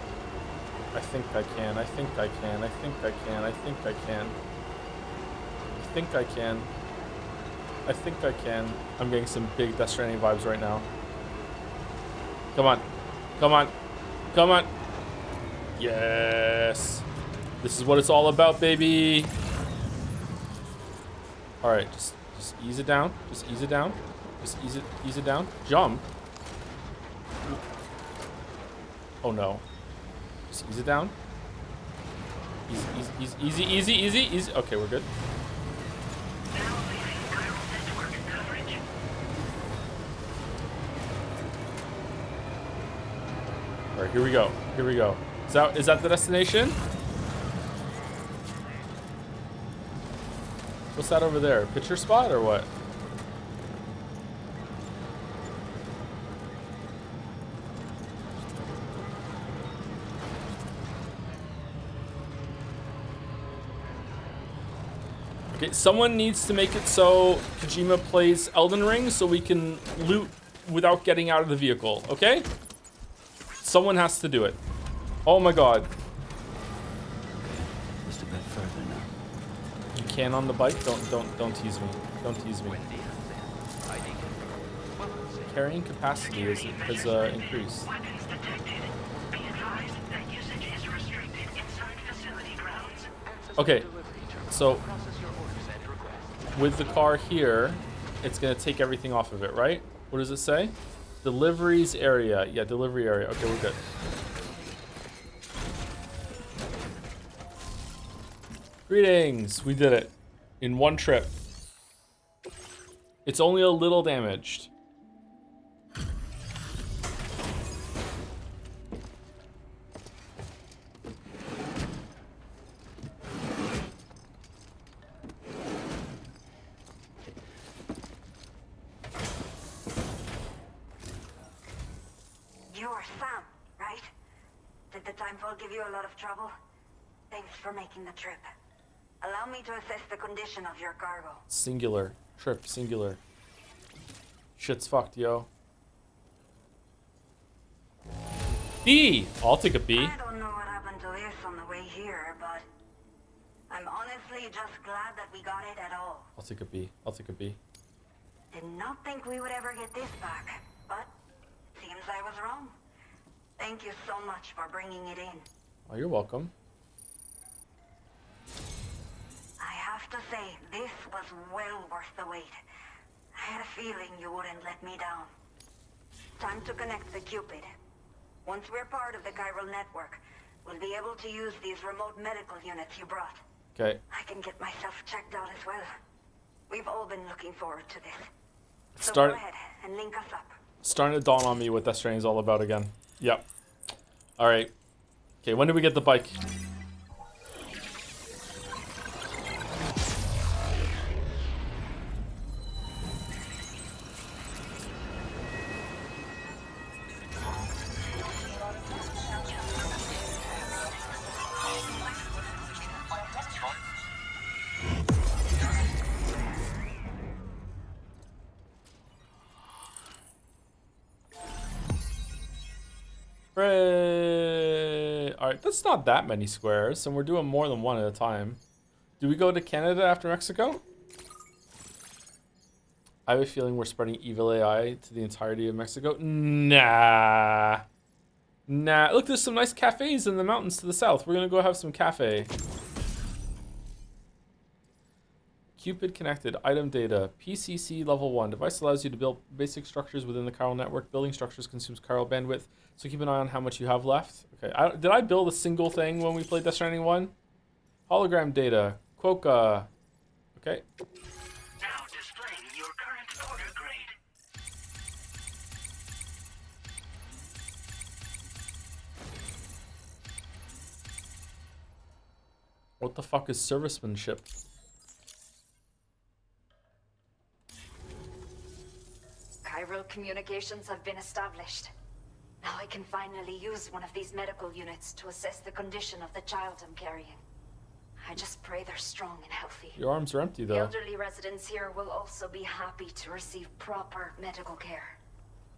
I think I can. I think I can. I think I can. I think I can. I think I can. I think I can. I'm getting some big Death Stranding vibes right now. Come on. Come on. Come on. Yes. This is what it's all about, baby. All right, just ease it down. Just ease it down. Just ease it down. Jump. Oh no. Just ease it down. Easy. Okay, we're good. All right, here we go. Here we go. Is that the destination? What's that over there? Picture spot or what? Okay, someone needs to make it so Kojima plays Elden Ring so we can loot without getting out of the vehicle, okay? Someone has to do it. Oh my god. Just a bit further now. You can on the bike? Don't tease me. Don't tease me. Carrying capacity has increased. Okay, so with the car here, it's gonna take everything off of it, right? What does it say? Deliveries area. Yeah, delivery area. Okay, we're good. Greetings. We did it in one trip. It's only a little damaged. You're Sam, right? Did the timefall give you a lot of trouble? Thanks for making the trip. Allow me to assess the condition of your cargo. Singular. Trip, singular. Shit's fucked, yo. B! I'll take a B. I don't know what happened to this on the way here, but I'm honestly just glad that we got it at all. I'll take a B. I'll take a B. Did not think we would ever get this back, but seems I was wrong. Thank you so much for bringing it in. Oh, you're welcome. I have to say, this was well worth the wait. I had a feeling you wouldn't let me down. Time to connect the Cupid. Once we're part of the chiral network, we'll be able to use these remote medical units you brought. Okay. I can get myself checked out as well. We've all been looking forward to this. So Start. go ahead and link us up. Starting to dawn on me what Death Stranding is all about again. Yep. All right. Okay, when do we get the bike? Alright, that's not that many squares, and we're doing more than one at a time. Do we go to Canada after Mexico? I have a feeling we're spreading evil AI to the entirety of Mexico. Nah. Nah. Look, there's some nice cafes in the mountains to the south. We're gonna go have some cafe. Cupid connected. Item data. PCC level 1. Device allows you to build basic structures within the chiral network. Building structures consumes chiral bandwidth, so keep an eye on how much you have left. Okay. Did I build a single thing when we played Death Stranding 1? Hologram data. Quokka. Okay. Now displaying your current order grade. What the fuck is servicemanship? Chiral communications have been established. Now I can finally use one of these medical units to assess the condition of the child I'm carrying. I just pray they're strong and healthy. Your arms are empty, The though. elderly residents here will also be happy to receive proper medical care.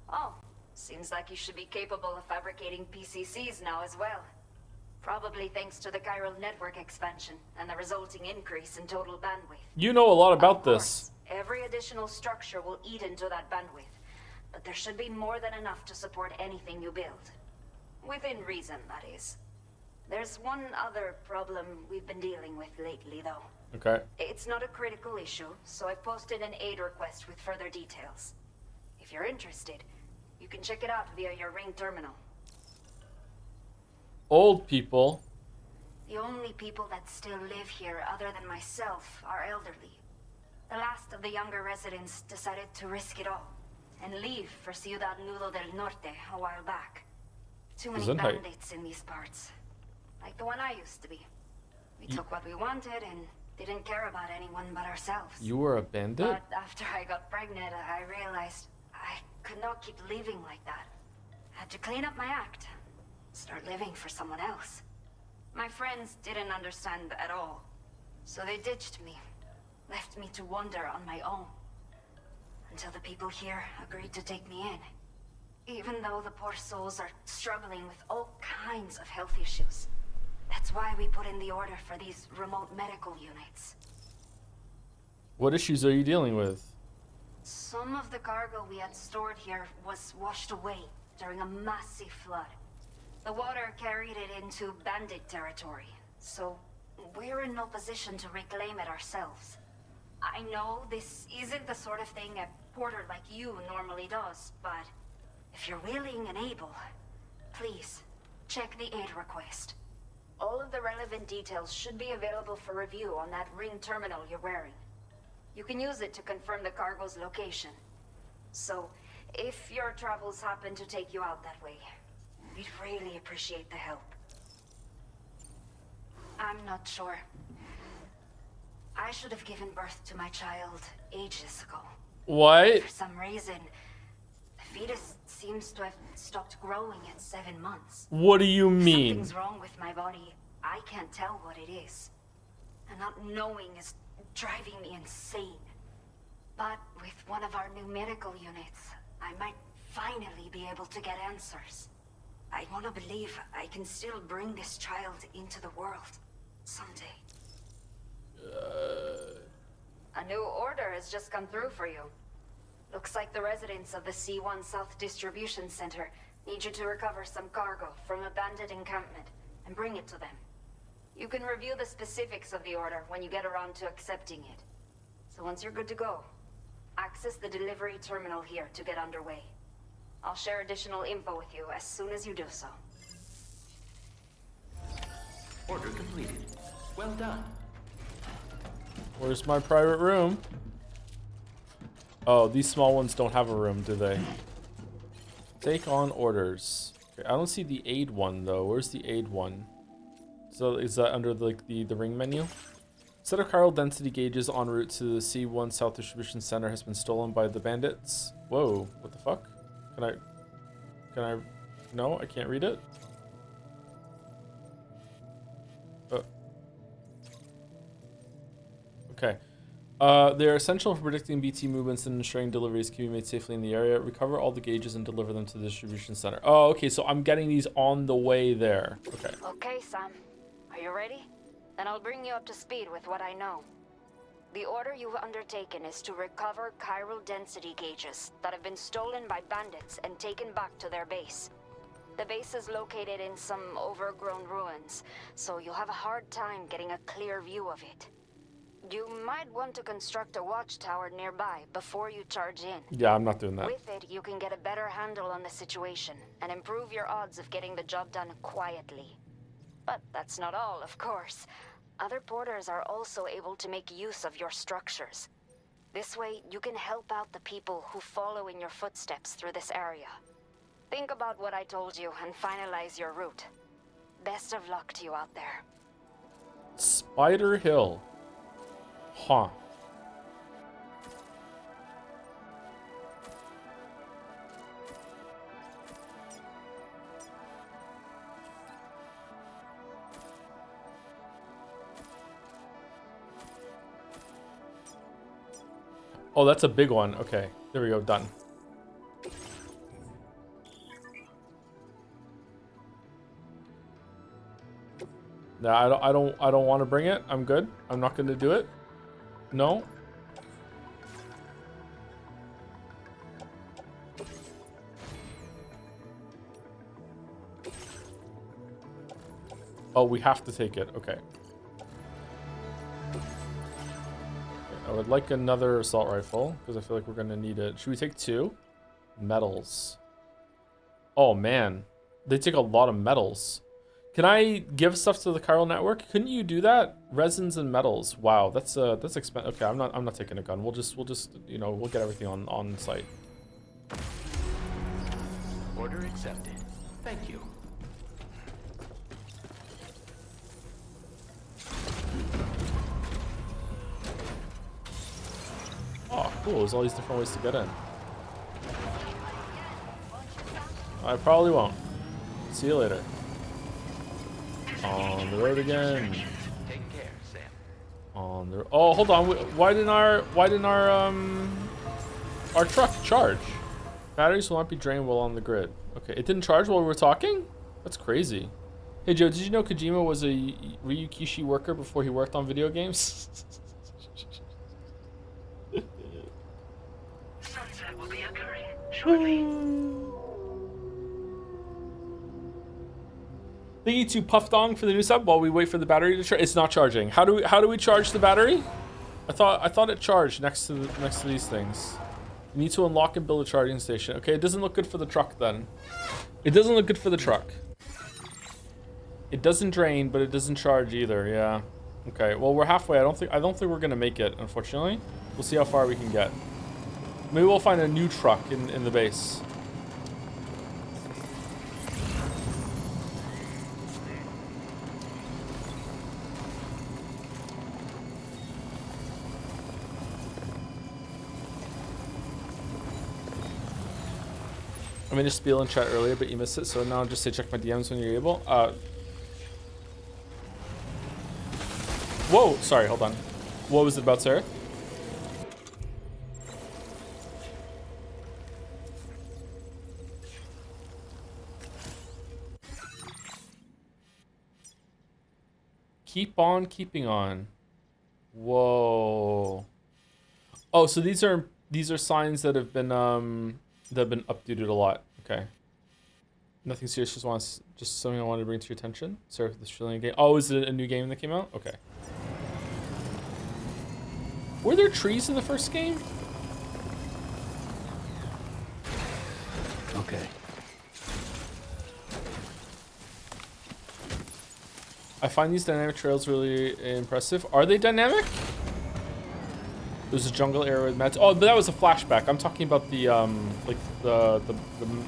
Oh, seems like you should be capable of fabricating PCCs now as well. Probably thanks to the chiral network expansion and the resulting increase in total bandwidth. You know a lot about Of this. course, every additional structure will eat into that bandwidth, but there should be more than enough to support anything you build. Within reason, that is. There's one other problem we've been dealing with lately, though. Okay. It's not a critical issue, so I've posted an aid request with further details. If you're interested, you can check it out via your ring terminal. Old people. The only people that still live here other than myself are elderly. The last of the younger residents decided to risk it all and leave for Ciudad Nudo del Norte a while back. Too many Gesundheit. bandits in these parts. Like the one I used to be. We took what we wanted and didn't care about anyone but ourselves. You were a bandit? But after I got pregnant, I realized I could not keep living like that. Had to clean up my act. Start living for someone else. My friends didn't understand at all. So they ditched me. Left me to wander on my own. Until the people here agreed to take me in. Even though the poor souls are struggling with all kinds of health issues. That's why we put in the order for these remote medical units. What issues are you dealing with? Some of the cargo we had stored here was washed away during a massive flood. The water carried it into bandit territory, so we're in no position to reclaim it ourselves. I know this isn't the sort of thing a porter like you normally does, but if you're willing and able, please check the aid request. All of the relevant details should be available for review on that ring terminal you're wearing. You can use it to confirm the cargo's location. So, if your travels happen to take you out that way, we'd really appreciate the help. I'm not sure. I should have given birth to my child ages ago. What? For some reason, the fetus seems to have stopped growing at 7 months. What do you mean? Something's wrong with my body. I can't tell what it is. And not knowing is driving me insane. But with one of our new medical units, I might finally be able to get answers. I want to believe I can still bring this child into the world someday. A new order has just come through for you. Looks like the residents of the C1 South Distribution Center need you to recover some cargo from a bandit encampment and bring it to them. You can review the specifics of the order when you get around to accepting it. So once you're good to go, access the delivery terminal here to get underway. I'll share additional info with you as soon as you do so. Order completed. Well done. Where's my private room? Oh, these small ones don't have a room, do they? Take on orders. Okay, I don't see the aid one though. Where's the aid one? So is that under the ring menu? Set of chiral density gauges en route to the C1 South Distribution Center has been stolen by the bandits. Whoa, what the fuck? Can I, no, I can't read it. Okay. They are essential for predicting BT movements and ensuring deliveries can be made safely in the area. Recover all the gauges and deliver them to the distribution center. Oh, okay, so I'm getting these on the way there. Okay. Okay, Sam. Are you ready? Then I'll bring you up to speed with what I know. The order you've undertaken is to recover chiral density gauges that have been stolen by bandits and taken back to their base. The base is located in some overgrown ruins, so you'll have a hard time getting a clear view of it. You might want to construct a watchtower nearby before you charge in. Yeah, I'm not doing that. With it, you can get a better handle on the situation and improve your odds of getting the job done quietly. But that's not all, of course. Other porters are also able to make use of your structures. This way, you can help out the people who follow in your footsteps through this area. Think about what I told you and finalize your route. Best of luck to you out there. Spider Hill. Huh. Oh, that's a big one. Okay, there we go. Done. No, I don't want to bring it. I'm good. I'm not going to do it. No. Oh, we have to take it. Okay. I would like another assault rifle because I feel like we're going to need it. Should we take 2? Metals. Oh, man. They take a lot of metals. Can I give stuff to the chiral network? Couldn't you do that? Resins and metals. Wow, that's expensive. Okay, I'm not taking a gun. We'll just you know, we'll get everything on site. Order accepted. Thank you. Oh, cool. There's all these different ways to get in. I probably won't. See you later. On the road again. Take care, Sam. On the oh, hold on. Why didn't our truck charge? Batteries will not be drained while on the grid. Okay, it didn't charge while we were talking? That's crazy. Hey Joe, did you know Kojima was a Ryukishi worker before he worked on video games? Sunset will be occurring shortly. Thank you to Puff Dong for the new sub while we wait for the battery to charge. It's not charging. How do we charge the battery? I thought it charged next to these things. You need to unlock and build a charging station. Okay, it doesn't look good for the truck then. It doesn't look good for the truck. It doesn't drain, but it doesn't charge either. Yeah. Okay. Well, we're halfway. I don't think we're gonna make it. Unfortunately, we'll see how far we can get. Maybe we'll find a new truck in the base. I made a spiel in chat earlier, but you missed it, so now just say check my DMs when you're able. Whoa, sorry, hold on. What was it about, Sarah? Keep on keeping on. Whoa. Oh, so these are signs that have been updated a lot. Okay. Nothing serious. Just something I wanted to bring to your attention. Sorry for the Australian game. Oh, is it a new game that came out? Okay. Were there trees in the first game? Okay. I find these dynamic trails really impressive. Are they dynamic? There's a jungle area with mats. Oh, but that was a flashback. I'm talking about the like the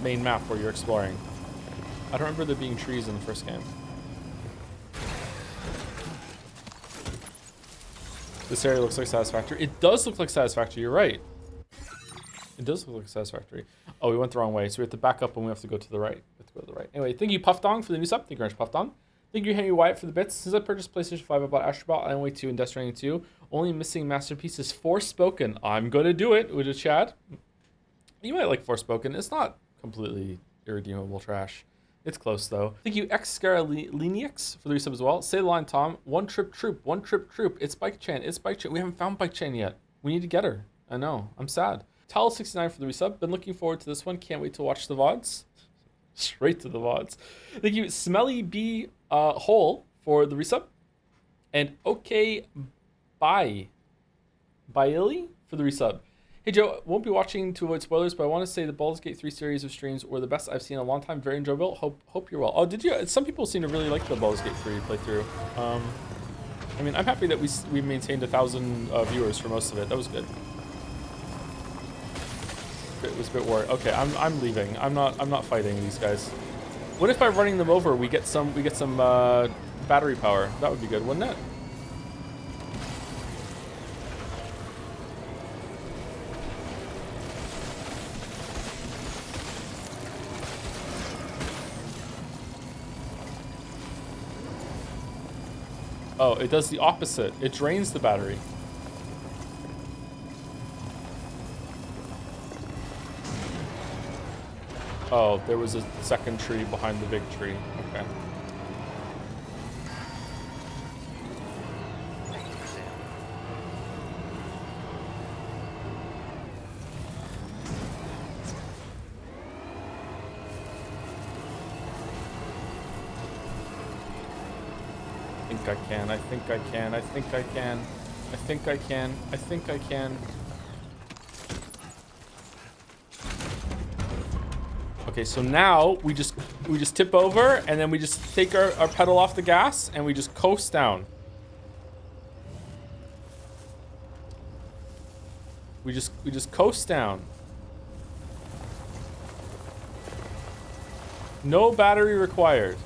main map where you're exploring. I don't remember there being trees in the first game. This area looks like Satisfactory. It does look like Satisfactory. You're right. It does look like Satisfactory. Oh, we went the wrong way, so we have to back up and we have to go to the right. We have to go to the right. Anyway, thank you, Puff Dong, for the new sub. Thank you very much, Puff Dong. Thank you, Henry Wyatt, for the bits. Since I purchased PlayStation 5, I bought Astrobot, Island Way 2, and Death Stranding 2. Only missing masterpiece is Forspoken. I'm going to do it with a Chad. You might like Forspoken. It's not completely irredeemable trash. It's close, though. Thank you, Xscaraliniux, for the resub as well. Say the line, Tom. One trip troop. One trip troop. It's Bike Chan. It's Bike Chan. We haven't found Bike Chan yet. We need to get her. I know. I'm sad. Tal69 for the resub. Been looking forward to this one. Can't wait to watch the VODs. Straight to the VODs. Thank you, Smelly B Hole, for the resub. And okay, Bailey for the resub. Hey Joe, won't be watching to avoid spoilers, but I want to say the Baldur's Gate 3 series of streams were the best I've seen in a long time. Very enjoyable. Hope you're well. Oh, did you? Some people seem to really like the Baldur's Gate 3 playthrough. I mean, I'm happy that we maintained 1,000 viewers for most of it. That was good. It was a bit worried. Okay, I'm leaving. I'm not fighting these guys. What if by running them over we get some battery power? That would be good, wouldn't it? Oh, it does the opposite. It drains the battery. Oh, there was a second tree behind the big tree. Okay. I can, I think I can, I think I can, I think I can, I think I can. Okay, so now we just tip over and then we just take our pedal off the gas and we just coast down. We just coast down. No battery required.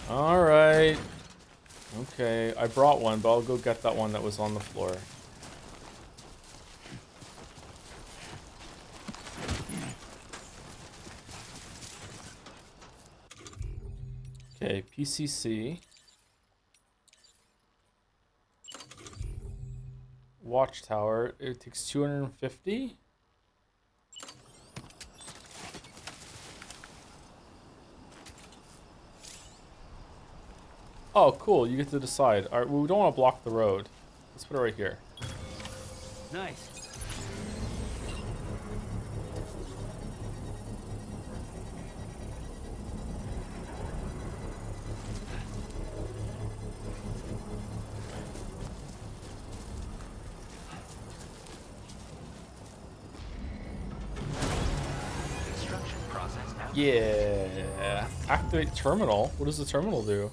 Alright. Okay, I brought one, but I'll go get that one that was on the floor. Okay, PCC. Watchtower. It takes 250. Oh, cool. You get to decide. All right, well, we don't want to block the road. Let's put it right here. Nice. Construction process now. Yeah. Activate terminal. What does the terminal do?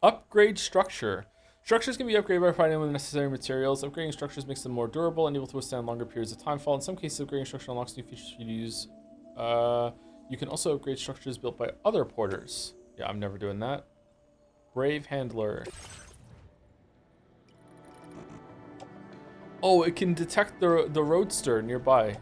Upgrade structure. Structures can be upgraded by providing them with the necessary materials. Upgrading structures makes them more durable and able to withstand longer periods of timefall. In some cases, upgrading structure unlocks new features you use. You can also upgrade structures built by other porters. Yeah, I'm never doing that. Brave Handler. Oh, it can detect the roadster nearby.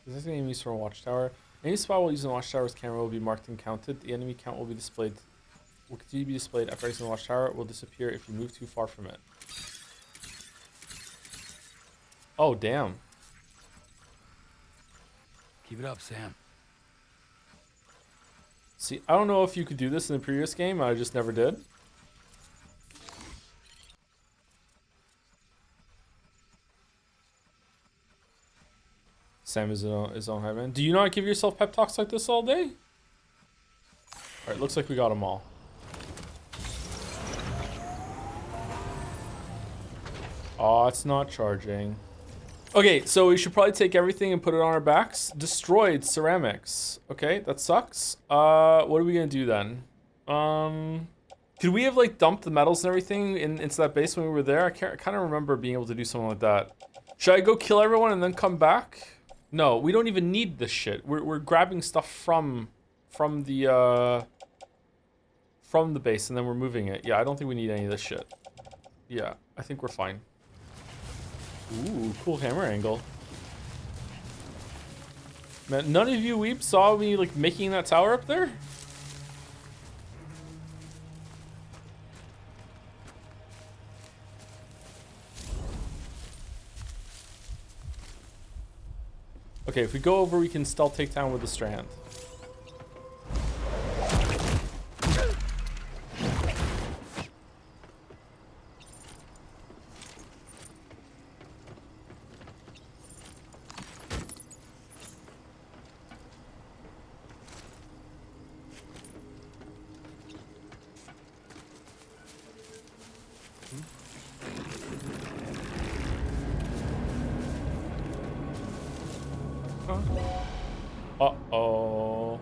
Is this enemy used from a watchtower? Any spot while using the watchtower's camera will be marked and counted. The enemy count will continue to be displayed after exiting the watchtower. It will disappear if you move too far from it. Oh, damn. Keep it up, Sam. See, I don't know if you could do this in the previous game. I just never did. Sam is his own hype man. Do you not give yourself pep talks like this all day? Alright, looks like we got them all. Oh, it's not charging. Okay, so we should probably take everything and put it on our backs. Destroyed ceramics. Okay, that sucks. What are we gonna do then? Could we have like dumped the metals and everything into that base when we were there? I kind of remember being able to do something like that. Should I go kill everyone and then come back? No, we don't even need this shit. We're grabbing stuff from the base and then we're moving it. Yeah, I don't think we need any of this shit. Yeah, I think we're fine. Ooh, cool camera angle. Man, none of you weeps saw me like making that tower up there? Okay, if we go over, we can still take down with the strand. Uh-oh.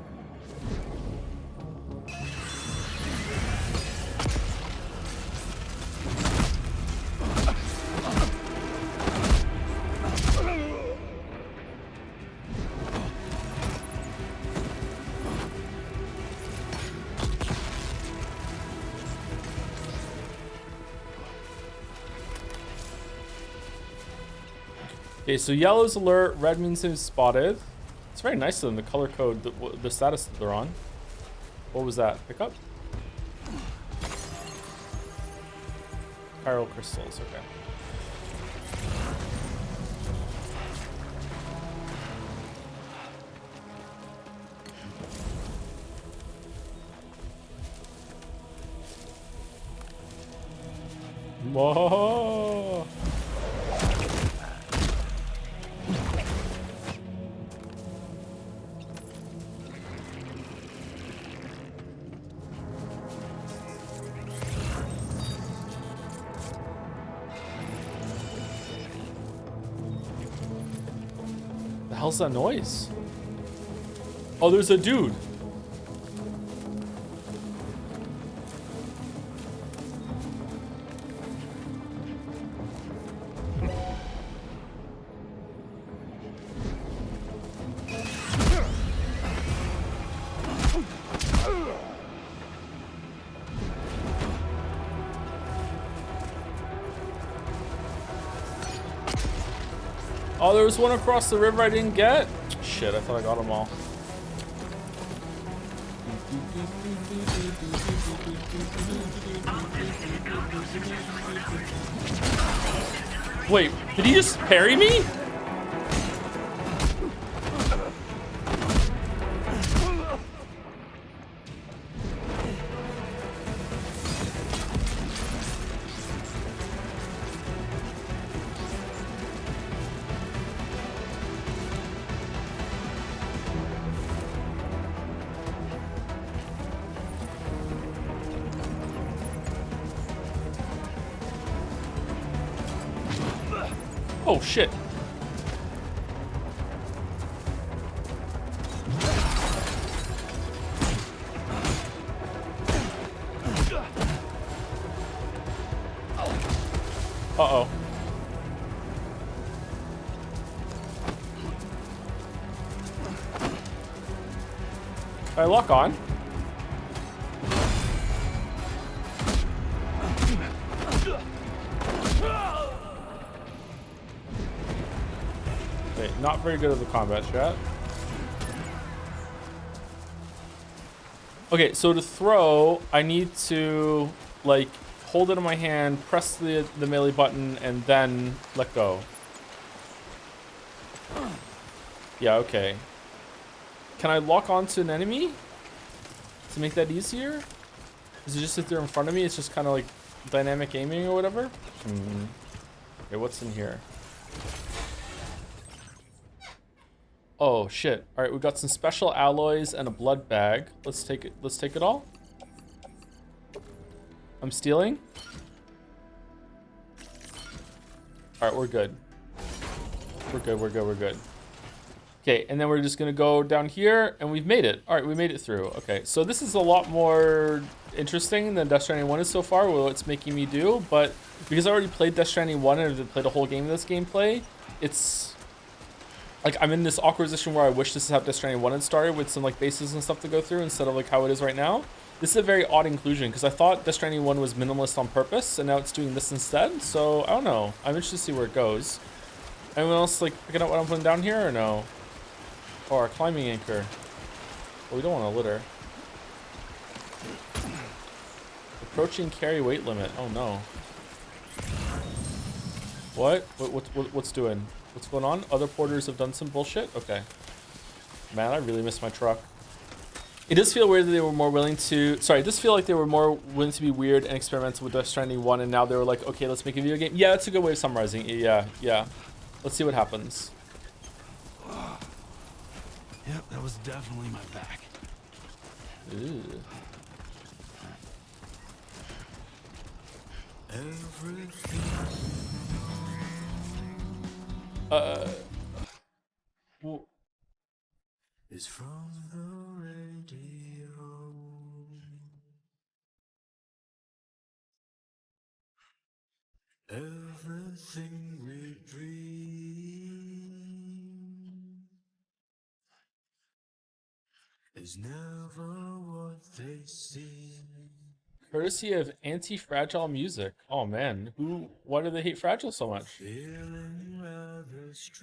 Okay, so yellow's alert, red means they've spotted. It's very nice of them, the color code, the status that they're on. What was that? Pick up? Chiral crystals, okay. Whoa! The hell's that noise? Oh, there's a dude. Oh, there was one across the river I didn't get? Shit, I thought I got them all. Wait, did he just parry me? Oh shit. Uh-oh. I lock on. Okay, not very good at the combat chat. Okay, so to throw, I need to like hold it in my hand, press the melee button, and then let go. Yeah, okay. Can I lock onto an enemy to make that easier? Is it just if they're in front of me, it's just kind of like dynamic aiming or whatever? Okay, what's in here? Oh shit. All right, we got some special alloys and a blood bag. Let's take it. Let's take it all. I'm stealing. All right, we're good. We're good. We're good. We're good. Okay, and then we're just gonna go down here, and we've made it. All right, we made it through. Okay, so this is a lot more interesting than Death Stranding 1 is so far, what it's making me do, but because I already played Death Stranding 1 and I've played a whole game of this gameplay, it's like I'm in this awkward position where I wish this is how Death Stranding 1 had started with some like bases and stuff to go through instead of like how it is right now. This is a very odd inclusion because I thought Death Stranding 1 was minimalist on purpose, and now it's doing this instead, so I don't know. I'm interested to see where it goes. Anyone else like picking up what I'm putting down here or no? Oh, our climbing anchor. Well, we don't want to litter. Approaching carry weight limit. Oh no. What? What's doing? What's going on? Other porters have done some bullshit? Okay. Man, I really miss my truck. It does feel weird that they were more willing to... Sorry, it does feel like they were more willing to be weird and experimental with Death Stranding 1, and now they were like, okay, let's make a video game. Yeah, that's a good way of summarizing it. Yeah, yeah. Let's see what happens. Yep, that was definitely my back. Ooh. Well, Is from the radio. Everything we dream is never what they seem. Courtesy of Anti-Fragile Music. Oh man, why do they hate Fragile so much? Feeling rather strange,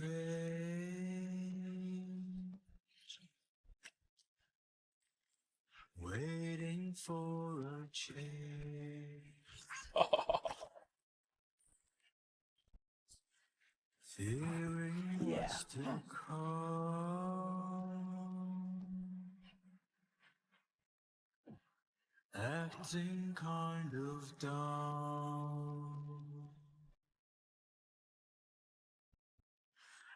waiting for a change. Fearing what's to come, acting kind of dumb.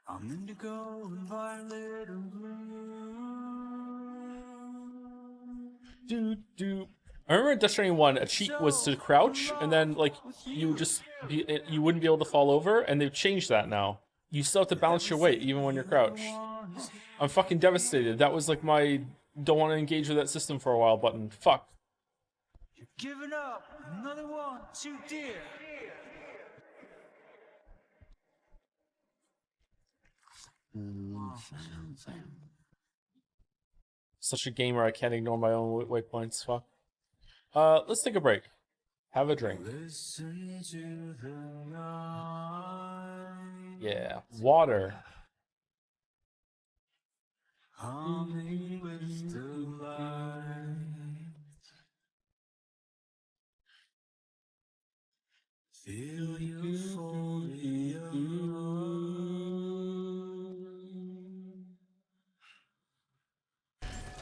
I'm indigo and violet and blue. I remember in Death Stranding 1, a cheat was to crouch, and then like you wouldn't be able to fall over, and they've changed that now. You still have to balance your weight even when you're crouched. I'm fucking devastated. That was like my don't want to engage with that system for a while button. Fuck. You're giving up, another one too dear. Such a gamer, I can't ignore my own waypoints. Fuck. Let's take a break. Have a drink. Listen to the night. Yeah, water. Humming with the light. Feel euphoria.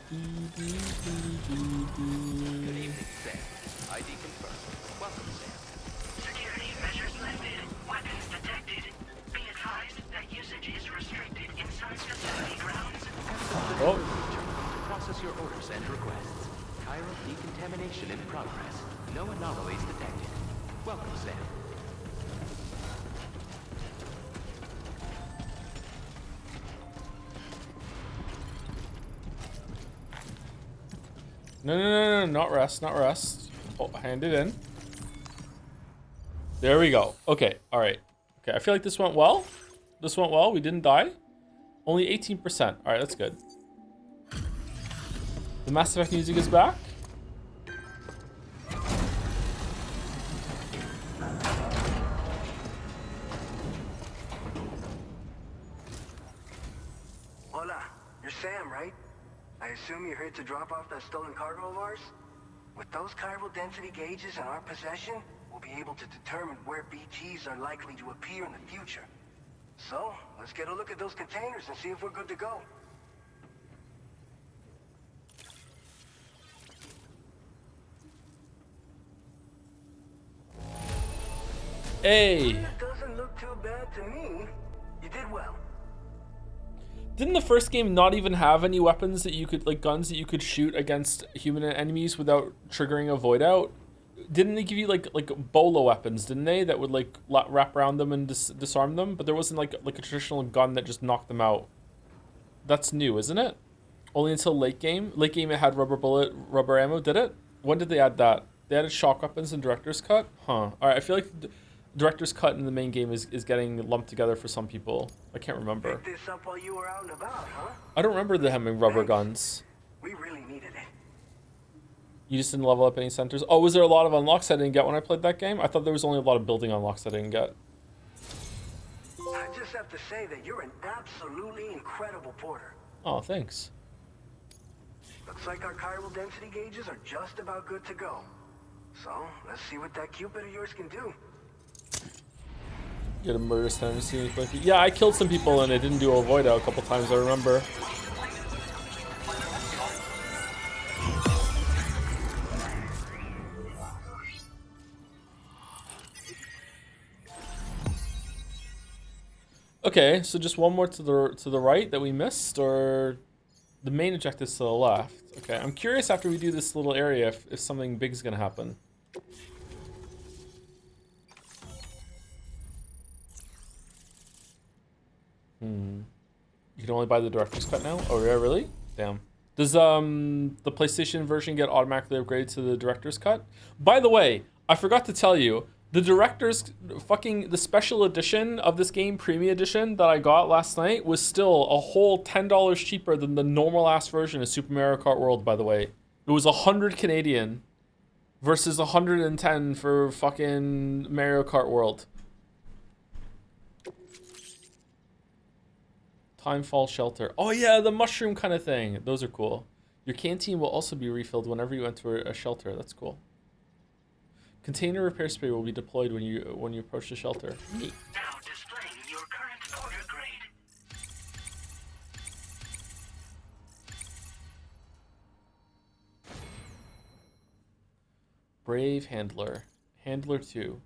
Good evening, Sam. ID confirmed. Welcome, Sam. Security measures lifted. Weapons detected. Be advised that usage is restricted inside facility grounds. Terminal to process your orders and requests. Chiral decontamination in progress. No anomalies detected. Welcome, Sam. No, not rest, not rest. Oh, hand it in. There we go. Okay, alright. Okay, I feel like this went well. This went well, we didn't die. Only 18%. Alright, that's good. The Mass Effect music is back. Hola, you're Sam, right? I assume you're here to drop off that stolen cargo of ours? With those chiral density gauges in our possession, we'll be able to determine where BTs are likely to appear in the future. So, let's get a look at those containers and see if we're good to go. Hey! That doesn't look too bad to me. You did well. Didn't the first game not even have any weapons that you could, like guns that you could shoot against human enemies without triggering a void out? Didn't they give you like bolo weapons, didn't they? That would like wrap around them and disarm them, but there wasn't like a traditional gun that just knocked them out. That's new, isn't it? Only until late game. Late game it had rubber ammo, did it? When did they add that? They added shock weapons in Director's Cut? Huh. Alright, I feel like Director's Cut in the main game is getting lumped together for some people. I can't remember. Picked this up while you were out and about, huh? I don't remember them having rubber guns. We really needed it. You just didn't level up any centers? Oh, was there a lot of unlocks I didn't get when I played that game? I thought there was only a lot of building unlocks I didn't get. I just have to say that you're an absolutely incredible porter. Oh, thanks. Looks like our chiral density gauges are just about good to go. So, let's see what that Cupid of yours can do. Get a murder tendency. Yeah, I killed some people and it didn't do a void out a couple times, I remember. Okay, so just one more to the right that we missed, or the main objective's to the left. Okay, I'm curious after we do this little area if something big's gonna happen. You can only buy the Director's Cut now? Oh yeah, really? Damn. Does the PlayStation version get automatically upgraded to the Director's Cut? By the way, I forgot to tell you, the the special edition of this game, Premium Edition, that I got last night was still a whole $10 cheaper than the normal ass version of Super Mario Kart World, by the way. It was 100 Canadian. versus 110 for fucking Mario Kart World. Timefall shelter. Oh yeah, the mushroom kind of thing. Those are cool. Your canteen will also be refilled whenever you enter a shelter. That's cool. Container repair spray will be deployed when you approach the shelter. Neat. Now displaying your current order grade. Brave handler. Handler 2.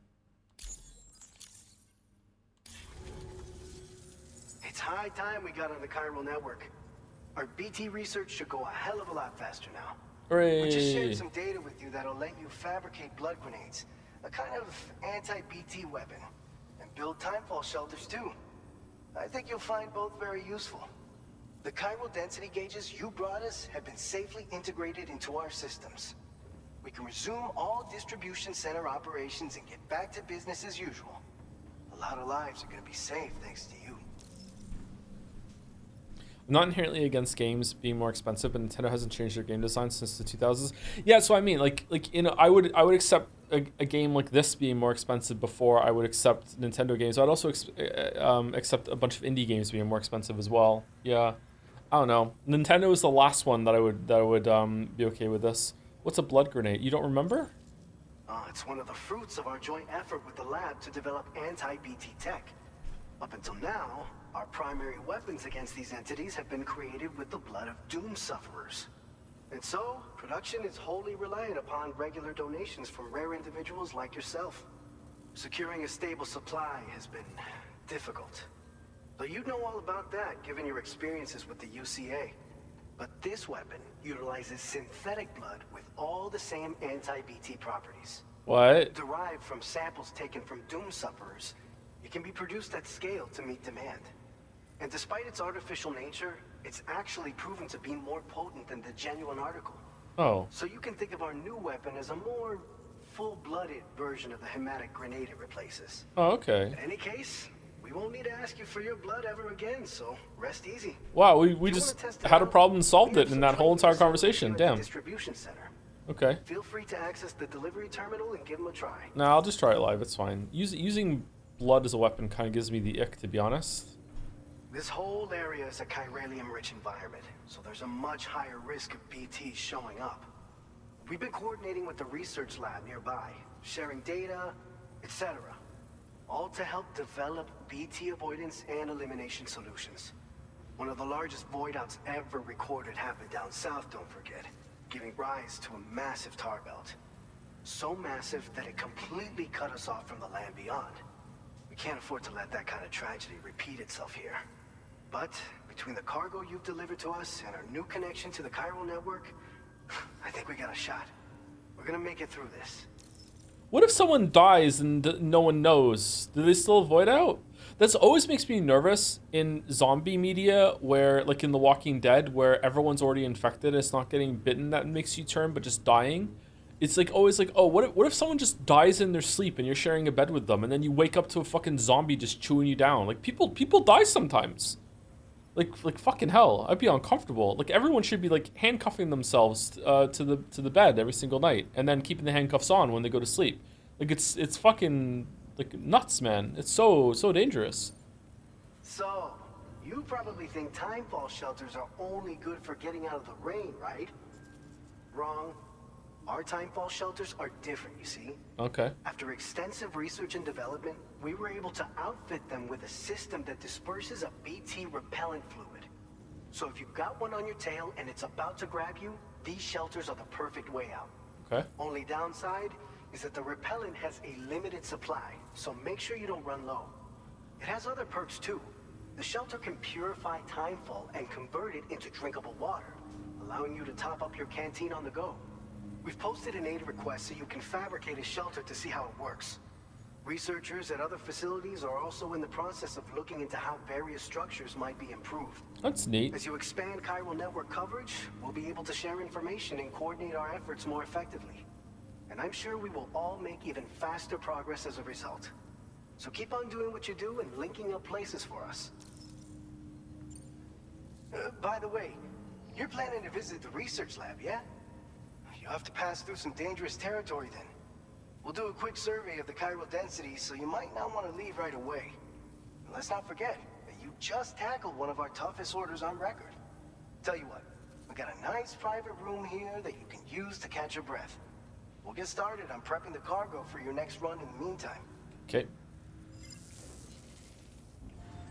It's high time we got on the chiral network. Our BT research should go a hell of a lot faster now. We just shared Hooray. some data with you that'll let you fabricate blood grenades, a kind of anti-BT weapon, and build timefall shelters too. I think you'll find both very useful. The chiral density gauges you brought us have been safely integrated into our systems. We can resume all distribution center operations and get back to business as usual. A lot of lives are going to be saved thanks to you. I'm not inherently against games being more expensive, but Nintendo hasn't changed their game design since the 2000s. Yeah, so I mean, like I would accept a game like this being more expensive before I would accept Nintendo games. I'd also accept a bunch of indie games being more expensive as well. Yeah, I don't know. Nintendo is the last one that I would be okay with this. What's a blood grenade? You don't remember? It's one of the fruits of our joint effort with the lab to develop anti-BT tech. Up until now, our primary weapons against these entities have been created with the blood of doom sufferers. And so, production is wholly reliant upon regular donations from rare individuals like yourself. Securing a stable supply has been difficult. Though you'd know all about that, given your experiences with the UCA. But this weapon utilizes synthetic blood with all the same anti-BT properties. What? Derived from samples taken from doom sufferers, it can be produced at scale to meet demand. And despite its artificial nature, it's actually proven to be more potent than the genuine article. Oh. So you can think of our new weapon as a more full-blooded version of the hematic grenade it replaces. Oh, okay. In any case, we won't need to ask you for your blood ever again, so rest easy. Wow, we just had a problem and solved it in that whole entire conversation. Damn. Distribution center. Okay. Feel free to access the delivery terminal and give them a try. No, I'll just try it live. It's fine. Using blood as a weapon kind of gives me the ick, to be honest. This whole area is a chiralium-rich environment, so there's a much higher risk of BTs showing up. We've been coordinating with the research lab nearby, sharing data, etc. All to help develop BT avoidance and elimination solutions. One of the largest void outs ever recorded happened down south, don't forget, giving rise to a massive tar belt. So massive that it completely cut us off from the land beyond. We can't afford to let that kind of tragedy repeat itself here. But between the cargo you've delivered to us and our new connection to the chiral network, I think we got a shot. We're gonna make it through this. What if someone dies and no one knows? Do they still void out? That's always makes me nervous in zombie media, where like in The Walking Dead, where everyone's already infected, it's not getting bitten that makes you turn, but just dying. It's like always like, oh, what if someone just dies in their sleep and you're sharing a bed with them, and then you wake up to a fucking zombie just chewing you down? Like people die sometimes. Like fucking hell, I'd be uncomfortable. Like everyone should be like handcuffing themselves to the bed every single night, and then keeping the handcuffs on when they go to sleep. Like it's fucking like nuts, man. It's so dangerous. So, you probably think timefall shelters are only good for getting out of the rain, right? Wrong. Our timefall shelters are different, you see. Okay. After extensive research and development, we were able to outfit them with a system that disperses a BT repellent fluid. So if you've got one on your tail and it's about to grab you, these shelters are the perfect way out. Okay. Only downside is that the repellent has a limited supply, so make sure you don't run low. It has other perks too. The shelter can purify timefall and convert it into drinkable water, allowing you to top up your canteen on the go. We've posted an aid request so you can fabricate a shelter to see how it works. Researchers at other facilities are also in the process of looking into how various structures might be improved. That's neat. As you expand chiral network coverage, we'll be able to share information and coordinate our efforts more effectively. And I'm sure we will all make even faster progress as a result. So keep on doing what you do and linking up places for us. By the way, you're planning to visit the research lab, yeah? You'll have to pass through some dangerous territory then. We'll do a quick survey of the chiral density, so you might not want to leave right away. And let's not forget that you just tackled one of our toughest orders on record. Tell you what, we got a nice private room here that you can use to catch your breath. We'll get started on prepping the cargo for your next run in the meantime. Okay.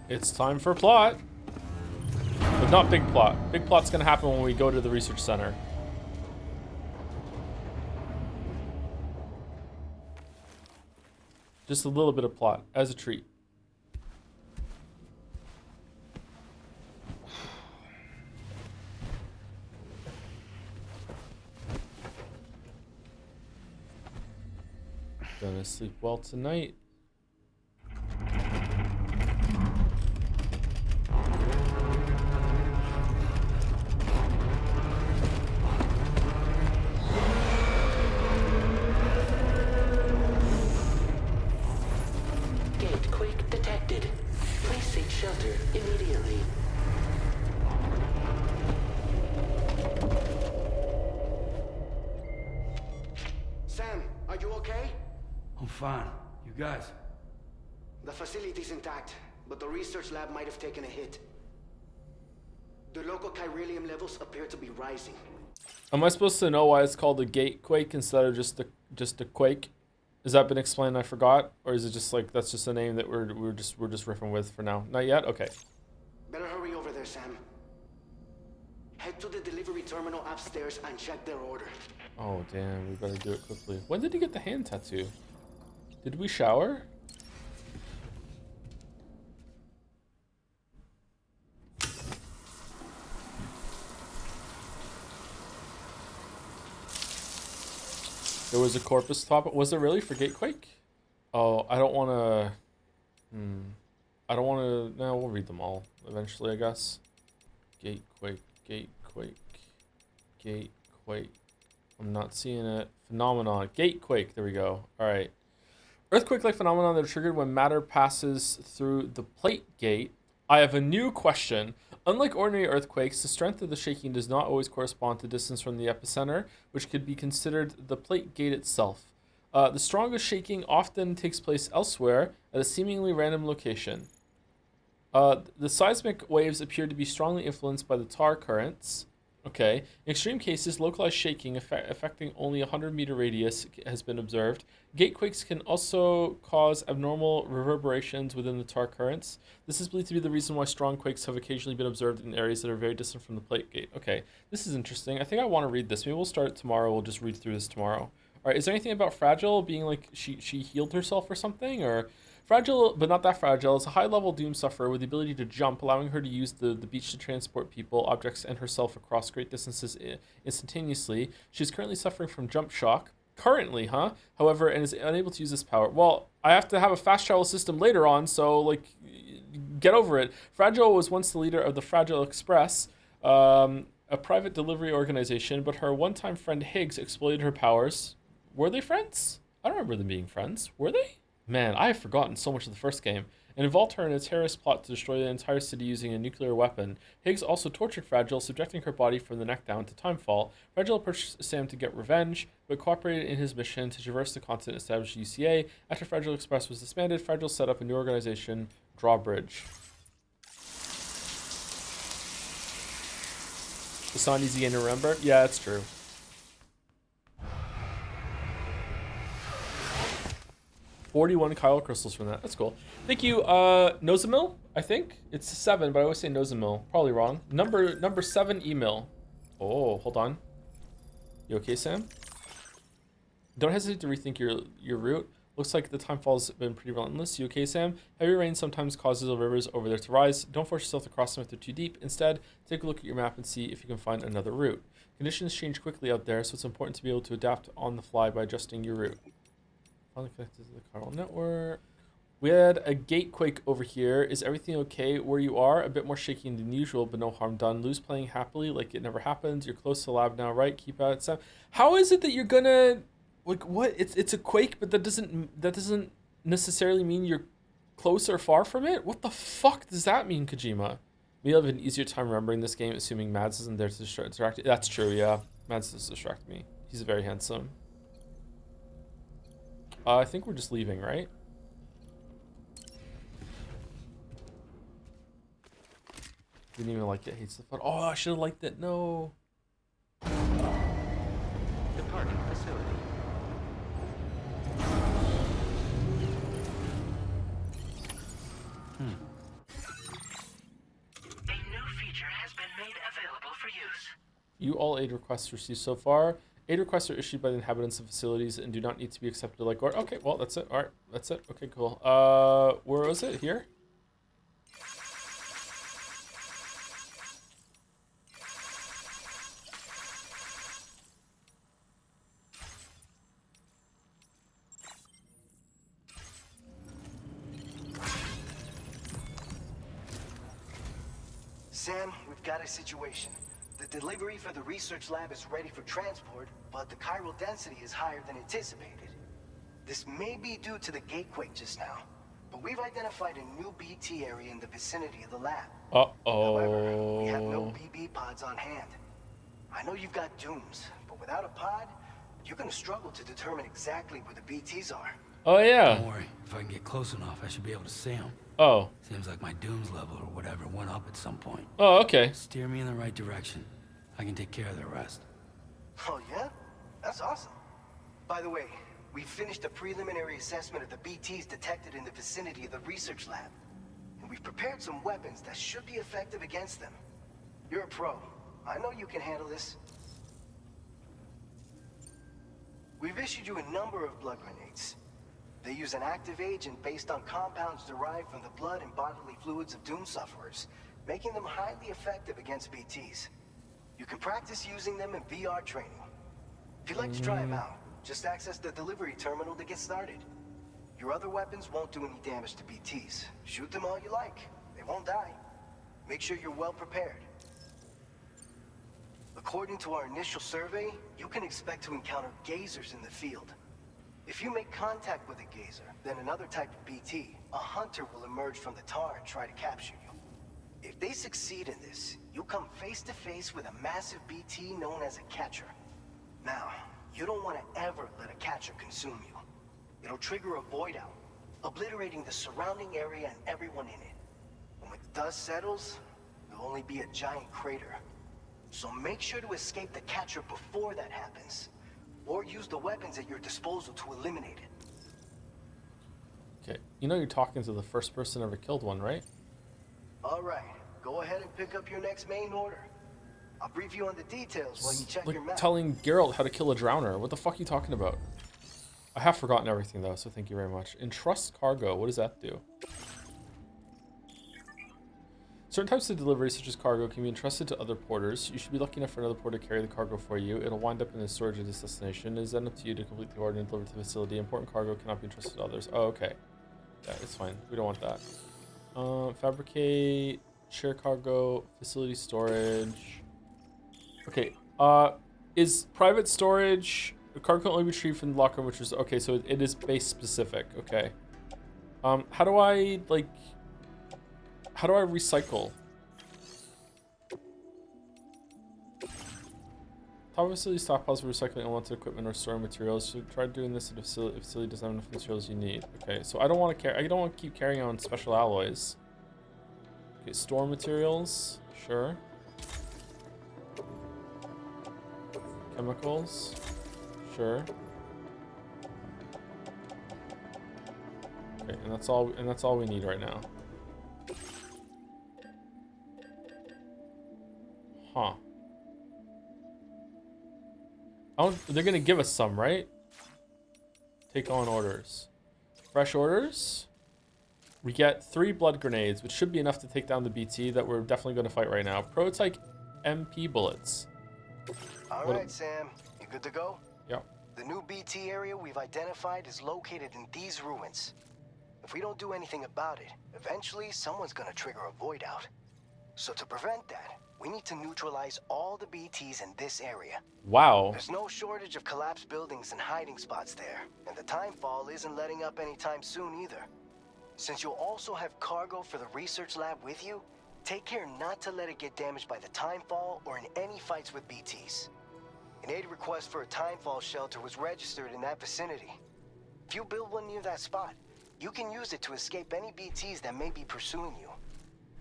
It's time for plot. But not big plot. Big plot's gonna happen when we go to the research center. Just a little bit of plot as a treat. Gonna sleep well tonight. Gate quake detected. Please seek shelter immediately. Sam, are you okay? I'm fine. You guys? The facility's intact, but the research lab might have taken a hit. The local chiralium levels appear to be rising. Am I supposed to know why it's called a gate quake instead of just a quake? Has that been explained? I forgot, or is it just like that's just a name that we're just riffing with for now? Not yet. Okay. Better hurry over there, Sam. Head to the delivery terminal upstairs and check their order. Oh damn, we better do it quickly. When did you get the hand tattoo? Did we shower? There was a corpus top. Was there really for Gatequake? Oh, I don't want to. I don't want to. No, we'll read them all eventually, I guess. Gatequake, Gatequake, Gatequake. I'm not seeing it. Phenomenon. Gatequake. There we go. All right. Earthquake-like phenomenon that are triggered when matter passes through the plate gate. I have a new question. Unlike ordinary earthquakes, the strength of the shaking does not always correspond to distance from the epicenter, which could be considered the plate gate itself. The strongest shaking often takes place elsewhere at a seemingly random location. The seismic waves appear to be strongly influenced by the tar currents. Okay. In extreme cases, localized shaking affecting only a 100-meter radius has been observed. Gatequakes can also cause abnormal reverberations within the tar currents. This is believed to be the reason why strong quakes have occasionally been observed in areas that are very distant from the plate gate. Okay, this is interesting. I think I want to read this. Maybe we'll start tomorrow. We'll just read through this tomorrow. All right, is there anything about Fragile being like she healed herself or something? Or Fragile, but not that fragile, is a high-level Doom sufferer with the ability to jump, allowing her to use the beach to transport people, objects, and herself across great distances instantaneously. She's currently suffering from jump shock. Currently, huh? However, and is unable to use this power. Well, I have to have a fast travel system later on, so, like, get over it. Fragile was once the leader of the Fragile Express, a private delivery organization, but her one-time friend Higgs exploited her powers. Were they friends? I don't remember them being friends. Were they? Man, I have forgotten so much of the first game. And involved her in a terrorist plot to destroy the entire city using a nuclear weapon. Higgs also tortured Fragile, subjecting her body from the neck down to timefall. Fragile approached Sam to get revenge, but cooperated in his mission to traverse the continent and establish UCA. After Fragile Express was disbanded, Fragile set up a new organization, Drawbridge. It's not easy to remember? Yeah, it's true. $41 Kyle crystals from that. That's cool. Thank you. Nozamil, I think. It's 7, but I always say Nozamil. Probably wrong. Number 7 email. Oh, hold on. You okay, Sam? Don't hesitate to rethink your route. Looks like the timefall's been pretty relentless. You okay, Sam? Heavy rain sometimes causes the rivers over there to rise. Don't force yourself to cross them if they're too deep. Instead, take a look at your map and see if you can find another route. Conditions change quickly out there, so it's important to be able to adapt on the fly by adjusting your route. Finally connected to the chiral network. We had a gatequake over here. Is everything okay where you are? A bit more shaking than usual, but no harm done. Lou's playing happily like it never happened. You're close to the lab now, right? Keep at it, Sam. How is it that you're gonna like what? It's a quake, but that doesn't necessarily mean you're close or far from it? What the fuck does that mean, Kojima? We'll have an easier time remembering this game, assuming Mads isn't there to distract you. That's true, yeah. Mads does distract me. He's very handsome. I think we're just leaving, right? Didn't even like it. Hates the fun. Oh, I should have liked it. No. Departing facility. A new feature has been made available for use. You all aid requests received so far. Aid requests are issued by the inhabitants of facilities and do not need to be accepted like guard. Okay, well, that's it. All right, that's it. Okay, cool. Where was it? Here? Sam, we've got a situation. The delivery for the research lab is ready for transport, but the chiral density is higher than anticipated. This may be due to the gatequake just now, but we've identified a new BT area in the vicinity of the lab. However, we have no BB pods on hand. I know you've got dooms, but without a pod, you're gonna struggle to determine exactly where the BTs are. Oh, yeah. Don't worry. If I can get close enough, I should be able to see them. Oh. Seems like my dooms level or whatever went up at some point. Oh, okay. Steer me in the right direction. I can take care of the rest. Oh, yeah? That's awesome. By the way, we finished a preliminary assessment of the BTs detected in the vicinity of the research lab. And we've prepared some weapons that should be effective against them. You're a pro. I know you can handle this. We've issued you a number of blood grenades. They use an active agent based on compounds derived from the blood and bodily fluids of Doom sufferers, making them highly effective against BTs. You can practice using them in VR training. If you'd like to try them out, just access the delivery terminal to get started. Your other weapons won't do any damage to BTs. Shoot them all you like. They won't die. Make sure you're well prepared. According to our initial survey, you can expect to encounter gazers in the field. If you make contact with a gazer, then another type of BT, a hunter will emerge from the tar and try to capture you. If they succeed in this, you'll come face to face with a massive BT known as a catcher. Now, you don't want to ever let a catcher consume you. It'll trigger a void out, obliterating the surrounding area and everyone in it. And when the dust settles, there'll only be a giant crater. So make sure to escape the catcher before that happens. Or use the weapons at your disposal to eliminate it. Okay, you know you're talking to the first person ever killed one, right? Alright, go ahead and pick up your next main order. I'll brief you on the details while you check Like your map. telling Geralt how to kill a drowner. What the fuck are you talking about? I have forgotten everything though, so thank you very much. Entrust cargo, what does that do? Certain types of deliveries, such as cargo, can be entrusted to other porters. You should be lucky enough for another porter to carry the cargo for you. It'll wind up in the storage of this destination. It is then up to you to complete the order and deliver to the facility. Important cargo cannot be entrusted to others. Oh, okay. Yeah, it's fine. We don't want that. Fabricate, share cargo, facility storage. Okay. Is private storage... The cargo can only be retrieved from the locker room, which is... Okay, so it is base specific. Okay. How do I, like... How do I recycle? Top facility stockpiles for recycling unwanted equipment or storing materials. So try doing this at a facility if facility doesn't have enough materials you need. Okay, so I don't want to carry. I don't want to keep carrying on special alloys. Okay, store materials. Sure. Chemicals. Sure. Okay, and that's all. And that's all we need right now. Huh. They're gonna give us some, right? Take on orders. Fresh orders. We get 3 blood grenades, which should be enough to take down the BT that we're definitely gonna fight right now. Prototype MP bullets. Alright, Sam. You good to go? Yep. The new BT area we've identified is located in these ruins. If we don't do anything about it, eventually someone's gonna trigger a void out. So to prevent that, we need to neutralize all the BTs in this area. Wow. There's no shortage of collapsed buildings and hiding spots there, and the timefall isn't letting up anytime soon either. Since you'll also have cargo for the research lab with you, take care not to let it get damaged by the timefall or in any fights with BTs. An aid request for a timefall shelter was registered in that vicinity. If you build one near that spot, you can use it to escape any BTs that may be pursuing you.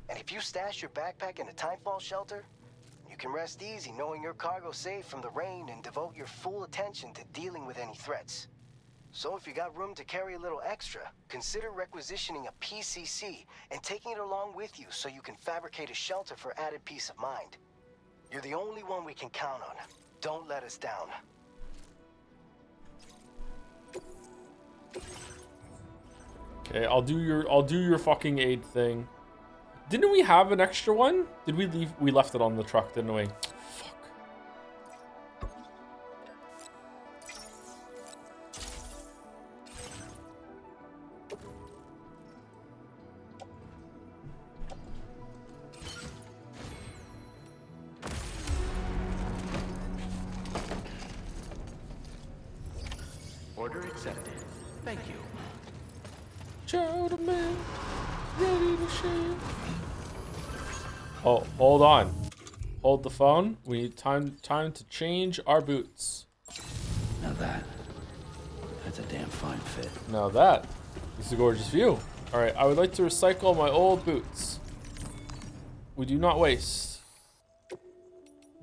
And if you stash your backpack in a timefall shelter, you can rest easy knowing your cargo's safe from the rain and devote your full attention to dealing with any threats. So if you got room to carry a little extra, consider requisitioning a PCC and taking it along with you so you can fabricate a shelter for added peace of mind. You're the only one we can count on. Don't let us down. Okay, I'll do your fucking aid thing. Didn't we have an extra one? Did we leave? We left it on the truck, didn't we? Fuck. Order accepted. Thank you. Gentlemen, ready to share. Oh, hold on. Hold the phone. We need time to change our boots. Now that's a damn fine fit. Now that is a gorgeous view. All right, I would like to recycle my old boots. We do not waste.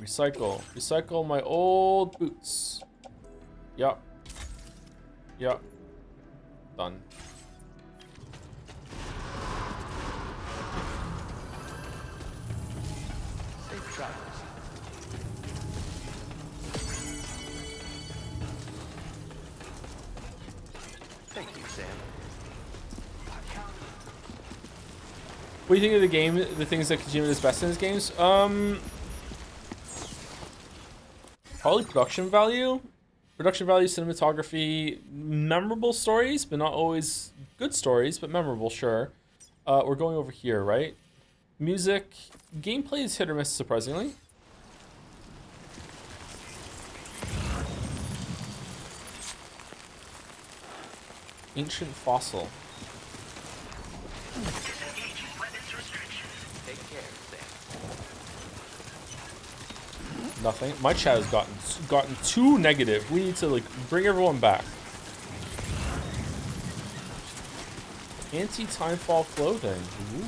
Recycle my old boots. Yup. Yup. Done. Safe travels. Thank you, Sam. What do you think of the game? The things that Kojima is best in his games? Probably production value. Production value, cinematography, memorable stories, but not always good stories, but memorable, sure. We're going over here, right? Music, gameplay is hit or miss, surprisingly. Ancient fossil. Take care, Sam. Nothing. My chat has gotten too negative. We need to like bring everyone back. Anti-timefall clothing. Ooh.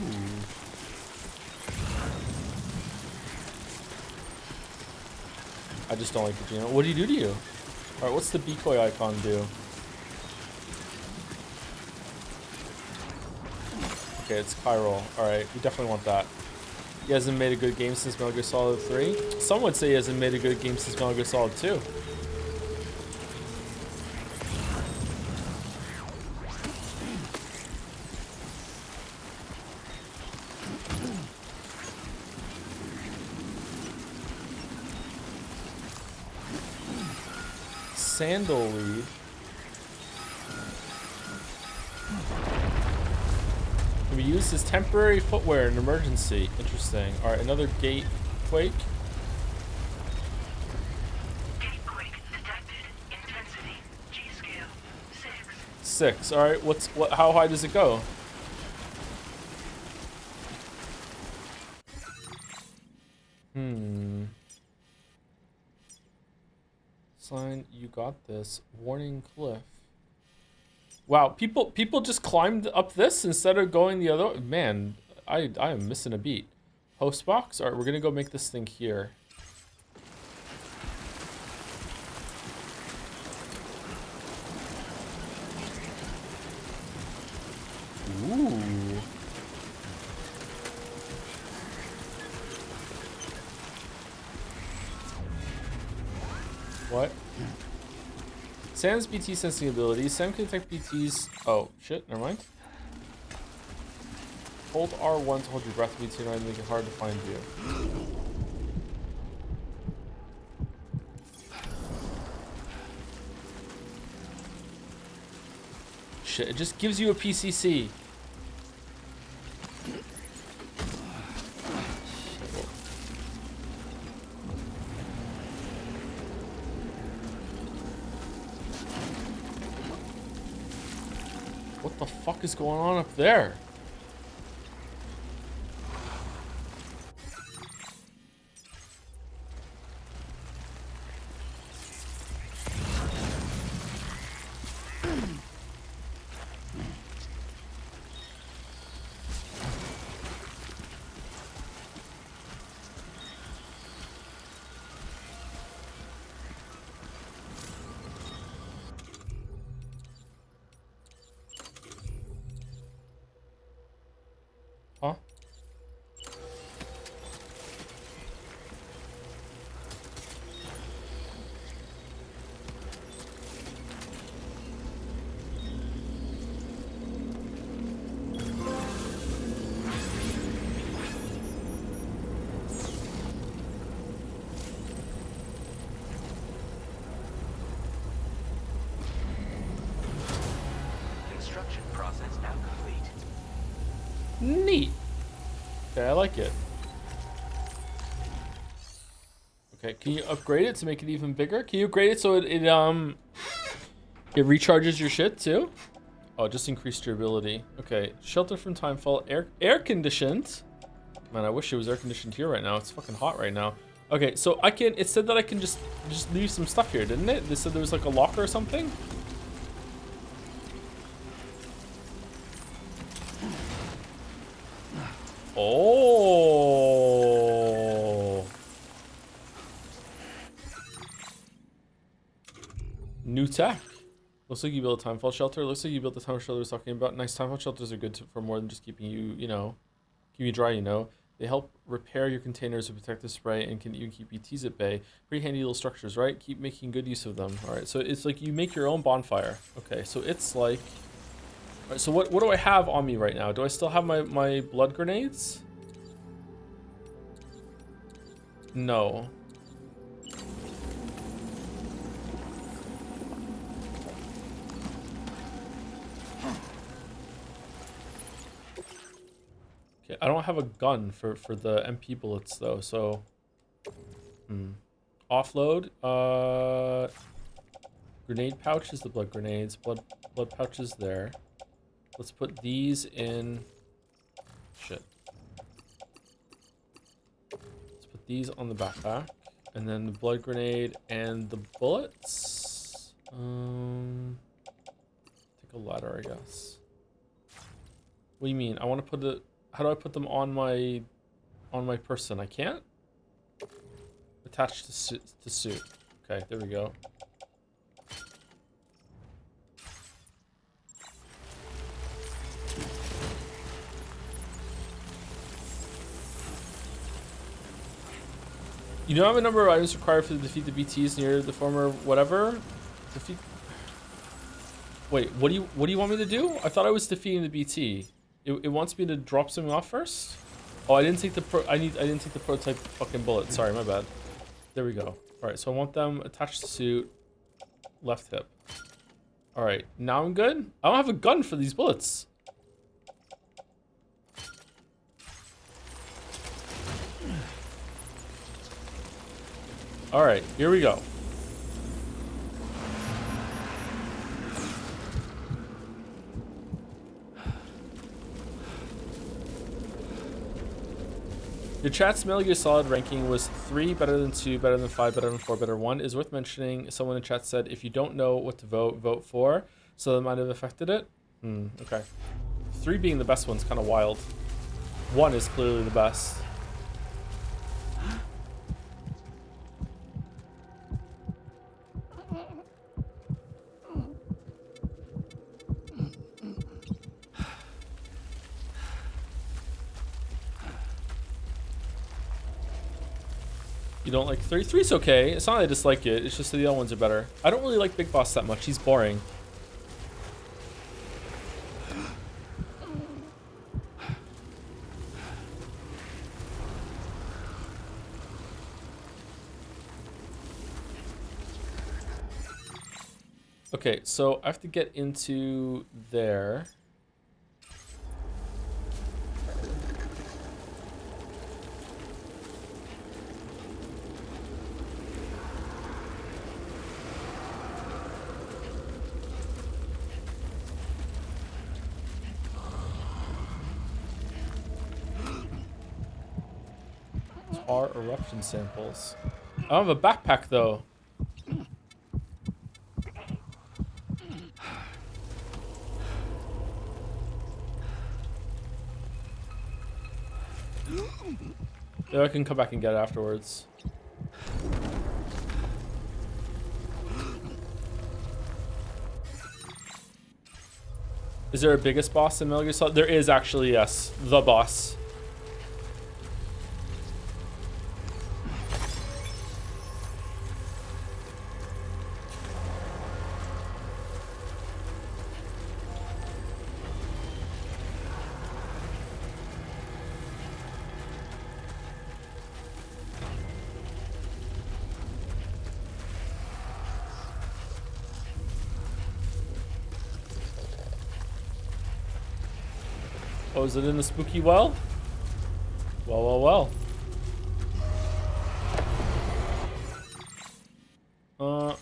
I just don't like the Gino. What do you do to you? All right, what's the decoy icon do? Okay, it's Chiral. All right, we definitely want that. He hasn't made a good game since Metal Gear Solid 3. Some would say he hasn't made a good game since Metal Gear Solid 2. Sandalweed. Can be used as temporary footwear in emergency. Interesting. All right, another gate quake. Gate quake detected. Intensity. G scale 6. 6. All right. How high does it go? Sign, you got this. Warning cliff. Wow, people just climbed up this instead of going the other way. Man, I am missing a beat. Host box? Alright, we're gonna go make this thing here. Ooh. What? Sam's BT sensing ability. Sam can detect BTs. Oh, shit. Never mind. Hold R1 to hold your breath. BT and make it hard to find you. Shit, it just gives you a PCC. What the fuck is going on up there? Neat. Okay, I like it. Okay, can you upgrade it to make it even bigger? Can you upgrade it so it recharges your shit too? Oh, just increased durability. Okay, shelter from timefall, air conditioned. Man, I wish it was air conditioned here right now. It's fucking hot right now. Okay, so I can. It said that I can just leave some stuff here, didn't it? They said there was like a locker or something. Oh. New tech. Looks like you built a timefall shelter. Looks like you built the timefall shelter I was talking about. Nice. Timefall shelters are good for more than just keeping you, keep you dry, They help repair your containers with protective spray and can even keep ETs at bay. Pretty handy little structures, right? Keep making good use of them. All right, so it's like you make your own bonfire. Okay, so it's like... All right, so what do I have on me right now? Do I still have my blood grenades? No. Okay, I don't have a gun for the MP bullets though, so offload. Grenade pouch is the blood grenades. Blood pouches there. Let's put these in. Shit. Let's put these on the backpack, and then the blood grenade and the bullets. Take a ladder, I guess. What do you mean? I want to put it. How do I put them on my person? I can't? Attached to suit. Okay, there we go. You don't have a number of items required for the defeat the BTs near the former whatever? Defeat. Wait, what do you want me to do? I thought I was defeating the BT. It wants me to drop something off first? Oh, I didn't take the I didn't take the prototype fucking bullet. Sorry, my bad. There we go. All right, so I want them attached to suit, left hip. All right, now I'm good. I don't have a gun for these bullets. All right, here we go. Your chat's Metal Gear Solid ranking was 3, better than 2, better than 5, better than 4, better than 1. Is worth mentioning. Someone in chat said, if you don't know what to vote for, so that might have affected it. Okay. 3 being the best one's kind of wild. 1 is clearly the best. You don't like 3? 3's okay. It's not that I dislike it. It's just that the other ones are better. I don't really like Big Boss that much. He's boring. Okay, so I have to get into there. Tar eruption samples. I don't have a backpack though. Yeah, I can come back and get it afterwards. Is there a biggest boss in Metal Gear Solid? There is actually, yes. The boss. Oh, is it in the spooky well? Well, well, well.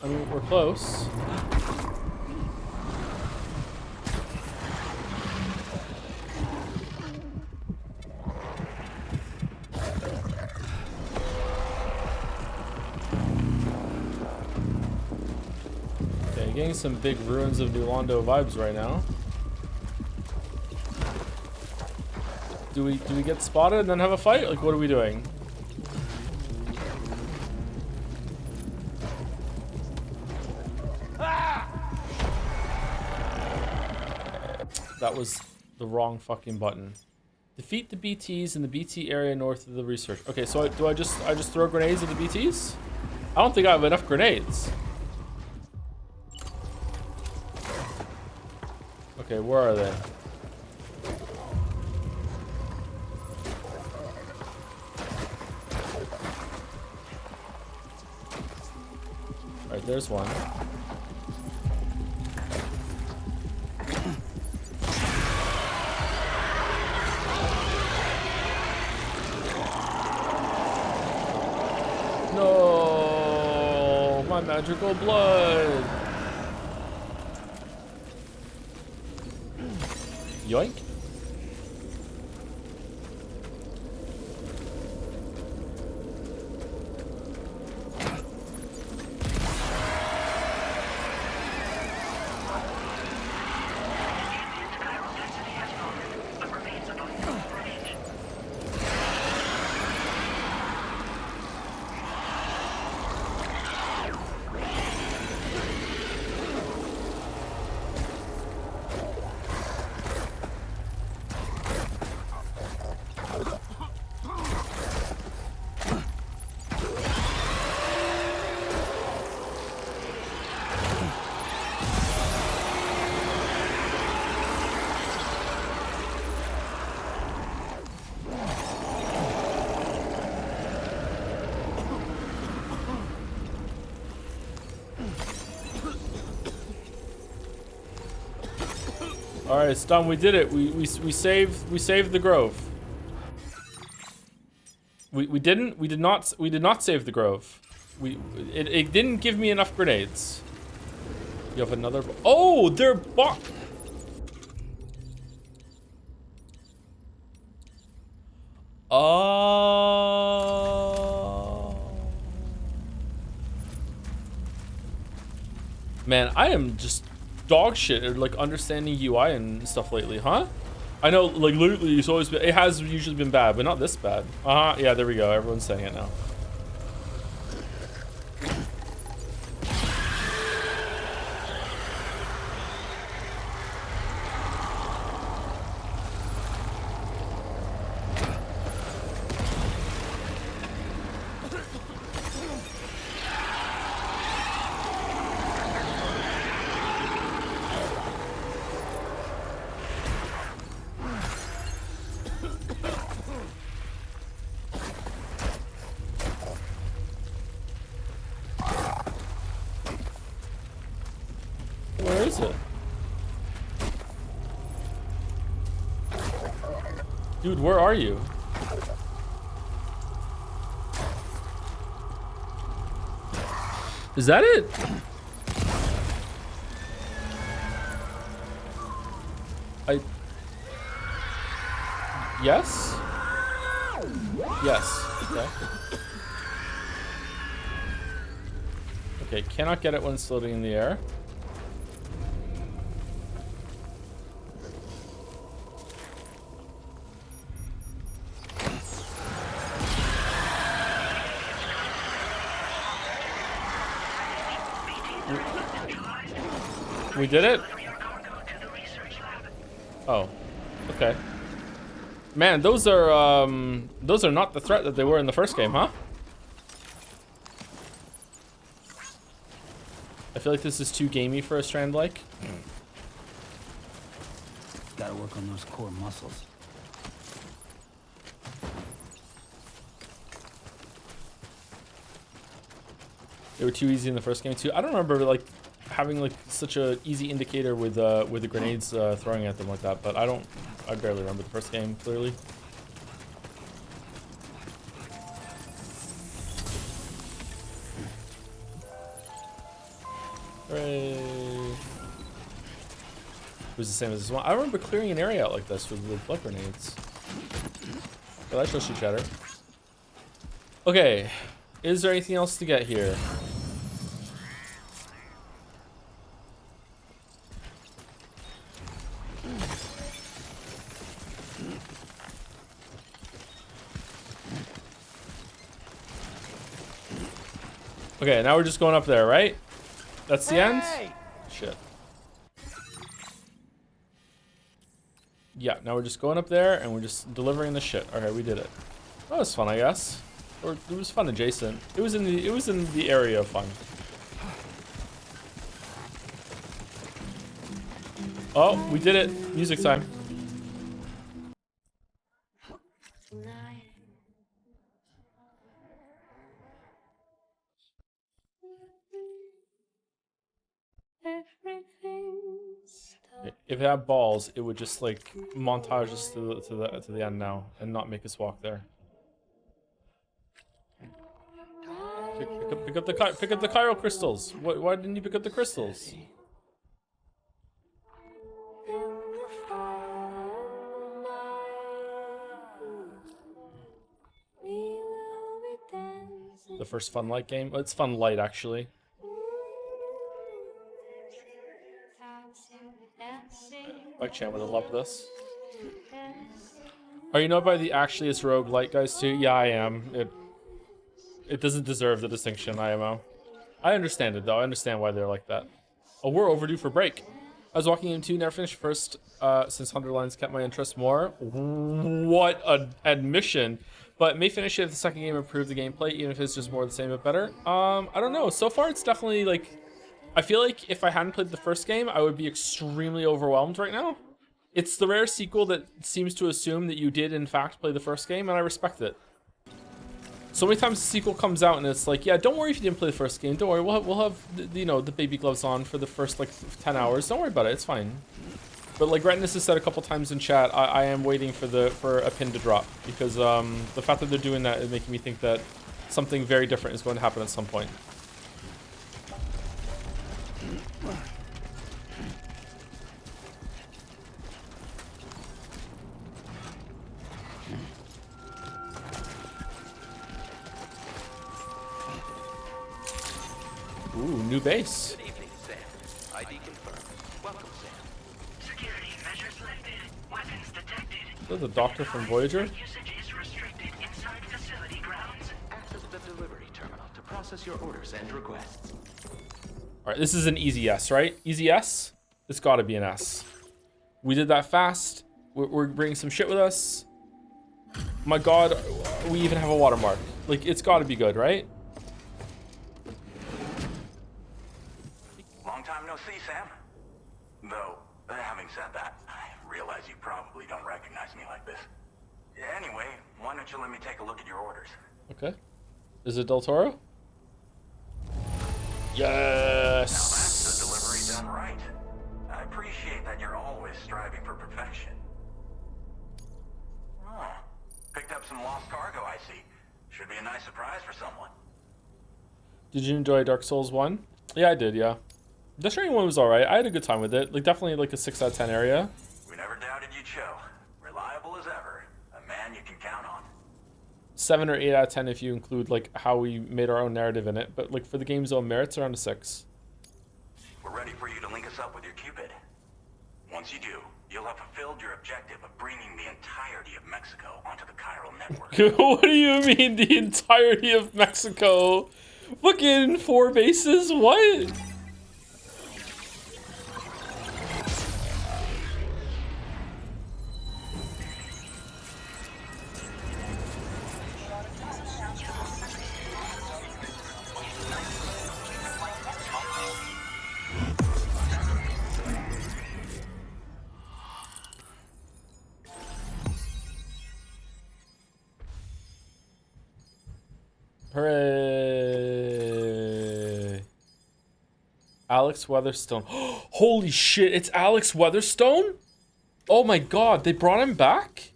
I mean, we're close. Okay, getting some big Ruins of New Londo vibes right now. Do we get spotted and then have a fight? Like, what are we doing? That was the wrong fucking button. Defeat the BTs in the BT area north of the research. Okay, so do I just throw grenades at the BTs? I don't think I have enough grenades. Okay, where are they? Alright, there's one. No, my magical blood. Yoink. All right, it's done. We did it. We saved the grove. We did not save the grove. It didn't give me enough grenades. You have another. Oh, they're bot. Oh. Man, I am just dog shit at like understanding UI and stuff lately, huh? I know, like literally, it has usually been bad, but not this bad. Yeah, there we go. Everyone's saying it now. Where is it? Dude, where are you? Is that it? Yes? Yes. Okay. Okay, cannot get it when it's floating in the air. We did it? Oh, okay. Man, those are not the threat that they were in the first game, huh? I feel like this is too gamey for a Strand-like. Gotta work on those core muscles. They were too easy in the first game too. I don't remember like having like such a easy indicator with the grenades throwing at them like that, but I don't I barely remember the first game, clearly. Hooray. It was the same as this one. I remember clearing an area out like this with blood grenades. But that shows you chatter. Okay, is there anything else to get here? Okay, now we're just going up there, right? That's the end? Shit. Yeah, now we're just going up there and we're just delivering the shit. Okay, we did it. That was fun, I guess. Or it was fun adjacent. It was in the area of fun. Oh, we did it. Music time. If it had balls, it would just like montage us to the end now and not make us walk there. Pick up the chiral crystals. Why didn't you pick up the crystals? The first Fun Light game. It's Fun Light actually. Like Chan would have loved this. Are you not by the actually it's roguelite guys too? Yeah, I am. It doesn't deserve the distinction, IMO. I understand it though. I understand why they're like that. Oh, we're overdue for break. I was walking into never finished first since Hunterlines kept my interest more. What an admission. But may finish it if the second game improved the gameplay, even if it's just more of the same but better. I don't know. So far it's definitely like, I feel like if I hadn't played the first game, I would be extremely overwhelmed right now. It's the rare sequel that seems to assume that you did in fact play the first game, and I respect it. So many times the sequel comes out and it's like, yeah, don't worry if you didn't play the first game. Don't worry, we'll have the, you know, the baby gloves on for the first like 10 hours. Don't worry about it, it's fine. But like Retinus has said a couple times in chat, I am waiting for a pin to drop because the fact that they're doing that is making me think that something very different is going to happen at some point. Ooh, new base. Good evening, Sam. ID confirmed. Welcome, Sam. Security measures lifted. Weapons detected. Is that the doctor from Voyager? Usage is restricted inside facility grounds. Access the delivery terminal to process your orders and requests. Alright, this is an easy yes, right? Easy S? It's gotta be an S. We did that fast. We're bringing some shit with us. My god, we even have a watermark. Like, it's gotta be good, right? Long time no see, Sam. Though, having said that, I realize you probably don't recognize me like this. Anyway, why don't you let me take a look at your orders? Okay. Is it Del Toro? Yes! Now that's the delivery done right. I appreciate that you're always striving for perfection. Oh, picked up some lost cargo, I see. Should be a nice surprise for someone. Did you enjoy Dark Souls 1? Yeah, I did, yeah. The Stranding 1 was alright. I had a good time with it. Like, definitely like a 6 out of 10 area. We never doubted you'd show. Reliable as ever. A man you can count on. 7 or 8 out of 10 if you include like how we made our own narrative in it. But like for the game's own merits, around a 6. We're ready for you to link us up with your Cupid. Once you do, you'll have fulfilled your objective of bringing the entirety of Mexico onto the chiral network. What do you mean the entirety of Mexico? Fucking 4 bases? What? Hooray. Alex Weatherstone. Holy shit, it's Alex Weatherstone? Oh my god, they brought him back?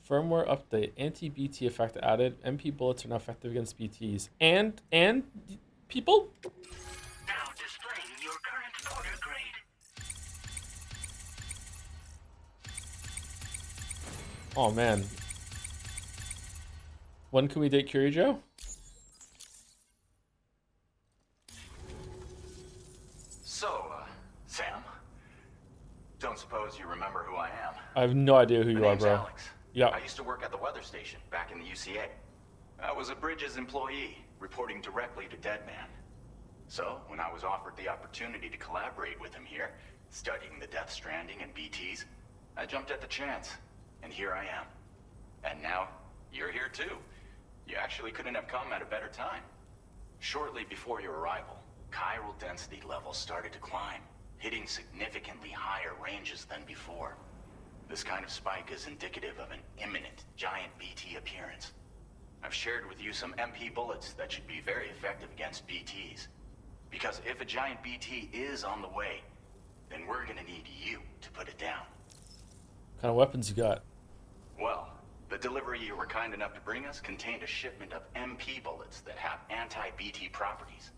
Firmware update. Anti-BT effect added. MP bullets are now effective against BTs. And people? Now displaying your current order grade. Oh man. When can we date Kirijo? So, Sam, don't suppose you remember who I am? I have no idea who you are, bro. Alex. Yeah. I used to work at the weather station back in the UCA. I was a Bridges employee, reporting directly to Deadman. So, when I was offered the opportunity to collaborate with him here, studying the Death Stranding and BTs, I jumped at the chance, and here I am. And now, you're here too. You actually couldn't have come at a better time. Shortly before your arrival, chiral density levels started to climb, hitting significantly higher ranges than before. This kind of spike is indicative of an imminent giant BT appearance. I've shared with you some MP bullets that should be very effective against BTs. Because if a giant BT is on the way, then we're gonna need you to put it down. What kind of weapons you got? Well, the delivery you were kind enough to bring us contained a shipment of MP bullets that have anti-BT properties.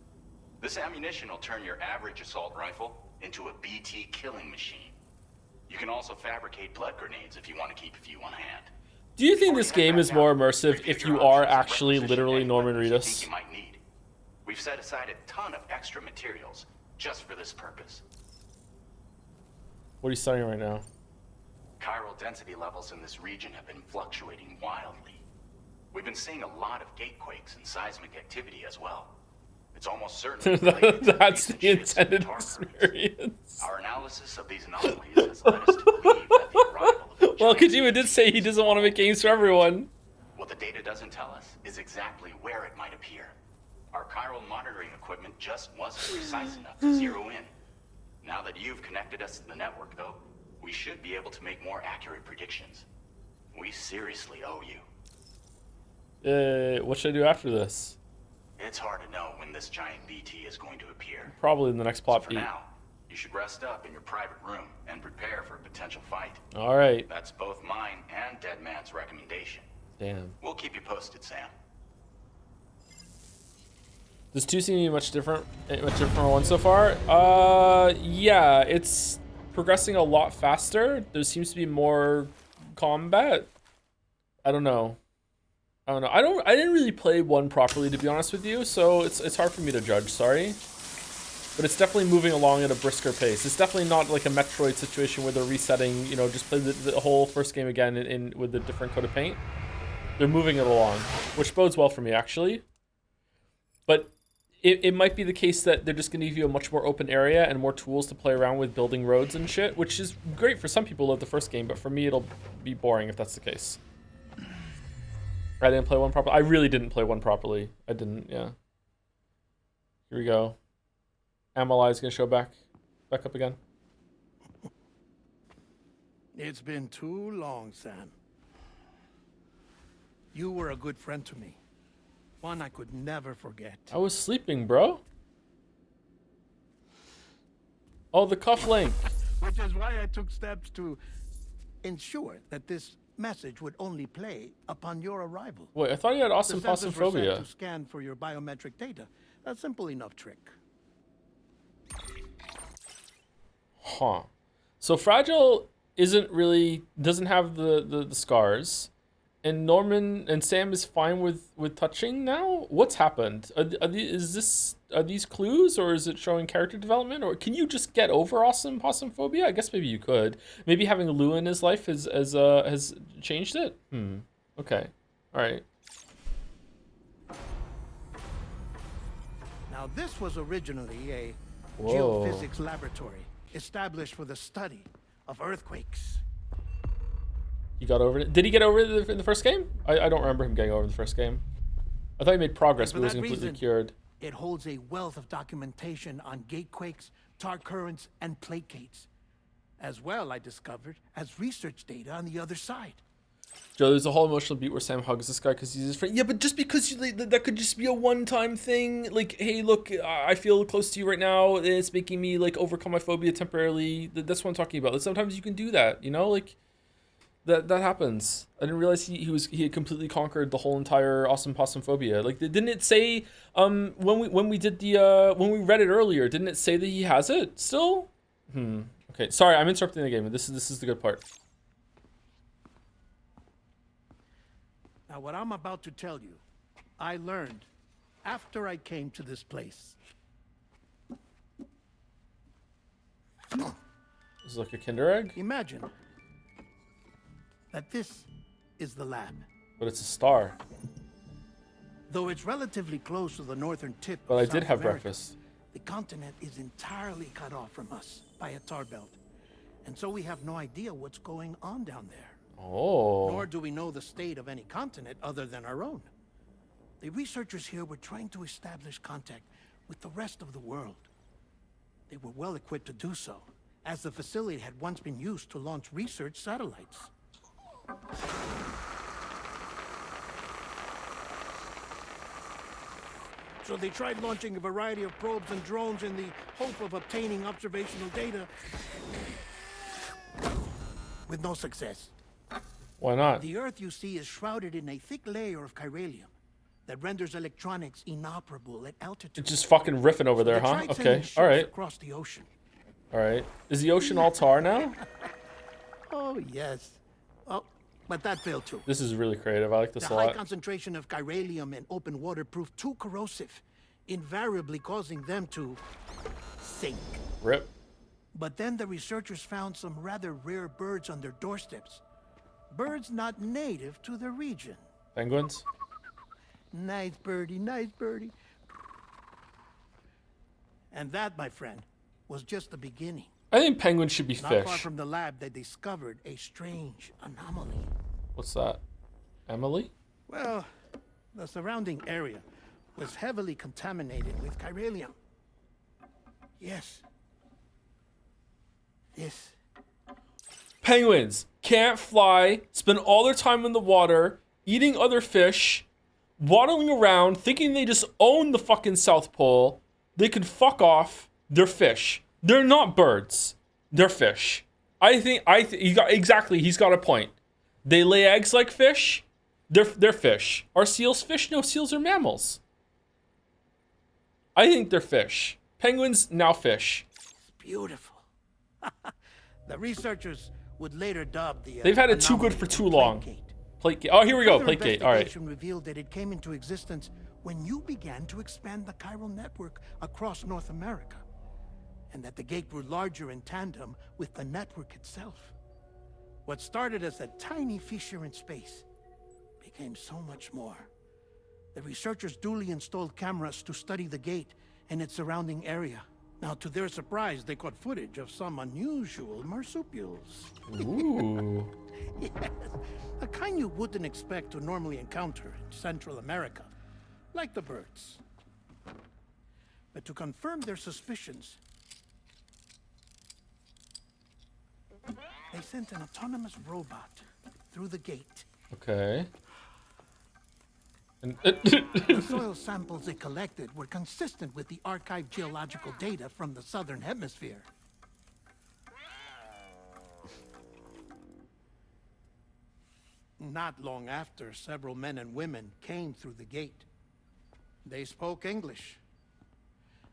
This ammunition will turn your average assault rifle into a BT killing machine. You can also fabricate blood grenades if you want to keep a few on hand. Do you think this game is more immersive if you are actually literally Norman Reedus? You might need. We've set aside a ton of extra materials just for this purpose. What are you studying right now? Chiral density levels in this region have been fluctuating wildly. We've been seeing a lot of gatequakes and seismic activity as well. It's almost certainly related to That's recent the shifts in intended tar experience. Our analysis of these anomalies has led us to believe that the arrival of the Well, giant Kojima did say he doesn't want to make games for everyone. What the data doesn't tell us is exactly where it might appear. Our chiral monitoring equipment just wasn't precise enough to zero in. Now that you've connected us to the network, though, we should be able to make more accurate predictions. We seriously owe you. What should I do after this? It's hard to know when this giant BT is going to appear. Probably in the next plot For beat. now, you should rest up in your private room and prepare for a potential fight. All right. That's both mine and Deadman's recommendation. Damn. We'll keep you posted, Sam. Does 2 seem to be much different from 1 so far? Yeah, it's progressing a lot faster. There seems to be more combat. I don't know. I didn't really play 1 properly, to be honest with you, so it's hard for me to judge, sorry. But it's definitely moving along at a brisker pace. It's definitely not like a Metroid situation where they're resetting, you know, just play the whole first game again with a different coat of paint. They're moving it along, which bodes well for me, actually. But it might be the case that they're just going to give you a much more open area and more tools to play around with building roads and shit, which is great for some people of the first game, but for me it'll be boring if that's the case. I didn't play 1 properly. I really didn't play 1 properly. I didn't, yeah. Here we go. Amalai's going to show back up again. It's been too long, Sam. You were a good friend to me. One I could never forget. I was sleeping, bro. Oh, the cufflink. Which is why I took steps to ensure that this message would only play upon your arrival. Wait, I thought you had awesome The sensors were set claustrophobia. to scan for your biometric data. A simple enough trick. Huh. So Fragile doesn't have the scars. And Norman and Sam is fine with touching now? What's happened? Are these clues, or is it showing character development? Or can you just get over awesome phobia? I guess maybe you could. Maybe having Lou in his life has changed it? Okay. Alright. Now this was originally a Whoa. geophysics laboratory established for the study of earthquakes. He got over it. Did he get over it in the first game? I don't remember him getting over it in the first game. I thought he made progress, but he wasn't completely cured. It holds a wealth of documentation on gatequakes, tar currents, and placates. As well, I discovered, as research data on the other side. Joe, there's a whole emotional beat where Sam hugs this guy because he's his friend. Yeah, but just because that could just be a one-time thing. Like, hey, look, I feel close to you right now. It's making me like overcome my phobia temporarily. That's what I'm talking about. Like, sometimes you can do that, you know, like that happens. I didn't realize he had completely conquered the whole entire awesome possum phobia. Like, didn't it say when we read it earlier? Didn't it say that he has it still? Okay, sorry, I'm interrupting the game. This is the good part. Now, what I'm about to tell you, I learned after I came to this place. This is like a Kinder Egg? Imagine that this is the lab. But it's a star. Though it's relatively close to the northern tip But of I South did have America, breakfast. the continent is entirely cut off from us by a tar belt. And so we have no idea what's going on down there. Oh. Nor do we know the state of any continent other than our own. The researchers here were trying to establish contact with the rest of the world. They were well equipped to do so, as the facility had once been used to launch research satellites. So they tried launching a variety of probes and drones in the hope of obtaining observational data, with no success. Why not? The Earth, you see, is shrouded in a thick layer of chiralium that renders electronics inoperable at altitude. It's just fucking riffing over there, huh? Okay, all right. Across the ocean. All right. Is the ocean all tar now? Oh, yes. Oh, but that failed too. This is really creative. I like this a The high lot. concentration of chiralium in open water proved too corrosive, invariably causing them to sink. Rip. But then the researchers found some rather rare birds on their doorsteps. Birds not native to the region. Penguins? Nice birdie, nice birdie. And that, my friend, was just the beginning. I think penguins should be Not fish. far from the lab, they discovered a strange anomaly. What's that? Emily? Well, the surrounding area was heavily contaminated with chiralium. Yes. This. Penguins can't fly, spend all their time in the water, eating other fish, waddling around, thinking they just own the fucking South Pole. They could fuck off. They're fish. They're not birds. They're fish. He's got a point. They lay eggs like fish. They're fish. Are seals fish? No, seals are mammals. I think they're fish. Penguins, now fish. Beautiful. The researchers would later dub the They've had it too good for too long. Plategate. Oh, here we go. Plategate. All right. Investigation revealed that it came into existence when you began to expand the chiral network across North America, and that the gate grew larger in tandem with the network itself. What started as a tiny fissure in space became so much more. The researchers duly installed cameras to study the gate and its surrounding area. Now, to their surprise, they caught footage of some unusual marsupials. Ooh. Yes, a kind you wouldn't expect to normally encounter in Central America, like the birds. But to confirm their suspicions, they sent an autonomous robot through the gate. Okay. The soil samples it collected were consistent with the archived geological data from the southern hemisphere. Not long after, several men and women came through the gate. They spoke English,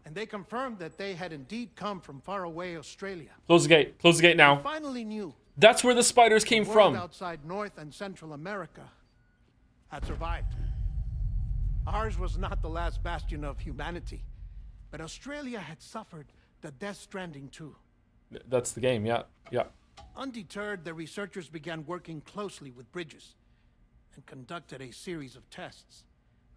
and they confirmed that they had indeed come from faraway Australia. Close the gate. Close the gate now. They finally knew That's where the spiders came the world from. outside North and Central America had survived. Ours was not the last bastion of humanity, but Australia had suffered the Death Stranding too. That's the game. Yeah. Yeah. Undeterred, the researchers began working closely with Bridges and conducted a series of tests,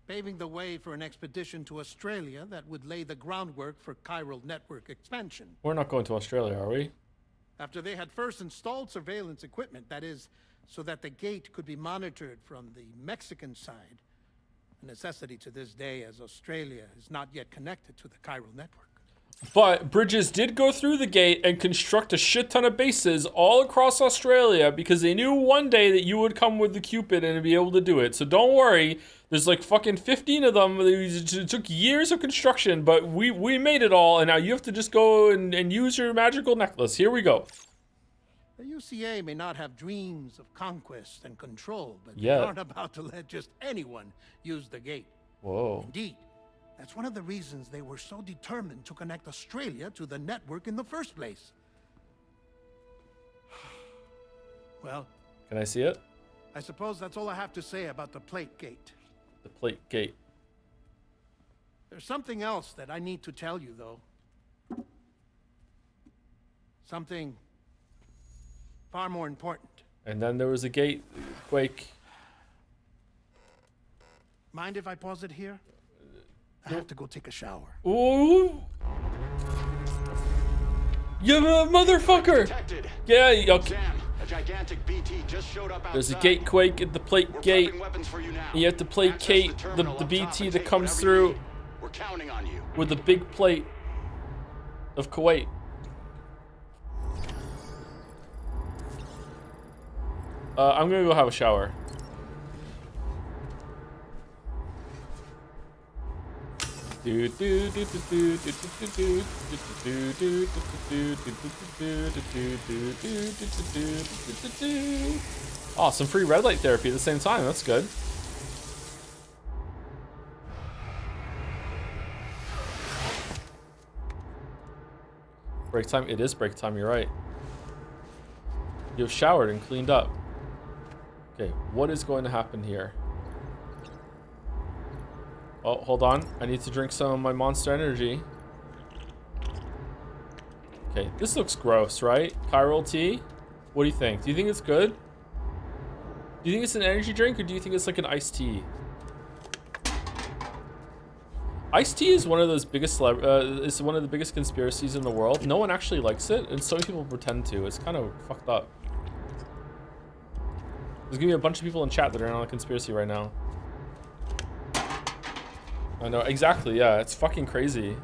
paving the way for an expedition to Australia that would lay the groundwork for chiral network expansion. We're not going to Australia, are we? After they had first installed surveillance equipment, that is, so that the gate could be monitored from the Mexican side, a necessity to this day as Australia is not yet connected to the chiral network. But Bridges did go through the gate and construct a shit ton of bases all across Australia because they knew one day that you would come with the Cupid and be able to do it. So don't worry. There's like fucking 15 of them. It took years of construction, but we made it all, and now you have to just go and use your magical necklace. Here we go. The UCA may not have dreams of conquest and control, but Yeah. they aren't about to let just anyone use the gate. Whoa. Indeed. That's one of the reasons they were so determined to connect Australia to the network in the first place. Well, Can I see it? I suppose that's all I have to say about the plate gate. The plate gate. There's something else that I need to tell you, though. Something far more important. And then there was a gate quake. Mind if I pause it here? I have to go take a shower. Ooh. You motherfucker! Detected. Yeah, okay. Sam, a gigantic BT just showed up outside. There's a gate quake at the plate gate. Weapons for you now. You have to placate the BT that comes through We're counting on you. with a big plate of Kuwait. I'm gonna go have a shower. Oh, some free red light therapy at the same time. That's good. Break time. It is break time. You're right. You've showered and cleaned up. Okay, what is going to happen here? Oh, hold on. I need to drink some of my Monster Energy. Okay, this looks gross, right? Chiral tea? What do you think? Do you think it's good? Do you think it's an energy drink, or do you think it's like an iced tea? Iced tea is one of those biggest is one of the biggest conspiracies in the world. No one actually likes it, and so many people pretend to. It's kind of fucked up. There's gonna be a bunch of people in chat that are on a conspiracy right now. I know, exactly, yeah, it's fucking crazy.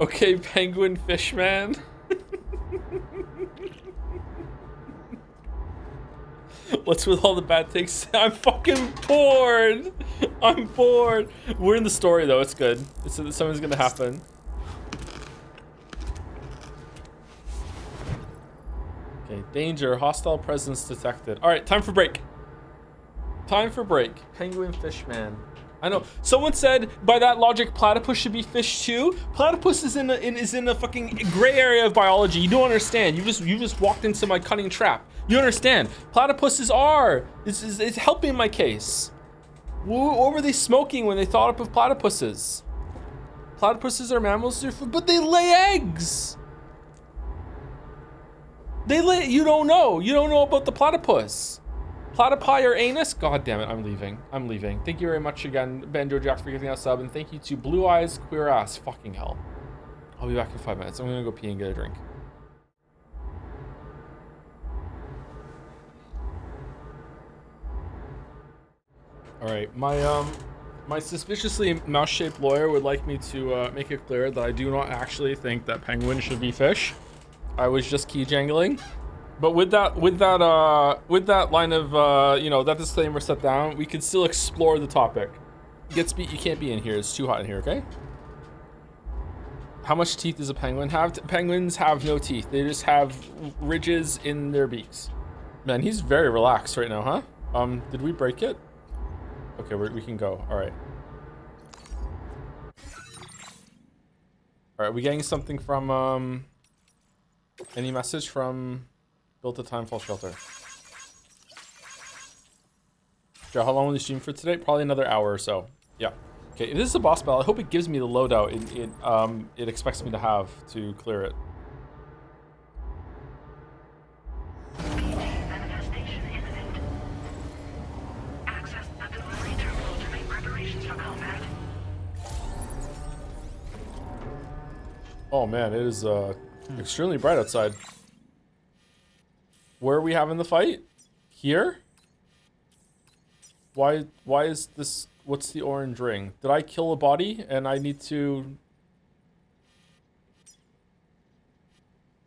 Okay, penguin fish man. What's with all the bad takes? I'm fucking bored. I'm bored. We're in the story though, it's good. Something's gonna happen. Okay, danger, hostile presence detected. All right, time for break. Time for break. Penguin fish man. I know. Someone said by that logic, platypus should be fish too. Platypus is in a fucking gray area of biology. You don't understand. You just walked into my cunning trap. You understand? Platypuses are. It's helping my case. What were they smoking when they thought up of platypuses? Platypuses are mammals, but they lay eggs. They lay. You don't know. You don't know about the platypus. Platypi or anus? God damn it, I'm leaving. I'm leaving. Thank you very much again, Banjo Jack, for giving us a sub, and thank you to Blue Eyes Queer Ass. Fucking hell. I'll be back in 5 minutes. I'm gonna go pee and get a drink. Alright, my suspiciously mouse-shaped lawyer would like me to make it clear that I do not actually think that penguins should be fish. I was just key jangling. But with that line of, you know, that disclaimer set down, we can still explore the topic. You can't be in here. It's too hot in here, okay? How much teeth does a penguin have? Penguins have no teeth. They just have ridges in their beaks. Man, he's very relaxed right now, huh? Did we break it? Okay, we can go. All right. All right, we getting something from, any message from... Built a Timefall shelter. Joe, how long will you stream for today? Probably another hour or so. Yeah. Okay, if this is a boss battle, I hope it gives me the loadout it expects me to have to clear it. Manifestation imminent. Access the delivery terminal to make preparations for combat. Oh man, it is extremely bright outside. Where are we having the fight? Here? Why is this... What's the orange ring? Did I kill a body and I need to...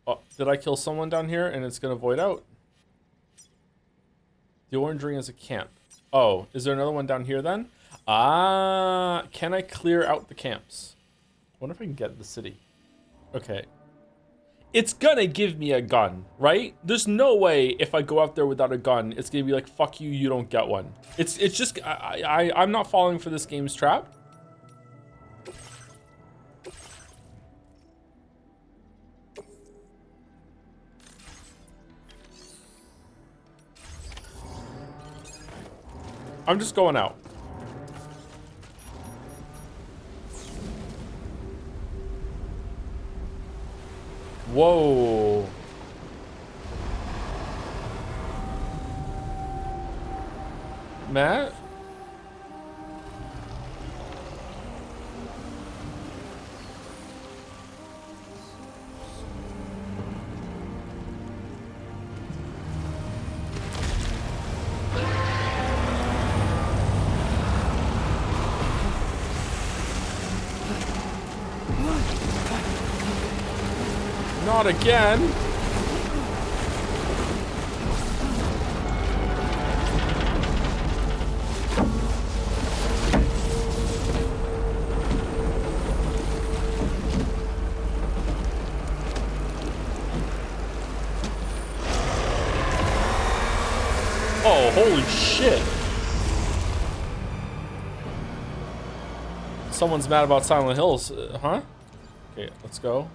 Oh, did I kill someone down here and it's gonna void out? The orange ring is a camp. Oh, is there another one down here then? Ah, can I clear out the camps? I wonder if I can get the city. Okay. It's gonna give me a gun, right? There's no way if I go out there without a gun, it's gonna be like, fuck you, you don't get one. It's just, I'm not falling for this game's trap. I'm just going out. Whoa. Matt? Not again. Oh, holy shit. Someone's mad about Silent Hills, huh? Okay, let's go.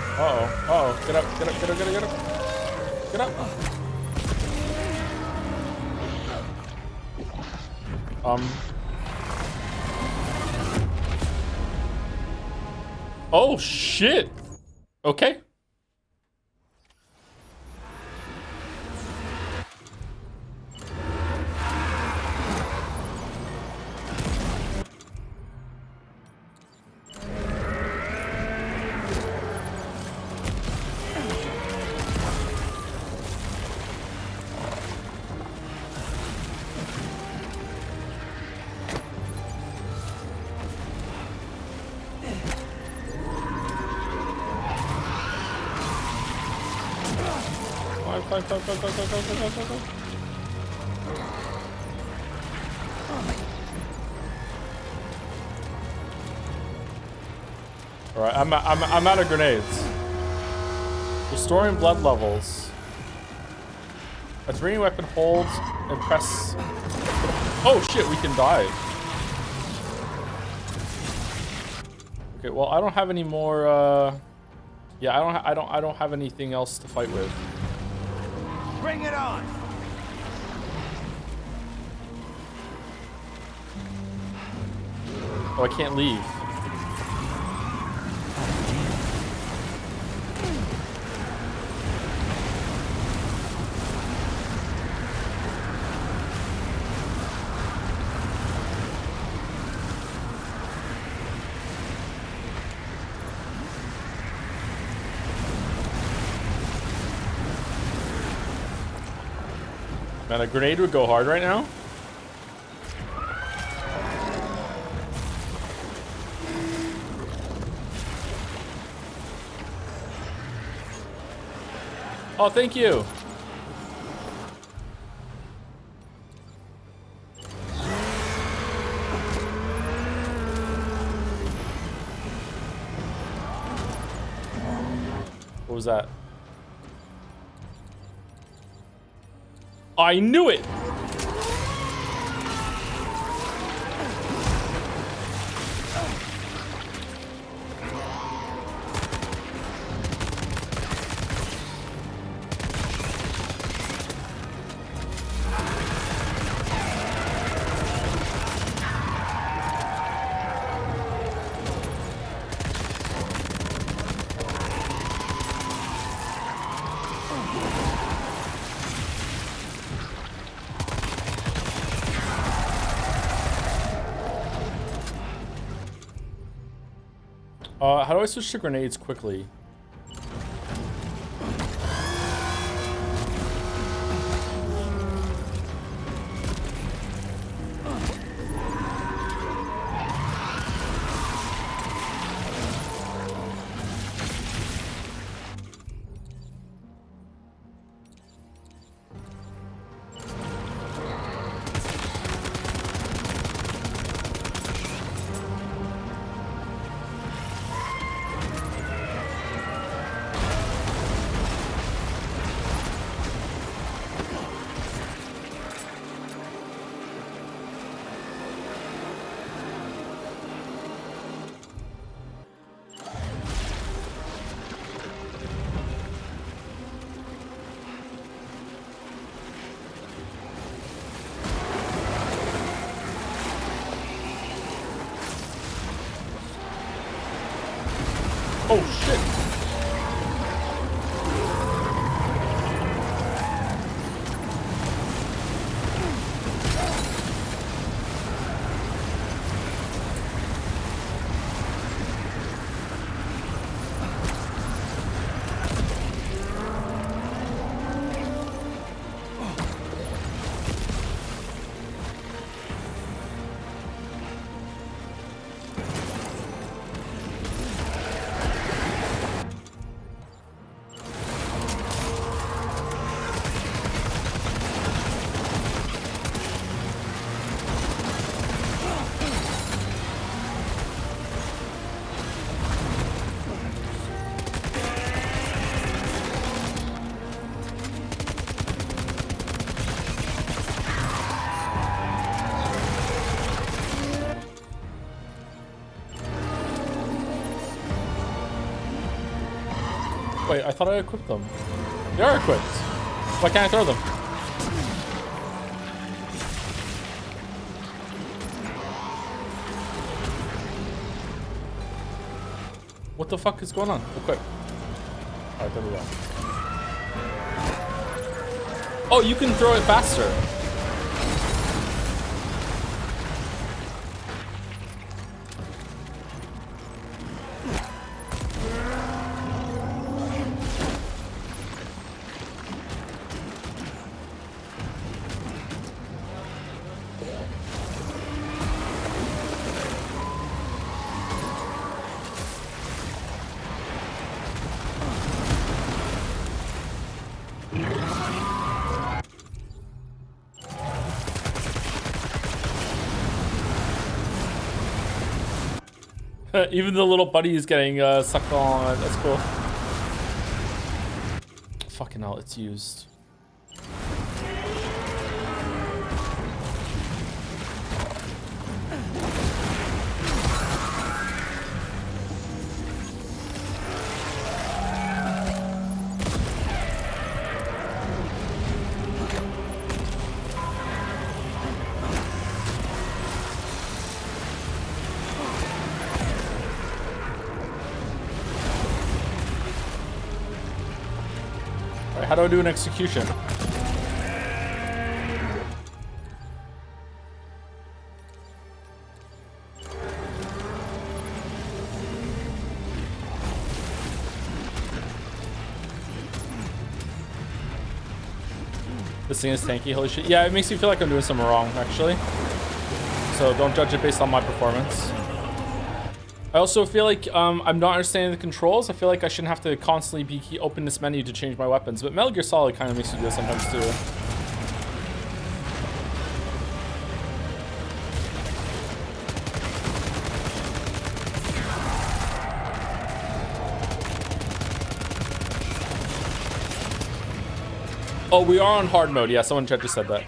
Uh-oh. Get up. Get up. Oh, shit. Okay. Go. All right, I'm out of grenades. Restoring blood levels. A three weapon holds and press. Oh shit, we can dive. Okay, well I don't have any more. Yeah, I don't have anything else to fight with. Bring it on! Oh, I can't leave. Man, a grenade would go hard right now. Oh, thank you. What was that? I knew it! How do I switch to grenades quickly? Oh shit! Wait, I thought I equipped them. They are equipped. Why can't I throw them? What the fuck is going on? Equip. Alright, there we go. Oh, you can throw it faster. Even the little buddy is getting sucked on. That's cool. Fucking hell, it's used. How do I do an execution? This thing is tanky, holy shit. Yeah, it makes me feel like I'm doing something wrong, actually. So don't judge it based on my performance. I also feel like I'm not understanding the controls. I feel like I shouldn't have to constantly open this menu to change my weapons, but Metal Gear Solid kind of makes you do it sometimes too. Oh, we are on hard mode. Yeah, someone just said that.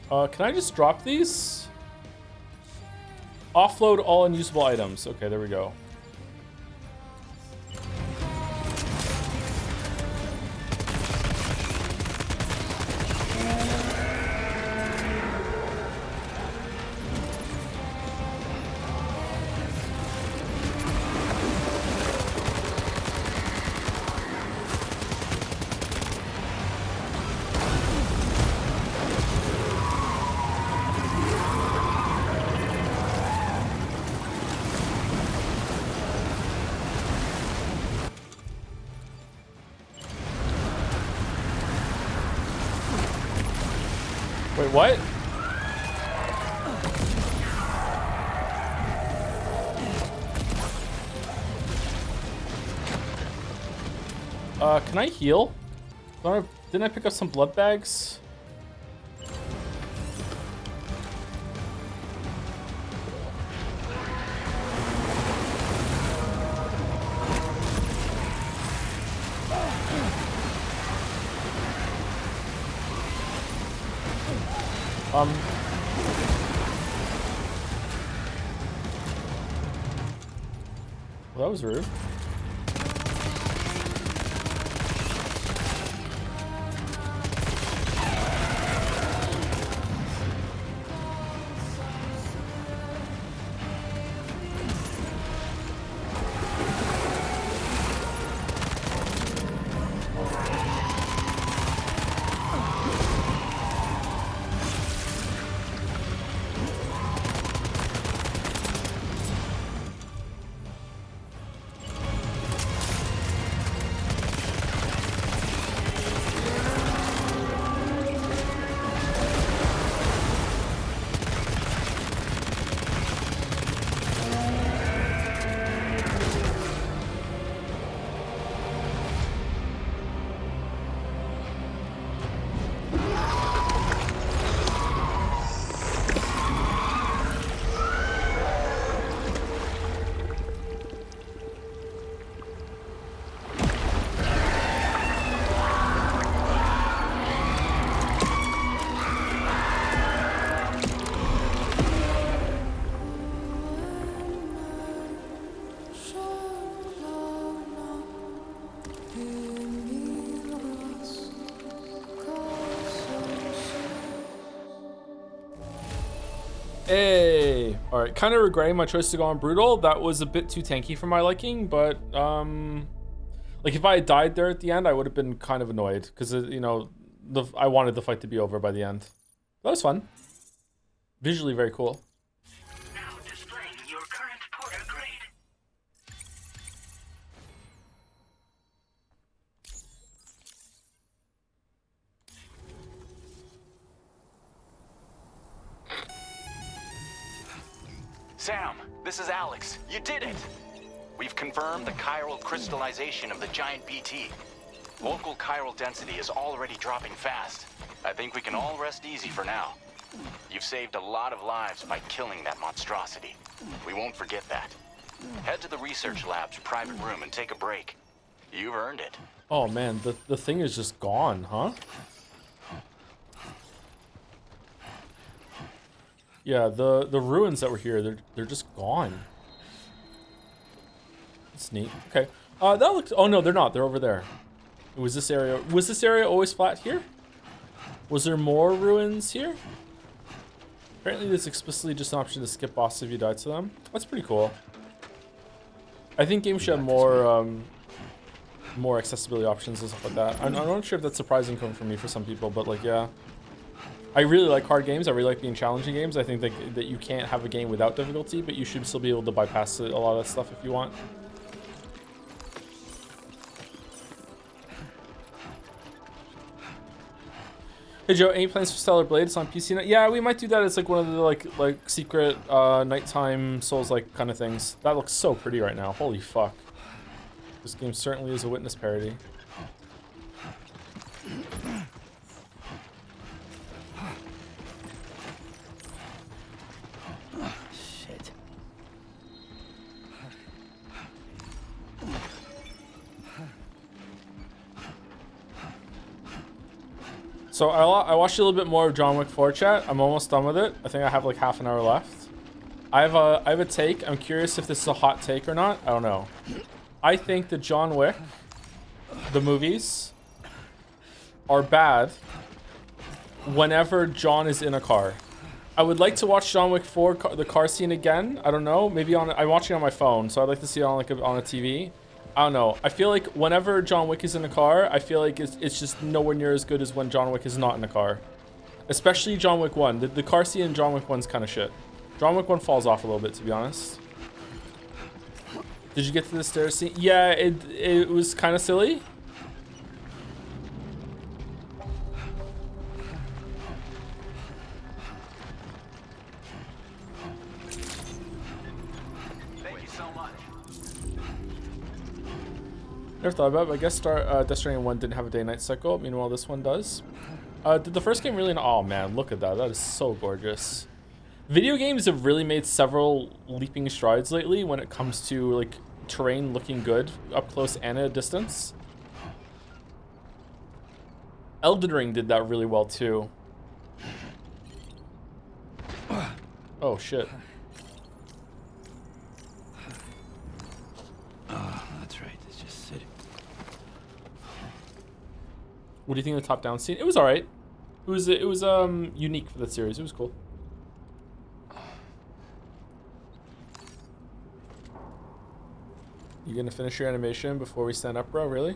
Can I just drop these? Offload all unusable items. Okay, there we go. Wait, what? Can I heal? Didn't I pick up some blood bags? Well, that was rude. Hey! Alright, kind of regretting my choice to go on Brutal. That was a bit too tanky for my liking, but, like, if I had died there at the end, I would have been kind of annoyed, because, you know, I wanted the fight to be over by the end. That was fun. Visually very cool. Now displaying your current porter grade. Sam, this is Alex. You did it! We've confirmed the chiral crystallization of the giant BT. Local chiral density is already dropping fast. I think we can all rest easy for now. You've saved a lot of lives by killing that monstrosity. We won't forget that. Head to the research lab's private room and take a break. You've earned it. Oh man, the thing is just gone, huh? Yeah, the ruins that were here, they're just gone. That's neat. Okay. That looks, oh no, they're not. They're over there. Was this area always flat here? Was there more ruins here? Apparently there's explicitly just an option to skip bosses if you die to them. That's pretty cool. I think games should have more accessibility options and stuff like that. I'm not sure if that's surprising coming from me for some people, but like, yeah. I really like hard games. I really like being challenging games. I think that you can't have a game without difficulty, but you should still be able to bypass it, a lot of that stuff if you want. Hey Joe, any plans for Stellar Blade? It's on PC now. Yeah, we might do that as like one of the like secret nighttime Souls-like kind of things. That looks so pretty right now. Holy fuck. This game certainly is a Witness parody. Shit. So I watched a little bit more of John Wick 4 chat. I'm almost done with it. I think I have like half an hour left. I have a take. I'm curious if this is a hot take or not. I don't know. I think that John Wick, the movies, are bad whenever John is in a car. I would like to watch John Wick 4, the car scene again. I don't know. Maybe I'm watching it on my phone, so I'd like to see it on like on a TV. I don't know. I feel like whenever John Wick is in a car, I feel like it's just nowhere near as good as when John Wick is not in a car. Especially John Wick 1. The car scene in John Wick 1's kind of shit. John Wick 1 falls off a little bit, to be honest. Did you get to the stairs scene? Yeah, it was kind of silly. Never thought about it, but I guess Death Stranding 1 didn't have a day-night cycle. Meanwhile, this one does. Did the first game really... Oh, man, look at that. That is so gorgeous. Video games have really made several leaping strides lately when it comes to, like, terrain looking good up close and at a distance. Elden Ring did that really well, too. Oh, shit. That's right. It's just sitting. What do you think of the top-down scene? It was alright. It was unique for the series. It was cool. You gonna finish your animation before we stand up, bro? Really?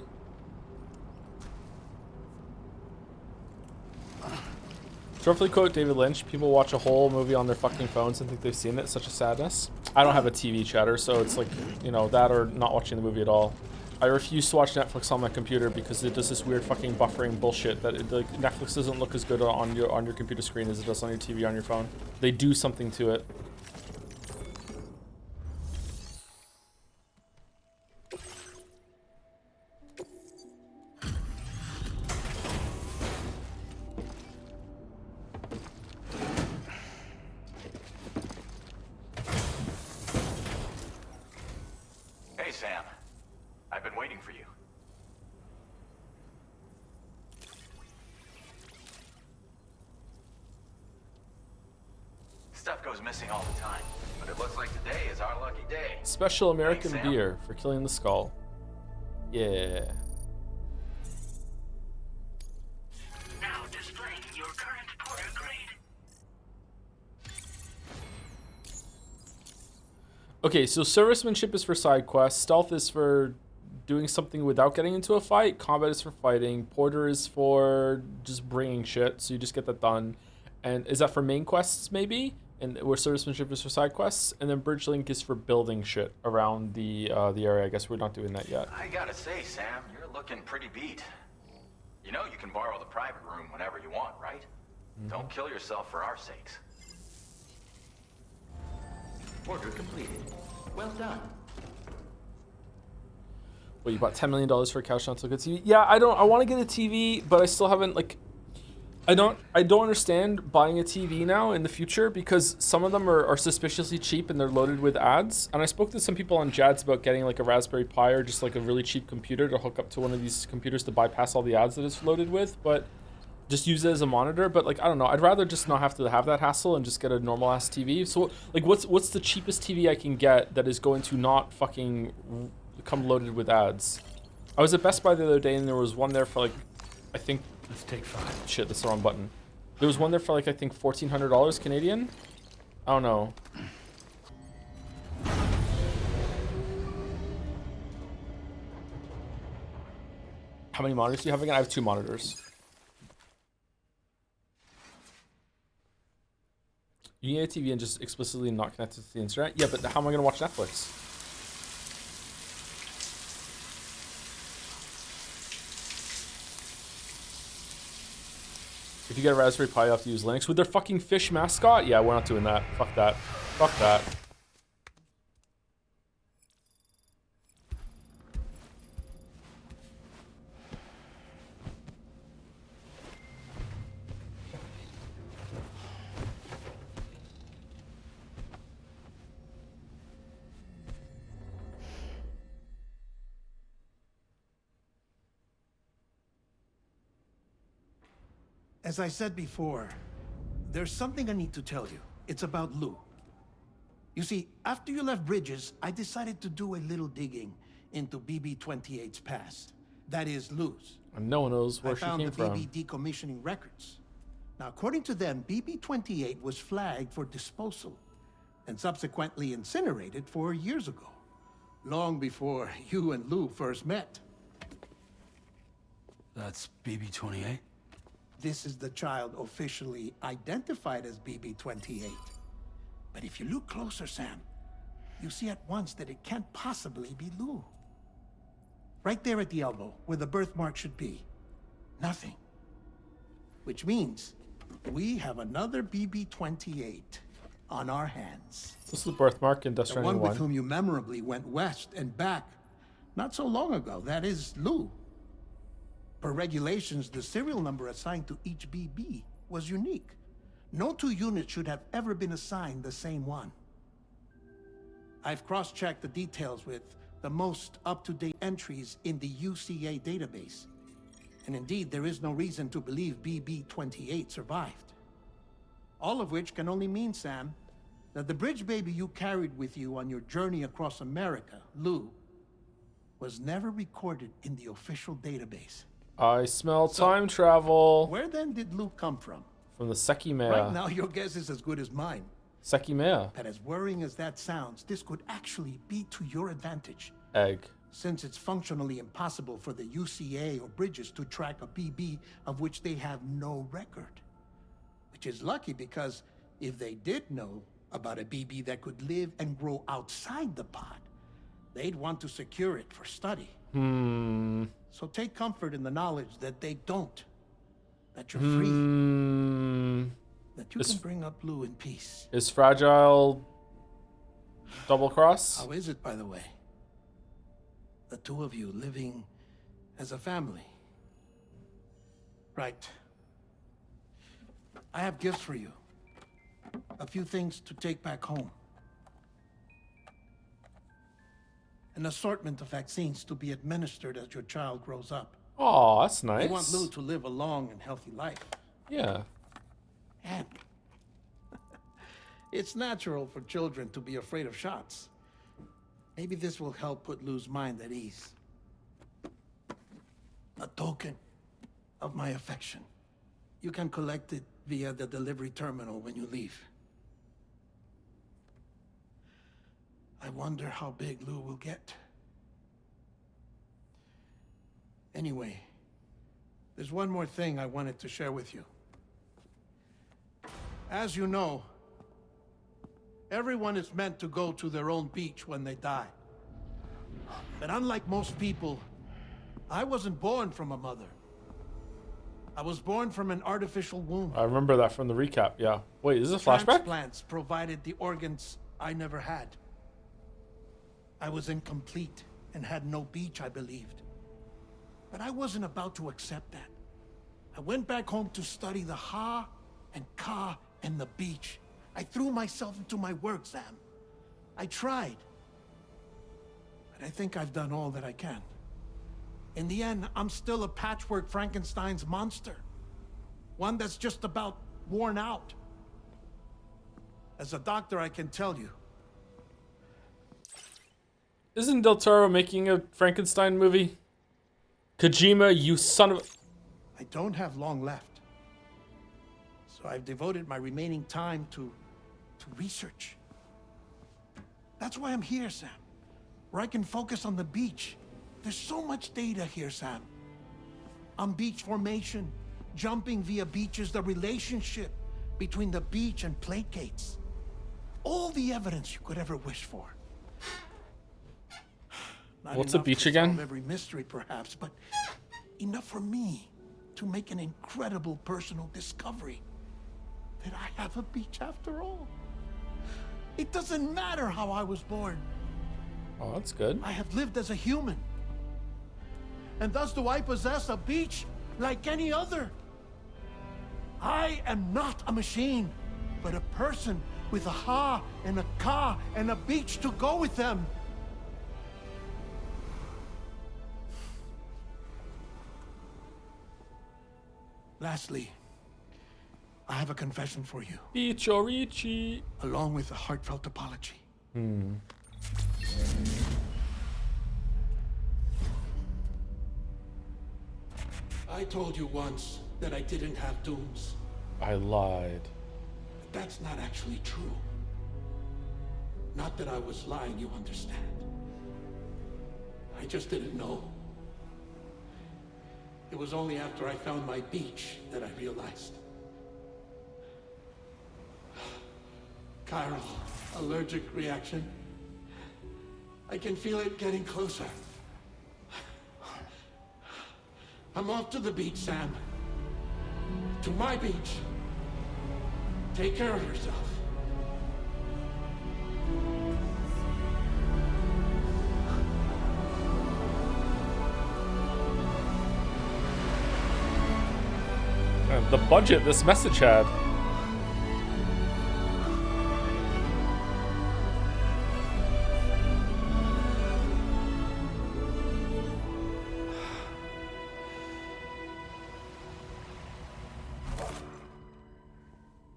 To roughly quote David Lynch, people watch a whole movie on their fucking phones and think they've seen it. Such a sadness. I don't have a TV chatter, so it's like, you know, that or not watching the movie at all. I refuse to watch Netflix on my computer because it does this weird fucking buffering bullshit that like Netflix doesn't look as good on your computer screen as it does on your TV on your phone. They do something to it. Hey, Sam. I've been waiting for you. Stuff goes missing all the time, but it looks like today is our lucky day. Special American Thanks, Sam. beer for killing the skull. Yeah. Now displaying your current porter grade. Okay, so servicemanship is for side quests, stealth is for doing something without getting into a fight, combat is for fighting, porter is for just bringing shit, so you just get that done. And is that for main quests maybe? And where servicemanship is for side quests, and then bridge link is for building shit around the area. I guess we're not doing that yet. I gotta say, Sam, you're looking pretty beat. You know you can borrow the private room whenever you want, right? Don't kill yourself for our sakes. Order completed. Well done. Well, you bought $10 million for a couch not to look at TV. Yeah, I want to get a TV, but I still haven't like. I don't understand buying a TV now in the future because some of them are suspiciously cheap and they're loaded with ads. And I spoke to some people on Jads about getting like a Raspberry Pi or just like a really cheap computer to hook up to one of these computers to bypass all the ads that it's loaded with, but just use it as a monitor. But like, I don't know, I'd rather just not have to have that hassle and just get a normal ass TV. So like, what's the cheapest TV I can get that is going to not fucking come loaded with ads? I was at Best Buy the other day and there was one there for like, I think, Let's take 5. shit, that's the wrong button. There was one there for like, I think $1,400 Canadian. I don't know. How many monitors do you have again? I have 2 monitors. You need a TV and just explicitly not connected to the internet? Yeah, but how am I gonna watch Netflix? If you get a Raspberry Pi, you have to use Linux. With their fucking fish mascot? Yeah, we're not doing that. Fuck that. Fuck that. As I said before, there's something I need to tell you. It's about Lou. You see, after you left Bridges, I decided to do a little digging into BB-28's past. That is, Lou's. And no one knows where she came I from. found the BB decommissioning records. Now, according to them, BB-28 was flagged for disposal and subsequently incinerated 4 years ago, long before you and Lou first met. That's BB-28? This is the child officially identified as BB-28. But if you look closer, Sam, you see at once that it can't possibly be Lou. Right there at the elbow, where the birthmark should be. Nothing. Which means we have another BB-28 on our hands. This is the birthmark in The Stranding one 1. with whom you memorably went west and back not so long ago. That is Lou. Per regulations, the serial number assigned to each BB was unique. No two units should have ever been assigned the same one. I've cross-checked the details with the most up-to-date entries in the UCA database. And indeed, there is no reason to believe BB-28 survived. All of which can only mean, Sam, that the bridge baby you carried with you on your journey across America, Lou, was never recorded in the official database. I smell time travel. Where then did Lou come from? From the Sekimea. Right now, your guess is as good as mine. Sekimea. But as worrying as that sounds, this could actually be to your advantage. Egg. Since it's functionally impossible for the UCA or Bridges to track a BB of which they have no record. Which is lucky because if they did know about a BB that could live and grow outside the pod, they'd want to secure it for study. So take comfort in the knowledge that they don't. That you're free. That you can bring up Lou in peace. Is Fragile double cross? How is it, by the way? The two of you living as a family. Right. I have gifts for you. A few things to take back home. An assortment of vaccines to be administered as your child grows up. Oh, that's nice. I want Lou to live a long and healthy life. Yeah. And it's natural for children to be afraid of shots. Maybe this will help put Lou's mind at ease. A token of my affection. You can collect it via the delivery terminal when you leave. I wonder how big Lou will get. Anyway, there's one more thing I wanted to share with you. As you know, everyone is meant to go to their own beach when they die. But unlike most people, I wasn't born from a mother. I was born from an artificial womb. I remember that from the recap, yeah. Wait, is this a flashback? Transplants provided the organs I never had. I was incomplete and had no beach, I believed. But I wasn't about to accept that. I went back home to study the Ha and Ka and the beach. I threw myself into my work, Sam. I tried. But I think I've done all that I can. In the end, I'm still a patchwork Frankenstein's monster. One that's just about worn out. As a doctor, I can tell you. Isn't Del Toro making a Frankenstein movie? Kojima, you son of a... I don't have long left. So I've devoted my remaining time to research. That's why I'm here, Sam. Where I can focus on the beach. There's so much data here, Sam. On beach formation, jumping via beaches, the relationship between the beach and placates. All the evidence you could ever wish for. Not What's a enough beach to again? solve every mystery, perhaps, but enough for me to make an incredible personal discovery that I have a beach after all. It doesn't matter how I was born. Oh, that's good. I have lived as a human. And thus do I possess a beach like any other. I am not a machine, but a person with a Ha and a Ka and a beach to go with them. Lastly, I have a confession for you. Ichorichi. Along with a heartfelt apology. I told you once that I didn't have dooms. I lied. But that's not actually true. Not that I was lying, you understand. I just didn't know. It was only after I found my beach that I realized. Chiral, allergic reaction. I can feel it getting closer. I'm off to the beach, Sam. To my beach. Take care of yourself. Man, the budget this message had.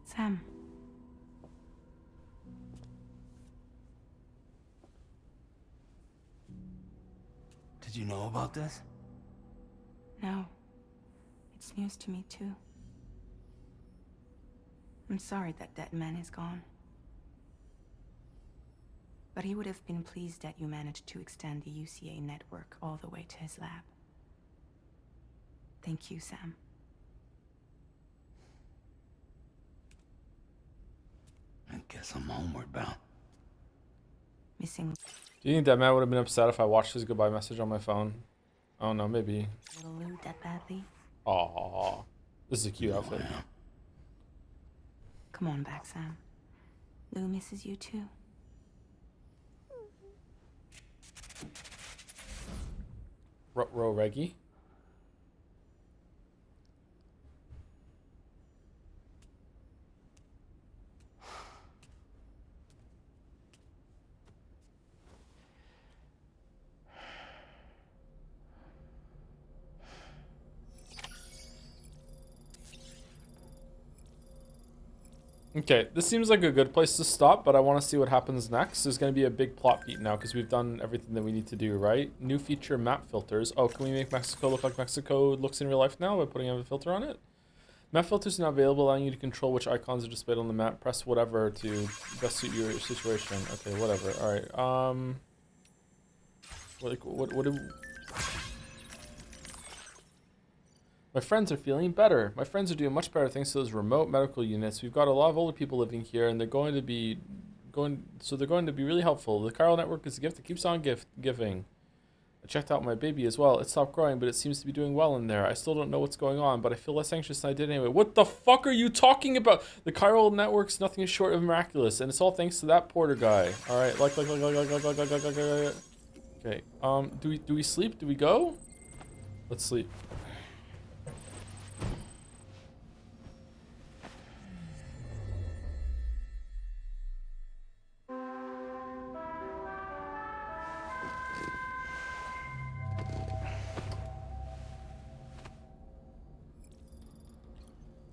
Sam. Did you know about this? No. It's news to me, too. I'm sorry that that man is gone. But he would have been pleased that you managed to extend the UCA network all the way to his lab. Thank you, Sam. I guess I'm homeward bound. Missing. Do you think that man would have been upset if I watched his goodbye message on my phone? I don't know, maybe. Little Lou that badly? Aww. This is a cute outfit. Yeah. Come on back, Sam. Lou misses you too. Ruh-roh Reggie. Okay, this seems like a good place to stop, but I want to see what happens next. There's going to be a big plot beat now because we've done everything that we need to do, right? New feature, map filters. Oh, can we make Mexico look like Mexico looks in real life now by putting a filter on it? Map filters are now available, allowing you to control which icons are displayed on the map. Press whatever to best suit your situation. Okay, whatever. All right. What do... My friends are feeling better. My friends are doing much better thanks to those remote medical units. We've got a lot of older people living here, and they're going to be really helpful. The chiral network is a gift that keeps on giving. I checked out my baby as well. It stopped growing, but it seems to be doing well in there. I still don't know what's going on, but I feel less anxious than I did anyway. What the fuck are you talking about? The chiral network's nothing short of miraculous, and it's all thanks to that Porter guy. All right, okay. Do we sleep? Do we go? Let's sleep.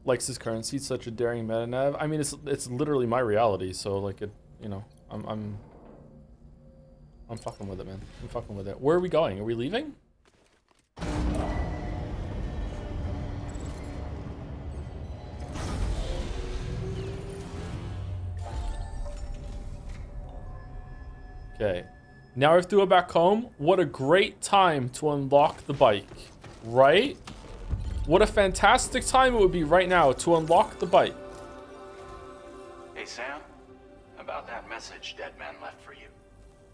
Likes his currency. It's such a daring meta nav. I mean, it's literally my reality. So like it, you know, I'm fucking with it, man. I'm fucking with it. Where are we going? Are we leaving? Okay. Now I have to go back home. What a great time to unlock the bike, right? What a fantastic time it would be right now to unlock the bike. Hey, Sam. About that message Deadman left for you.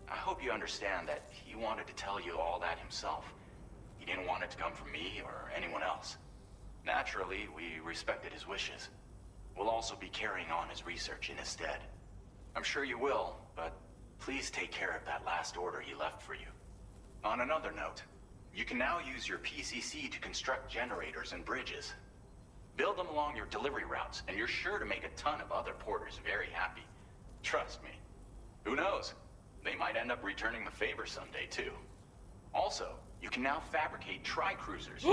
I hope you understand that he wanted to tell you all that himself. He didn't want it to come from me or anyone else. Naturally, we respected his wishes. We'll also be carrying on his research in his stead. I'm sure you will, but please take care of that last order he left for you. On another note, you can now use your PCC to construct generators and bridges. Build them along your delivery routes, and you're sure to make a ton of other porters very happy. Trust me. Who knows? They might end up returning the favor someday, too. Also, you can now fabricate tri-cruisers.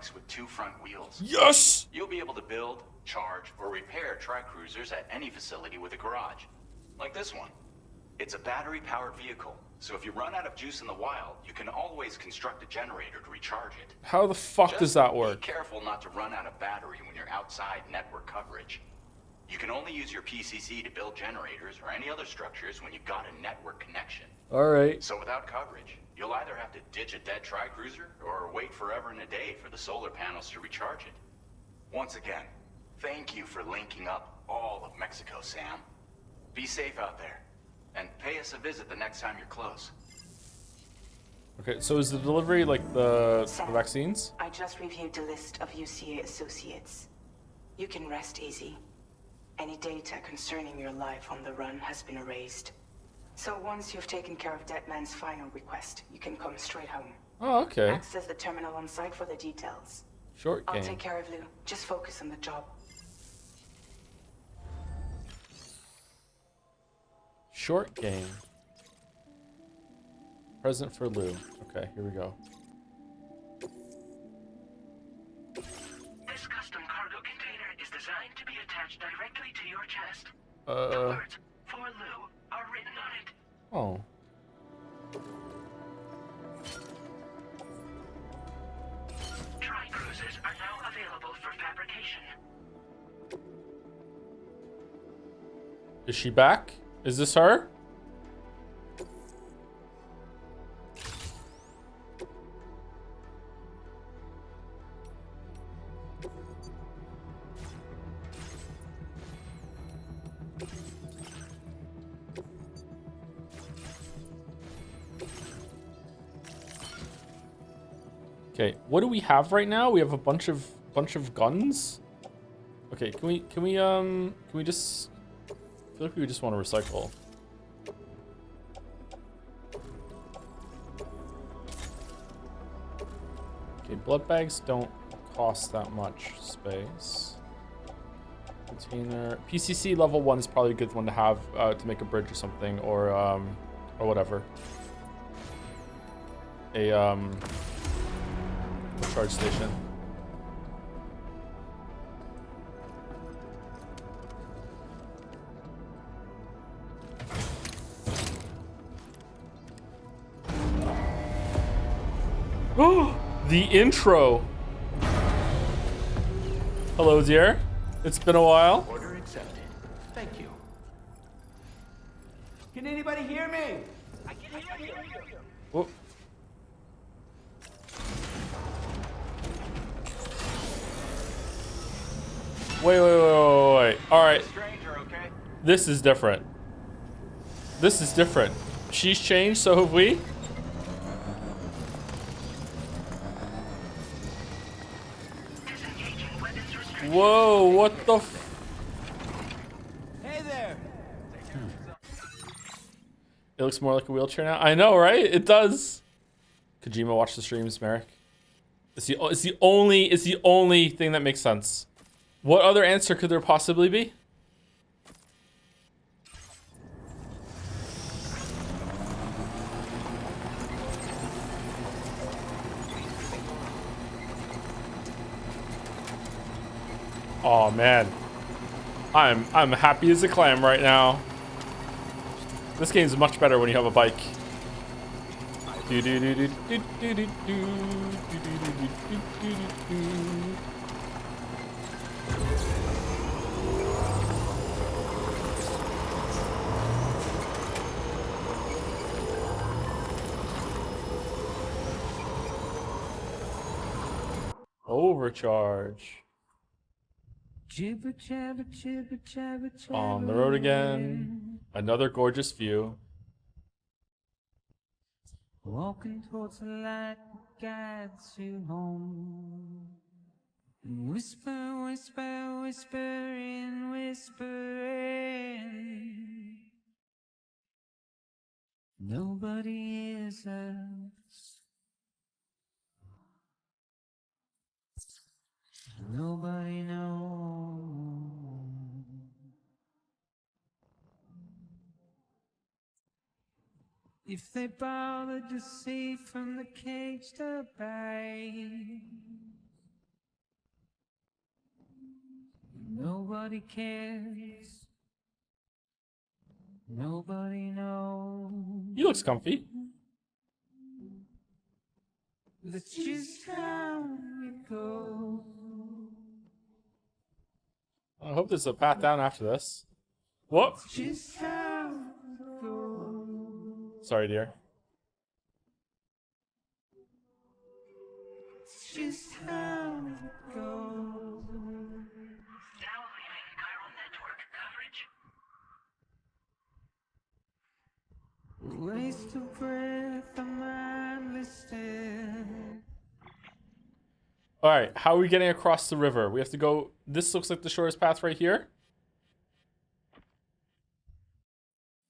bikes with 2 front wheels. Yes! You'll be able to build, charge, or repair tri-cruisers at any facility with a garage. Like this one. It's a battery-powered vehicle, so if you run out of juice in the wild, you can always construct a generator to recharge it. How the fuck does that work? Be careful not to run out of battery when you're outside network coverage. You can only use your PCC to build generators or any other structures when you've got a network connection. Alright. So without coverage, you'll either have to ditch a dead tri-cruiser or wait forever and a day for the solar panels to recharge it. Once again, thank you for linking up all of Mexico, Sam. Be safe out there, and pay us a visit the next time you're close. Okay, so is the delivery like the vaccines? I just reviewed the list of UCA associates. You can rest easy. Any data concerning your life on the run has been erased. So once you've taken care of Deadman's final request, you can come straight home. Oh, okay. Access the terminal on site for the details. Short game. I'll take care of Lou. Just focus on the job. Short game. Present for Lou. Okay, here we go. This custom cargo container is designed to be attached directly to your chest. The words "for Lou" are written on it. Oh. Tri-cruisers are now available for fabrication. Is she back? Is this her? Okay, what do we have right now? We have a bunch of guns. Okay, can we just? I feel like we just want to recycle. Okay, blood bags don't cost that much space. Container PCC level 1 is probably a good one to have to make a bridge or something, or whatever. A charge station. Oh, the intro. Hello, dear. It's been a while. Order accepted. Thank you. Can anybody hear me? Whoa. Wait. All right. Stranger, okay? This is different. This is different. She's changed, so have we. Whoa, what the f— Hey there. It looks more like a wheelchair now. I know, right? It does. Kojima, watch the streams, Merrick. It's the only thing that makes sense. What other answer could there possibly be? Oh man, I'm happy as a clam right now. This game's much better when you have a bike. Overcharge. On the road again. Another gorgeous view. Walking towards the light guides you home. Whisper, whisper, whispering, whispering. Nobody hears us. Nobody knows. If they bothered to see from the cage to bay, Nobody cares. Nobody knows. He looks comfy. That's just how it goes. I hope there's a path down after this. What? That's just how it goes. Sorry, dear. It's just how it goes. Now leaving chiral network coverage. Waste of breath, a mindless stare. All right, how are we getting across the river? We have to go. This looks like the shortest path right here.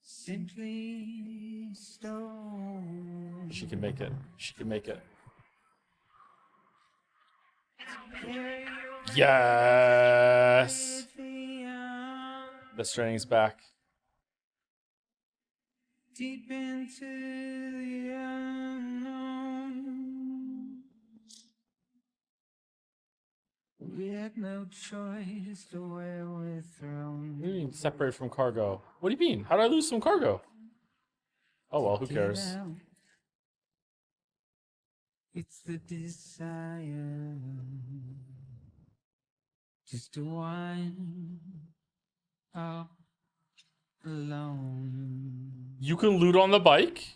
Simply stone. She can make it. She can make it. Yes. The Stranding's back. Deep into the unknown. We had no choice to where we're thrown. What do you mean separate from cargo? What do you mean? How did I lose some cargo? Oh well, who cares? It's the desire just to wind up alone. You can loot on the bike?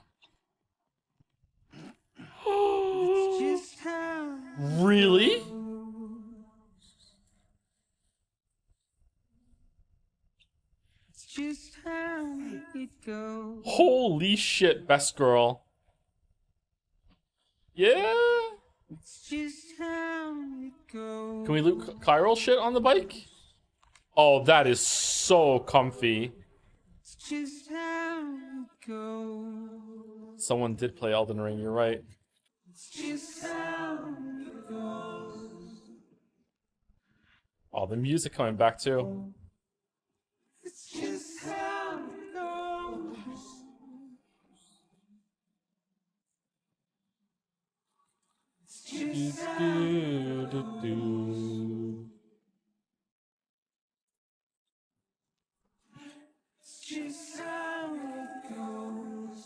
It's just how Really? it's just how it goes. Holy shit, best girl. Yeah? It's just how it goes. Can we loot chiral shit on the bike? Oh, that is so comfy. It's just how it goes. Someone did play Elden Ring, you're right. It's just how it goes. Oh, the music coming back too. It's just how it goes. It's just how it goes. It's just how it goes.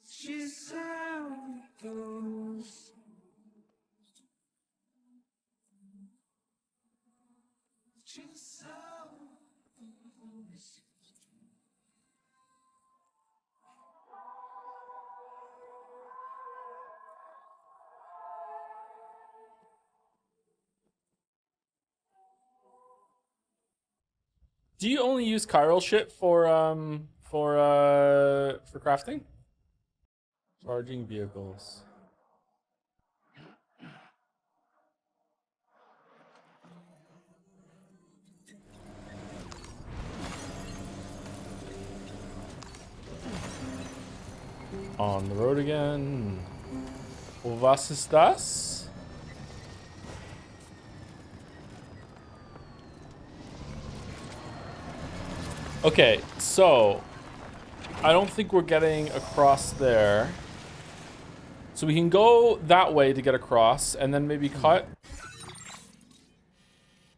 It's just how it goes. Just how it goes. Do you only use chiral shit for crafting? Charging vehicles. On the road again. Was ist das? Okay, so I don't think we're getting across there. So we can go that way to get across and then maybe cut.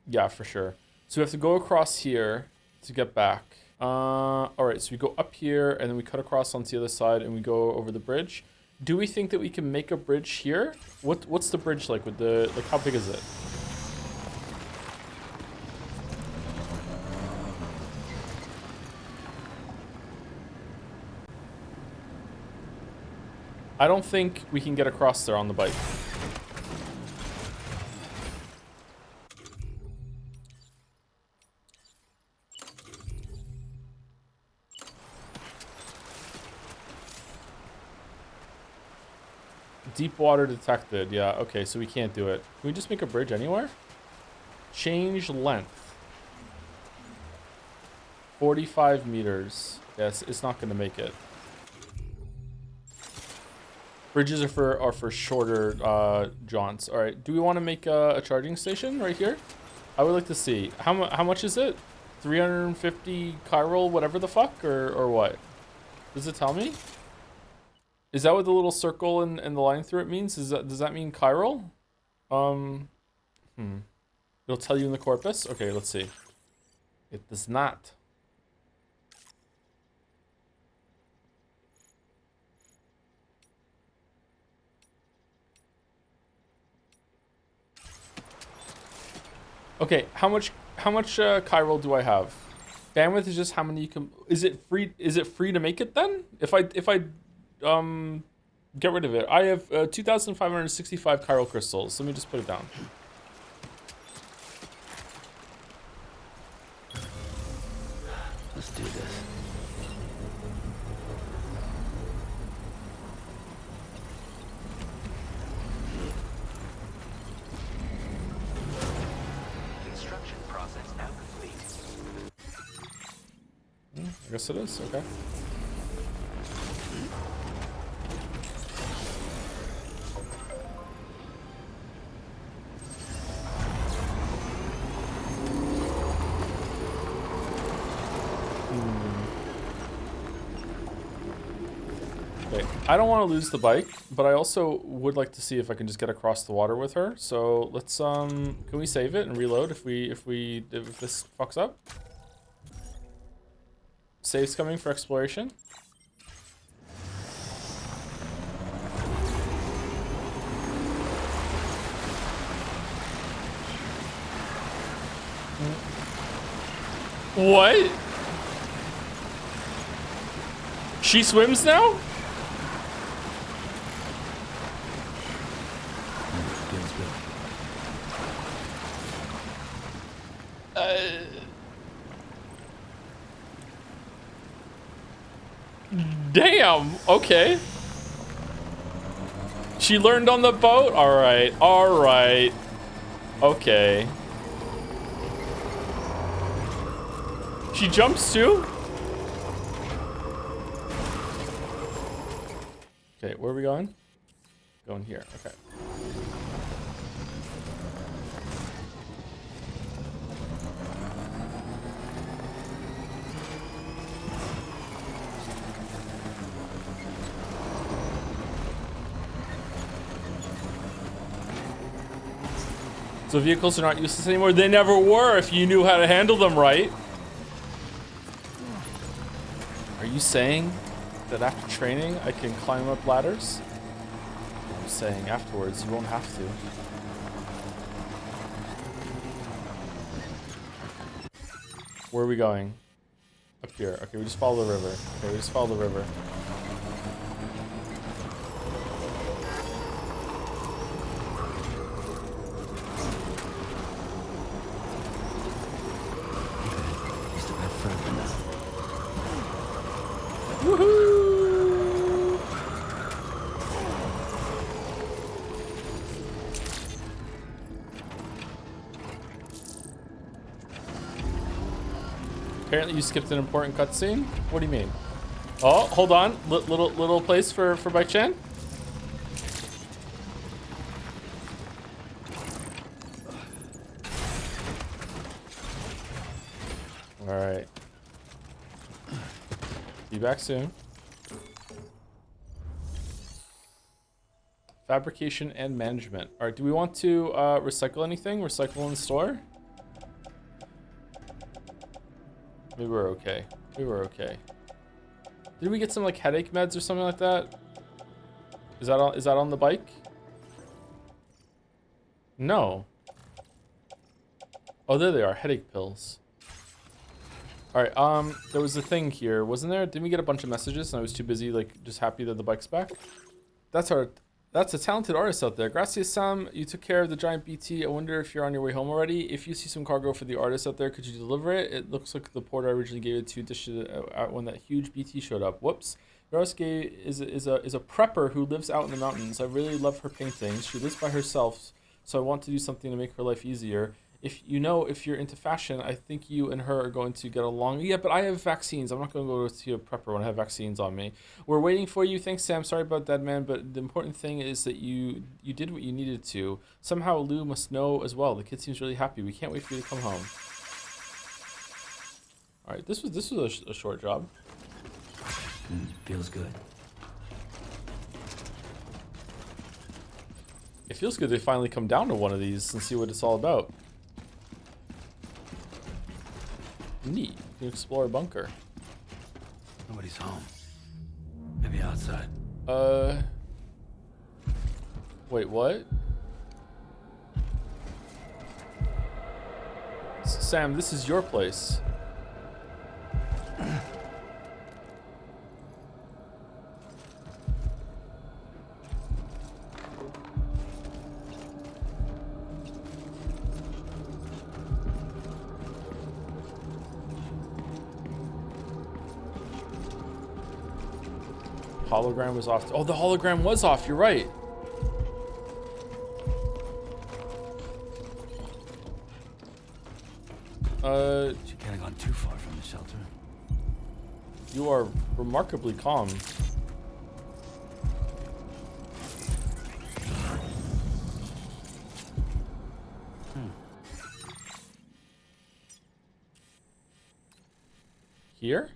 Yeah, for sure. So we have to go across here to get back. All right, so we go up here and then we cut across onto the other side and we go over the bridge. Do we think that we can make a bridge here? What's the bridge like with the, like how big is it? I don't think we can get across there on the bike. Deep water detected. Yeah, okay, so we can't do it. Can we just make a bridge anywhere? Change length. 45 meters. Yes, it's not going to make it. Bridges are for shorter jaunts. All right, do we want to make a charging station right here? I would like to see. How much is it? 350 chiral, whatever the fuck, or what? Does it tell me? Is that what the little circle and the line through it means? Does that mean chiral? It'll tell you in the corpus? Okay, let's see. It does not. Okay, how much chiral do I have? Bandwidth is just how many you can. Is it free to make it then? If I get rid of it, I have 2,565 chiral crystals. Let me just put it down. Let's do this. Construction process now complete. I guess it is, okay. Okay, I don't want to lose the bike, but I also would like to see if I can just get across the water with her. So let's can we save it and reload if this fucks up? Saves coming for exploration. What? She swims now? Damn, okay. She learned on the boat? Alright, alright. Okay. She jumps too? Okay, where are we going? Going here, okay. So vehicles are not useless anymore? They never were if you knew how to handle them right. Are you saying that after training I can climb up ladders? I'm saying afterwards you won't have to. Where are we going? Up here. Okay, we just follow the river. Okay, we just follow the river. Woohoo! Apparently you skipped an important cutscene? What do you mean? Oh, hold on. Little place for Bike Chan? Alright. Be back soon. Fabrication and management. Alright, do we want to recycle anything? Recycle in the store? Maybe we're okay. We were okay. Did we get some like headache meds or something like that? Is that on the bike? No. Oh, there they are. Headache pills. All right. There was a thing here, wasn't there? Didn't we get a bunch of messages and I was too busy, like, just happy that the bike's back? That's a talented artist out there. Gracias, Sam. You took care of the giant BT. I wonder if you're on your way home already. If you see some cargo for the artist out there, could you deliver it? It looks like the porter I originally gave it to dished it out when that huge BT showed up. Whoops. Your artist is a prepper who lives out in the mountains. I really love her paintings. She lives by herself, so I want to do something to make her life easier. If you're into fashion, I think you and her are going to get along. Yeah, but I have vaccines. I'm not going to go to a prepper when I have vaccines on me. We're waiting for you. Thanks, Sam. Sorry about that, man. But the important thing is that you did what you needed to. Somehow Lou must know as well. The kid seems really happy. We can't wait for you to come home. All right, this was a short job. Feels good. It feels good to finally come down to one of these and see what it's all about. Neat. You can explore a bunker. Nobody's home. Maybe outside. Wait, what? Sam, this is your place. Hologram was off. Oh, the hologram was off. You're right. She can't have gone too far from the shelter. You are remarkably calm. Here?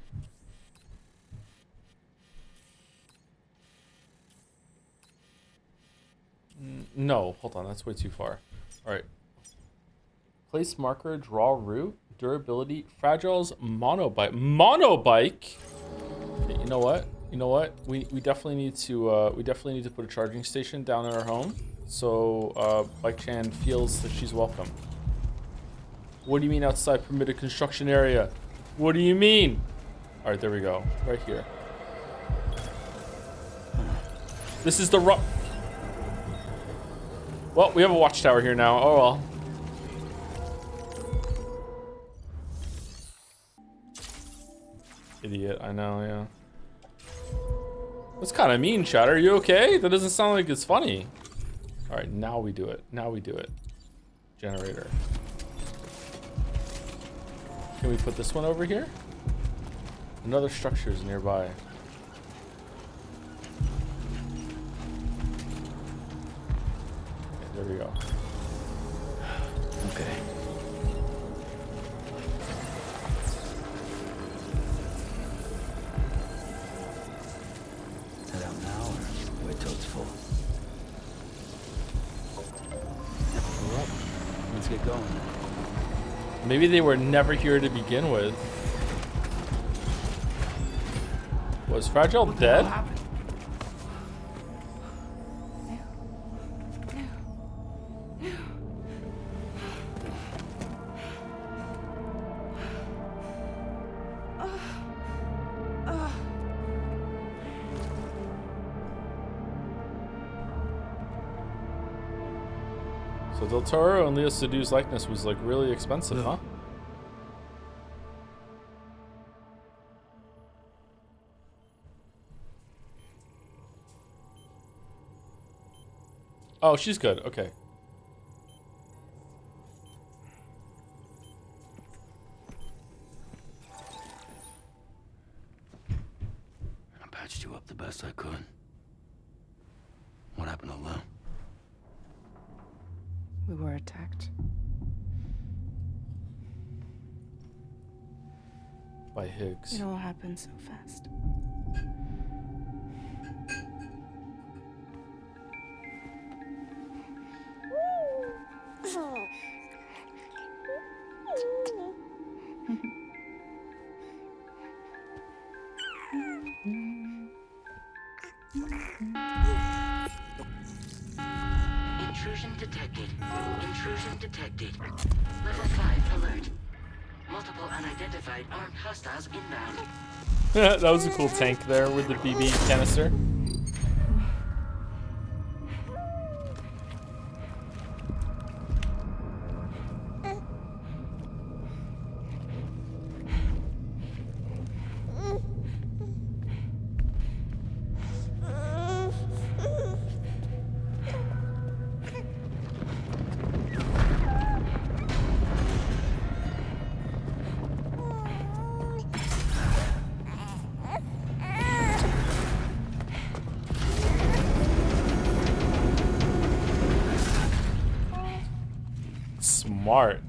No, hold on, that's way too far. Alright. Place marker, draw route, durability, fragiles, monobike. Monobike? Okay, you know what? You know what? We definitely need to put a charging station down in our home. So Bike Chan feels that she's welcome. What do you mean outside permitted construction area? What do you mean? Alright, there we go. Right here. This is the well, we have a watchtower here now. Oh well. Idiot, I know, yeah. That's kind of mean, Chad. Are you okay? That doesn't sound like it's funny. Alright, now we do it. Now we do it. Generator. Can we put this one over here? Another structure is nearby. There we go. Okay. Head out now or wait till it's full? We're up. Let's get going. Maybe they were never here to begin with. Was Fragile dead? So Del Toro and Leo Seydoux likeness was like really expensive, huh? Oh, she's good. Okay. I patched you up the best I could. What happened to Lou? We were attacked. By Higgs. It all happened so fast. Intrusion detected. Intrusion detected. Level 5 alert. Multiple unidentified armed hostiles inbound. That was a cool tank there with the BB canister. Smart.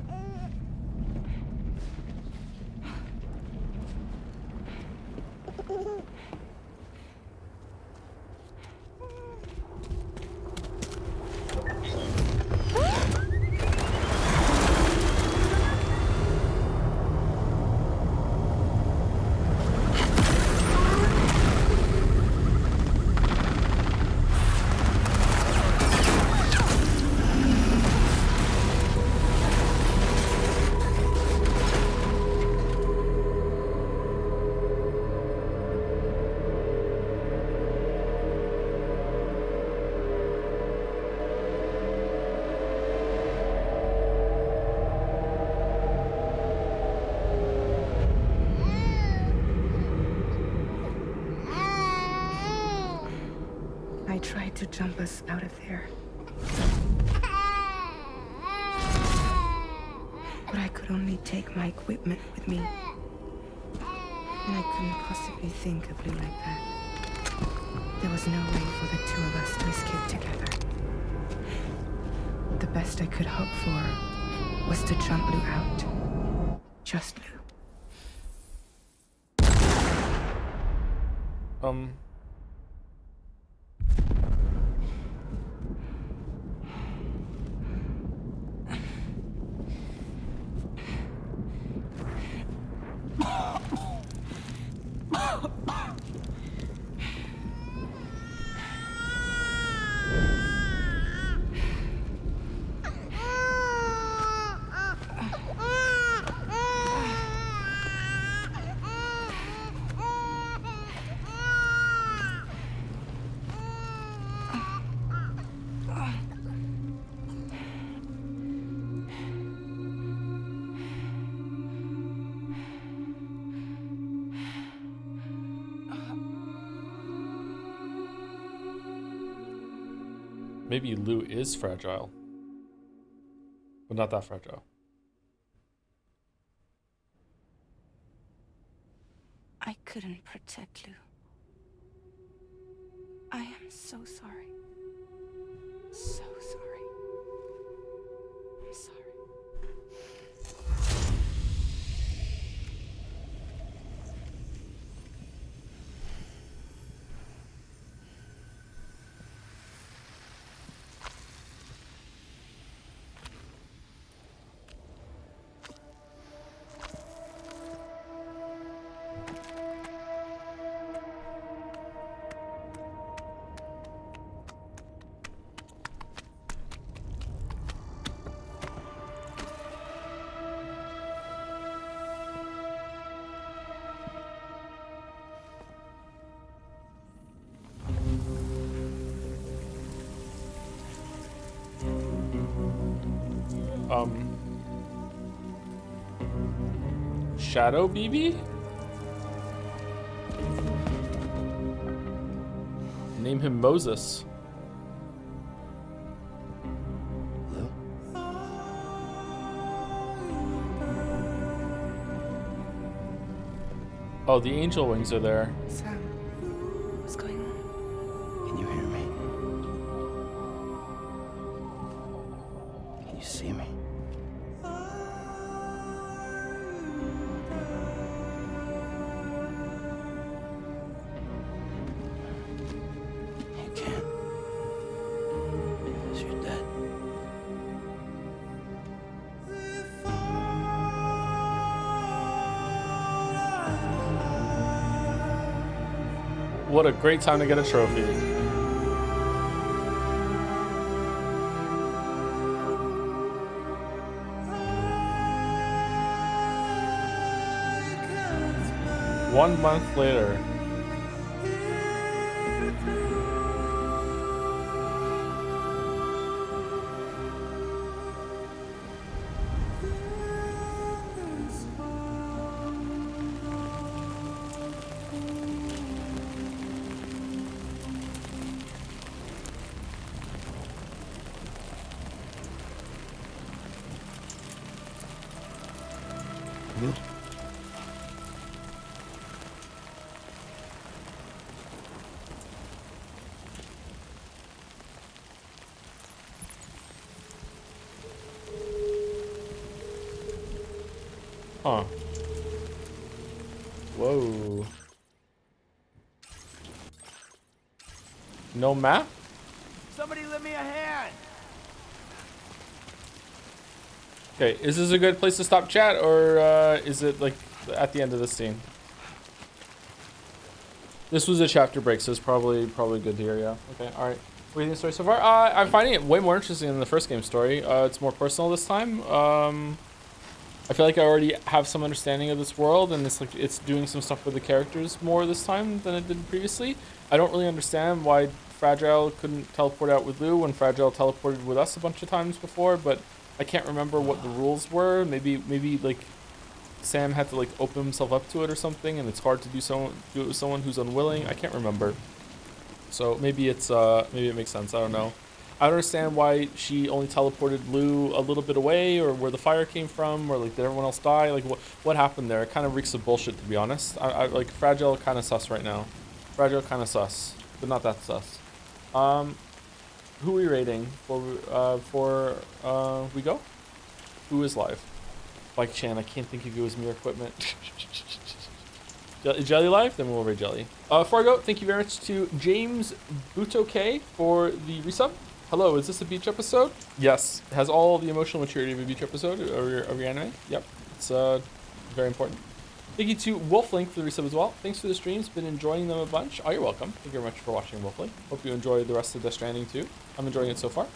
tried to jump us out of there. But I could only take my equipment with me. And I couldn't possibly think of Lou like that. There was no way for the two of us to escape together. The best I could hope for was to jump Lou out. Just Lou. Maybe Lou is fragile, but not that fragile. I couldn't protect Lou. I am so sorry. So sorry. I'm sorry. Shadow BB? Name him Moses. Oh, the angel wings are there. Sam, what's going on? Can you hear me? Can you see me? You can't. Because you're dead. What a great time to get a trophy. One month later. Huh. Whoa. No map? Somebody lend me a hand. Okay, is this a good place to stop chat, or is it like at the end of the scene? This was a chapter break, so it's probably good here. Yeah. Okay. All right. What do you think of the story so far? I'm finding it way more interesting than the first game story. It's more personal this time. I feel like I already have some understanding of this world, and it's doing some stuff with the characters more this time than it did previously. I don't really understand why Fragile couldn't teleport out with Lou when Fragile teleported with us a bunch of times before, but I can't remember what the rules were. Maybe like Sam had to like open himself up to it or something, and it's hard to do it with someone who's unwilling. I can't remember. So maybe it's maybe it makes sense. I don't know. I don't understand why she only teleported Lou a little bit away, or where the fire came from, or like did everyone else die? Like what happened there? It kind of reeks of bullshit, to be honest. I like Fragile kind of sus right now. Fragile kind of sus, but not that sus. Who are we rating for we go? Who is live? Like Chan, I can't think of you as mere equipment. Jelly live? Then we'll rate Jelly. Before I go, thank you very much to James Butoke for the resub. Hello, is this a beach episode? Yes, it has all the emotional maturity of a beach episode of your anime. Yep, it's very important. Thank you to Wolflink for the resub as well. Thanks for the streams, been enjoying them a bunch. Oh, you're welcome. Thank you very much for watching, Wolflink. Hope you enjoy the rest of Death Stranding too. I'm enjoying it so far.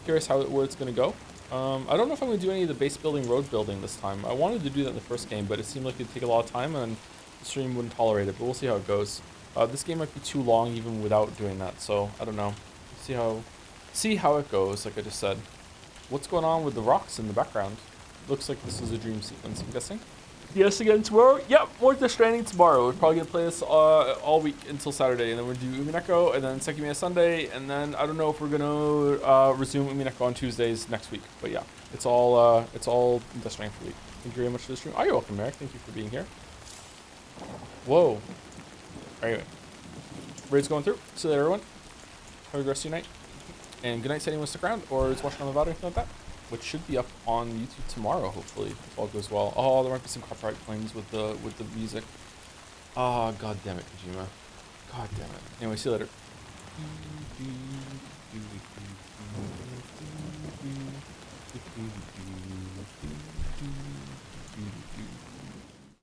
Curious where it's gonna go. I don't know if I'm gonna do any of the base building, road building this time. I wanted to do that in the first game, but it seemed like it'd take a lot of time and the stream wouldn't tolerate it, but we'll see how it goes. This game might be too long even without doing that, so I don't know. See how it goes, like I just said. What's going on with the rocks in the background? Looks like this is a dream sequence, I'm guessing. Yes, again tomorrow. Yep, more Death Stranding tomorrow. We're probably gonna play this all week until Saturday, and then we'll do Umineko, and then Sekimiya Sunday, and then I don't know if we're gonna resume Umineko on Tuesdays next week. But yeah, it's all Death Stranding for the week. Thank you very much for the stream. Oh, you're welcome, Merrick. Thank you for being here. Whoa. Anyway, raid's going through. See you later, everyone. Have a good rest of your night. And good night to anyone who stuck around or is watching on the VOD or anything like that, which should be up on YouTube tomorrow, hopefully, if all goes well. Oh, there might be some copyright claims with the music. Oh, god damn it, Kojima. God damn it. Anyway, see you later.